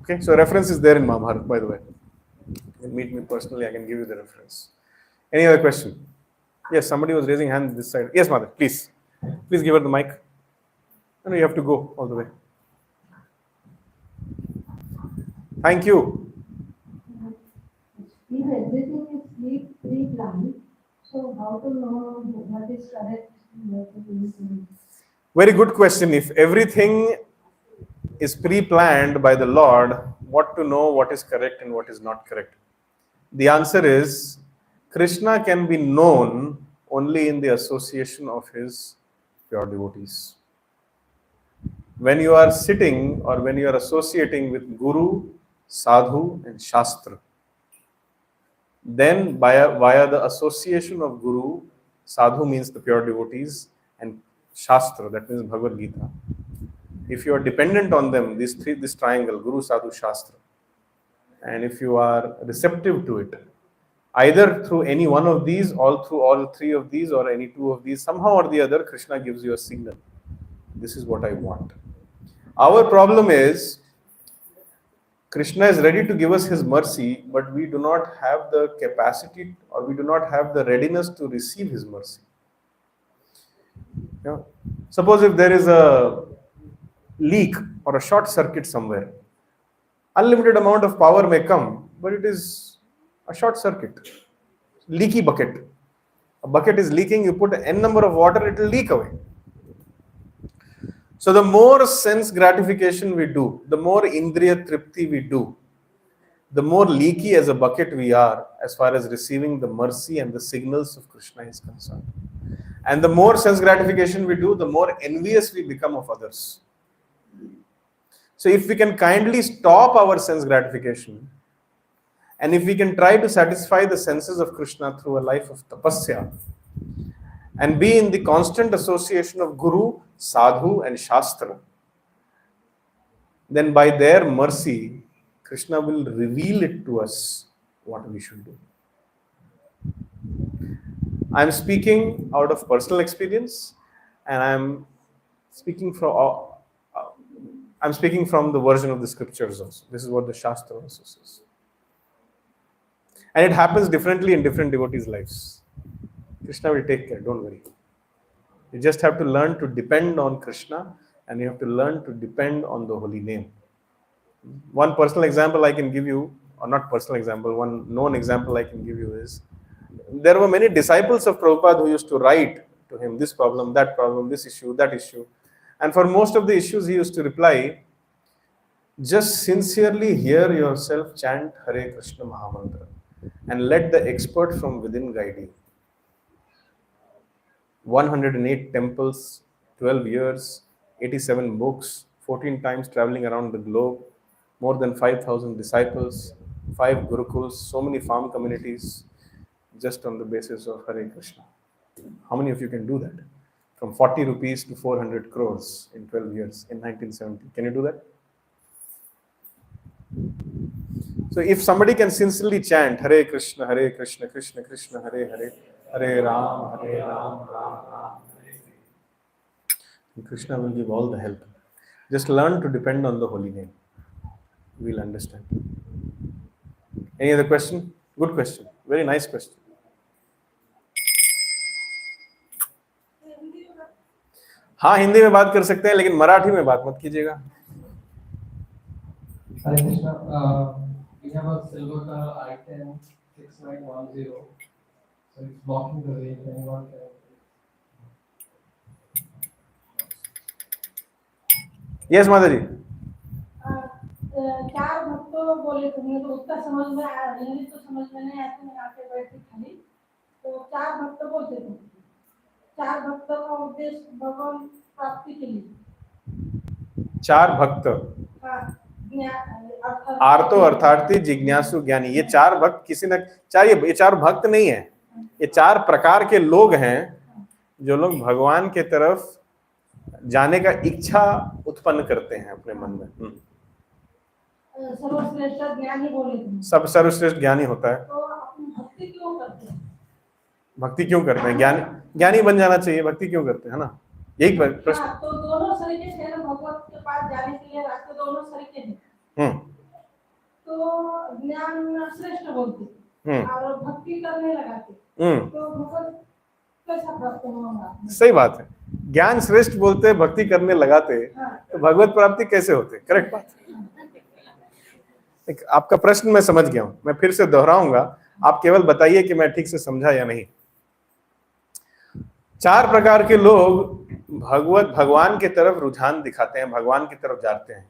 Speaker 1: Okay, so reference is there in Mahabharata, by the way. You can meet me personally, I can give you the reference. Any other question? Yes, somebody was raising hand this side. Yes, mother, please. Please give her the mic. No, you have to go all the way. Thank you.
Speaker 5: If everything is pre-planned, so how to know what is correct?
Speaker 1: Very good question. If everything is pre-planned by the Lord, what to know what is correct and what is not correct? The answer is, Krishna can be known only in the association of his pure devotees. When you are sitting or when you are associating with Guru, Sadhu and Shastra, then via the association of Guru, Sadhu means the pure devotees, and Shastra, that means Bhagavad Gita. If you are dependent on them, this triangle, Guru, Sadhu, Shastra, and if you are receptive to it, either through any one of these, or through all 3 of these, or any 2 of these, somehow or the other, Krishna gives you a signal. This is what I want. Our problem is, Krishna is ready to give us his mercy, but we do not have the capacity or we do not have the readiness to receive his mercy. Suppose if there is a leak or a short circuit somewhere, unlimited amount of power may come, but it is a short circuit, leaky bucket. A bucket is leaking, you put n number of water, it will leak away. So the more sense gratification we do, the more indriya tripti we do, the more leaky as a bucket we are as far as receiving the mercy and the signals of Krishna is concerned. And the more sense gratification we do, the more envious we become of others. So if we can kindly stop our sense gratification, and if we can try to satisfy the senses of Krishna through a life of tapasya, and be in the constant association of Guru, Sadhu and Shastra, then by their mercy, Krishna will reveal it to us what we should do. I am speaking out of personal experience, and I'm speaking from the version of the scriptures also. This is what the Shastra also says. And it happens differently in different devotees' lives. Krishna will take care, don't worry. You just have to learn to depend on Krishna, and you have to learn to depend on the holy name. One personal example I can give you, or not personal example, one known example I can give you is, there were many disciples of Prabhupada who used to write to him this problem, this issue, that issue. And for most of the issues, he used to reply, just sincerely hear yourself chant Hare Krishna Mahamantra and let the expert from within guide you. 108 temples, 12 years, 87 books, 14 times traveling around the globe, more than 5,000 disciples, 5 gurukuls, so many farm communities, just on the basis of Hare Krishna. How many of you can do that? From 40 rupees to 400 crores in 12 years in 1970. Can you do that? So if somebody can sincerely chant Hare Krishna, Krishna Krishna, Hare Hare, Hare Ram, Ram Ram, Hare Hare, Krishna will give all the help. Just learn to depend on the holy name. We'll understand. Any other question? Good question. Very nice question. हाँ, हिंदी में बात कर सकते हैं, लेकिन मराठी में बात मत कीजिएगा.
Speaker 6: Hare Krishna. We have a silver car I-10 6910. So it's blocking the way. If anyone can.
Speaker 1: Yes, Mataji.
Speaker 5: चार भक्तों बोले तुमने तो उसका समझ में आया, इंग्लिश तो समझ में नहीं आती, मैं आके बैठी खाली. तो चार भक्त बोलते थे, चार भक्तों का उद्देश्य भगवान प्राप्ति के लिए.
Speaker 1: चार भक्त, आर्तो अर्थार्थी जिज्ञासु ज्ञानी, ये चार भक्त किसी न चार, ये चार भक्त नहीं है, ये चार प्रकार के लोग हैं जो लोग भगवान के तरफ जाने का इच्छा उत्पन्न करते हैं अपने मन में.
Speaker 5: सर्वश्रेष्ठ ज्ञानी बोले थे. सब
Speaker 1: सर्वश्रेष्ठ ज्ञानी होता है.
Speaker 5: तो अपनी भक्ति क्यों करते हैं?
Speaker 1: भक्ति क्यों करते हैं? ज्ञानी बन जाना चाहिए, भक्ति क्यों करते हैं, है ना? यही प्रश्न.
Speaker 5: तो दोनों तरीके से भगवत के पास जाने के लिए रास्ते दोनों तरीके हैं. तो ज्ञान श्रेष्ठ बोलते और भक्ति करने लगाते, तो भगवत कैसा प्राप्त होगा?
Speaker 1: सही बात है. ज्ञान श्रेष्ठ बोलते, भक्ति करने लगाते, तो भगवत प्राप्ति कैसे होते? करेक्ट बात. आपका प्रश्न मैं समझ गया हूं, मैं फिर से दोहराऊंगा, आप केवल बताइए कि मैं ठीक से समझा या नहीं. चार प्रकार के लोग भगवान के तरफ रुझान दिखाते हैं, भगवान की तरफ जाते हैं.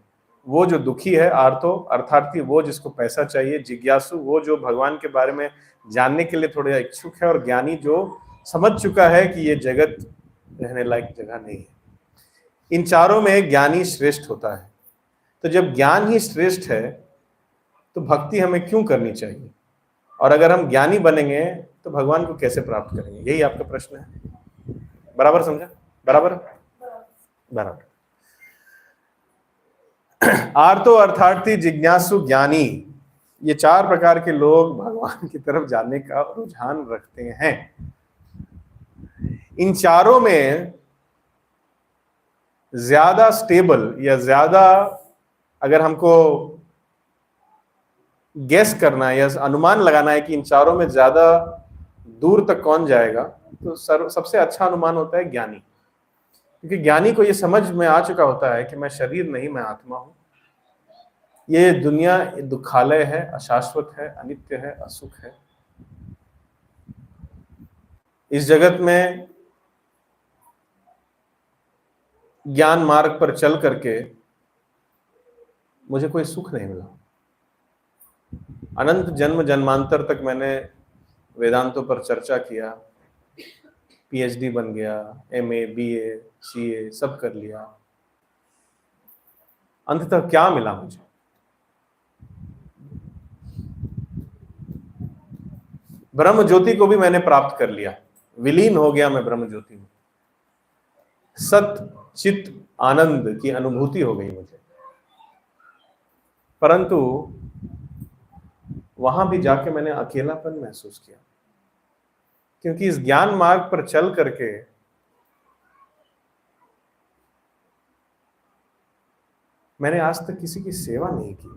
Speaker 1: वो जो दुखी है, आर्तो अर्थार्थी, वो जिसको पैसा चाहिए, जिज्ञासु वो जो भगवान के बारे में जानने के लिए थोड़ा इच्छुक है, और ज्ञानी जो समझ चुका है कि ये जगत रहने लायक जगह नहीं है. इन चारों में ज्ञानी श्रेष्ठ होता है. तो जब ज्ञान ही श्रेष्ठ है तो भक्ति हमें क्यों करनी चाहिए, और अगर हम ज्ञानी बनेंगे तो भगवान को कैसे प्राप्त करेंगे? यही आपका प्रश्न है. बराबर समझा? बराबर. आर्तो अर्थार्थी जिज्ञासु ज्ञानी, ये चार प्रकार के लोग भगवान की तरफ जाने का रुझान रखते हैं. इन चारों में ज्यादा स्टेबल या ज्यादा अगर हमको गेस करना है या अनुमान लगाना है कि इन चारों में ज्यादा दूर तक कौन जाएगा, तो सबसे अच्छा अनुमान होता है ज्ञानी. क्योंकि ज्ञानी को ये समझ में आ चुका होता है कि मैं शरीर नहीं, मैं आत्मा हूं. ये दुनिया दुखालय है, अशाश्वत है, अनित्य है, असुख है. इस जगत में ज्ञान मार्ग पर चल करके मुझे कोई सुख नहीं मिला। अनंत जन्म जन्मांतर तक मैंने वेदांतों पर चर्चा किया, पीएचडी बन गया, एमए, बीए, सीए सब कर लिया, अंततः क्या मिला मुझे? ब्रह्म ज्योति को भी मैंने प्राप्त कर लिया, विलीन हो गया मैं ब्रह्म ज्योति में, सत चित आनंद की अनुभूति हो गई मुझे। परंतु वहां भी जाके मैंने अकेलापन महसूस किया, क्योंकि इस ज्ञान मार्ग पर चल करके मैंने आज तक किसी की सेवा नहीं की।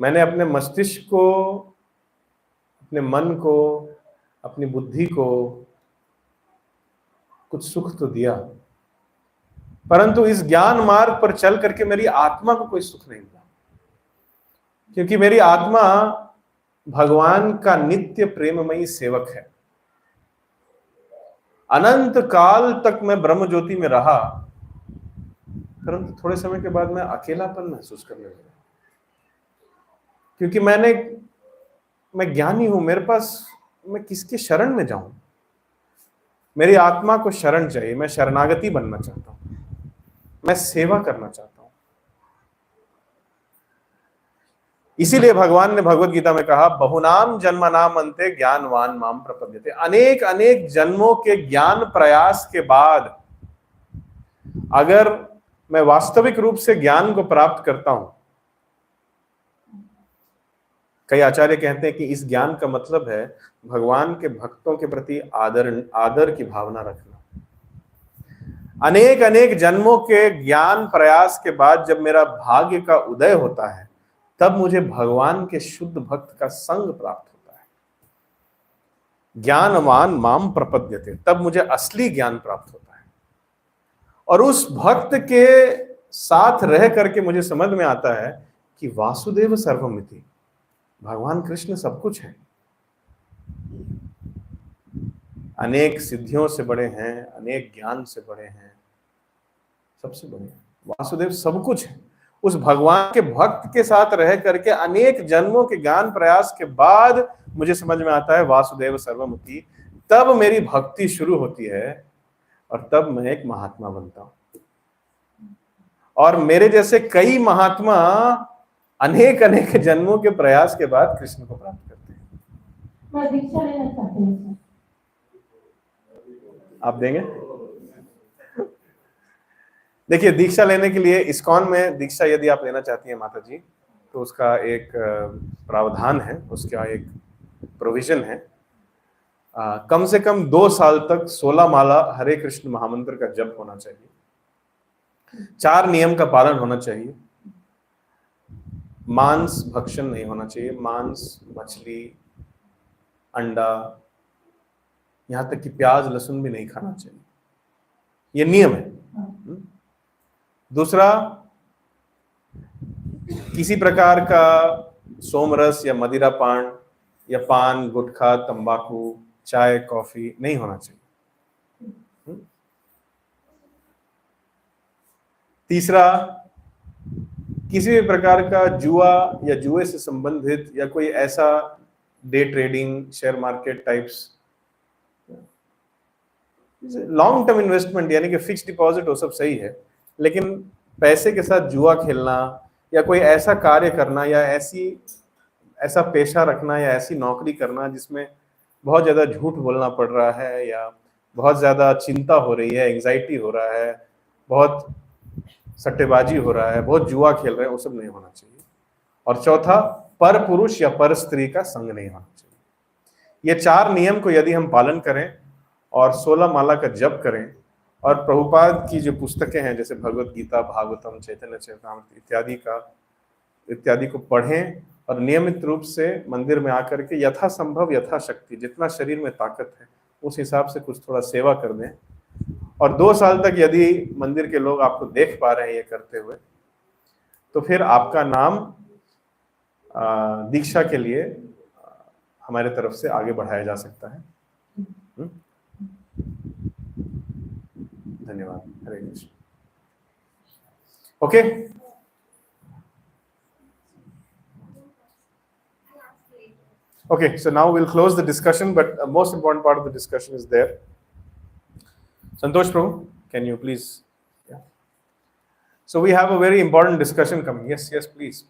Speaker 1: मैंने अपने मस्तिष्क को, अपने मन को, अपनी बुद्धि को कुछ सुख तो दिया, परंतु इस ज्ञान मार्ग पर चल करके मेरी आत्मा को कोई सुख नहीं मिला, क्योंकि मेरी आत्मा भगवान का नित्य प्रेममयी सेवक है। अनंत काल तक मैं ब्रह्म ज्योति में रहा, परंतु थोड़े समय के बाद मैं अकेलापन महसूस करने लगा, क्योंकि मैं ज्ञानी हूं, मेरे पास, मैं किसके शरण में जाऊं? मेरी आत्मा को शरण चाहिए, मैं शरणागति बनना चाहता हूं, मैं सेवा करना चाहता हूं। इसीलिए भगवान ने भगवत गीता में कहा, बहुनाम जन्मनाम अन्ते ज्ञानवान माम प्रपद्यते। अनेक अनेक जन्मों के ज्ञान प्रयास के बाद अगर मैं वास्तविक रूप से ज्ञान को प्राप्त करता हूं, कई आचार्य कहते हैं कि इस ज्ञान का मतलब है भगवान के भक्तों के प्रति आदर की भावना रखना। अनेक अनेक जन्मों के ज्ञान प्रयास के बाद जब मेरा भाग्य का उदय होता है, तब मुझे भगवान के शुद्ध भक्त का संग प्राप्त होता है। ज्ञानवान माम प्रपद्यते, तब मुझे असली ज्ञान प्राप्त होता है। और उस भक्त के साथ रह करके मुझे समझ में आता है कि वासुदेव सर्वमिति, भगवान कृष्ण सब कुछ है, अनेक सिद्धियों से बड़े हैं, अनेक ज्ञान से बड़े हैं, सबसे बड़े हैं, वासुदेव सब कुछ है। उस भगवान के भक्त के साथ रह करके अनेक जन्मों के ज्ञान प्रयास के बाद मुझे समझ में आता है वासुदेव सर्वमिति, तब मेरी भक्ति शुरू होती है और तब मैं एक महात्मा बनता हूं। और मेरे जैसे कई महात्मा अनेक अनेक जन्मों के प्रयास के बाद कृष्ण को प्राप्त करते हैं।
Speaker 5: मैं दीक्षा लेना चाहती हूँ।
Speaker 1: आप देंगे? देखिए, दीक्षा लेने के लिए इस्कॉन में दीक्षा यदि आप लेना चाहती हैं माता जी, तो उसका एक प्रावधान है, उसका एक प्रोविजन है। कम से कम 2 साल तक 16 माला हरे कृष्ण महामंत्र का जप होना चाहिए, 4 नियम का पालन होना चाहिए, मांस भक्षण नहीं होना चाहिए, मांस, मछली, अंडा, यहां तक कि प्याज लहसुन भी नहीं खाना चाहिए, ये नियम है। दूसरा, किसी प्रकार का सोमरस या मदिरा पान या पान, गुटखा, तंबाकू, चाय, कॉफी नहीं होना चाहिए। तीसरा, किसी भी प्रकार का जुआ या जुए से संबंधित या कोई ऐसा day trading, share market types, long term investment यानी कि फिक्स डिपॉजिट वो सब सही है, लेकिन पैसे के साथ जुआ खेलना या कोई ऐसा कार्य करना या ऐसा पेशा रखना या ऐसी नौकरी करना जिसमें बहुत ज़्यादा झूठ बोलना पड़ रहा है या बहुत ज़्यादा चिंता हो रही है, एंग्जाइटी हो रहा है, बहुत सट्टेबाजी हो रहा है, बहुत जुआ खेल रहे हैं, वो सब नहीं होना चाहिए। और चौथा, पर पुरुष या पर स्त्री का संग नहीं होना चाहिए। ये 4 नियम को यदि हम पालन करें और 16 माला का जप करें और प्रभुपाद की जो पुस्तकें हैं जैसे भगवत गीता, भागवतम, चैतन्य चरितामृत इत्यादि को पढ़ें और नियमित रूप से मंदिर में आकर के यथासंभव यथाशक्ति जितना शरीर में ताकत है उस हिसाब से कुछ थोड़ा सेवा कर दें। और 2 साल तक यदि मंदिर के लोग आपको देख पा रहे हैं ये करते हुए, तो फिर आपका नाम दीक्षा के लिए हमारे तरफ से आगे बढ़ाया जा सकता है। धन्यवाद। Hare Krishna. Okay, okay, so now we'll close the discussion, but the most important part of the discussion is there. Santosh Prabhu, can you please? Yeah. So we have a very important discussion coming. Yes, please.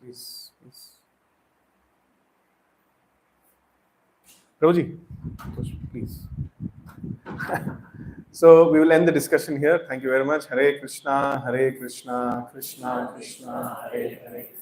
Speaker 1: Prabhuji, Santosh, please. So we will end the discussion here. Thank you very much. Hare Krishna, Krishna Krishna, Hare Hare.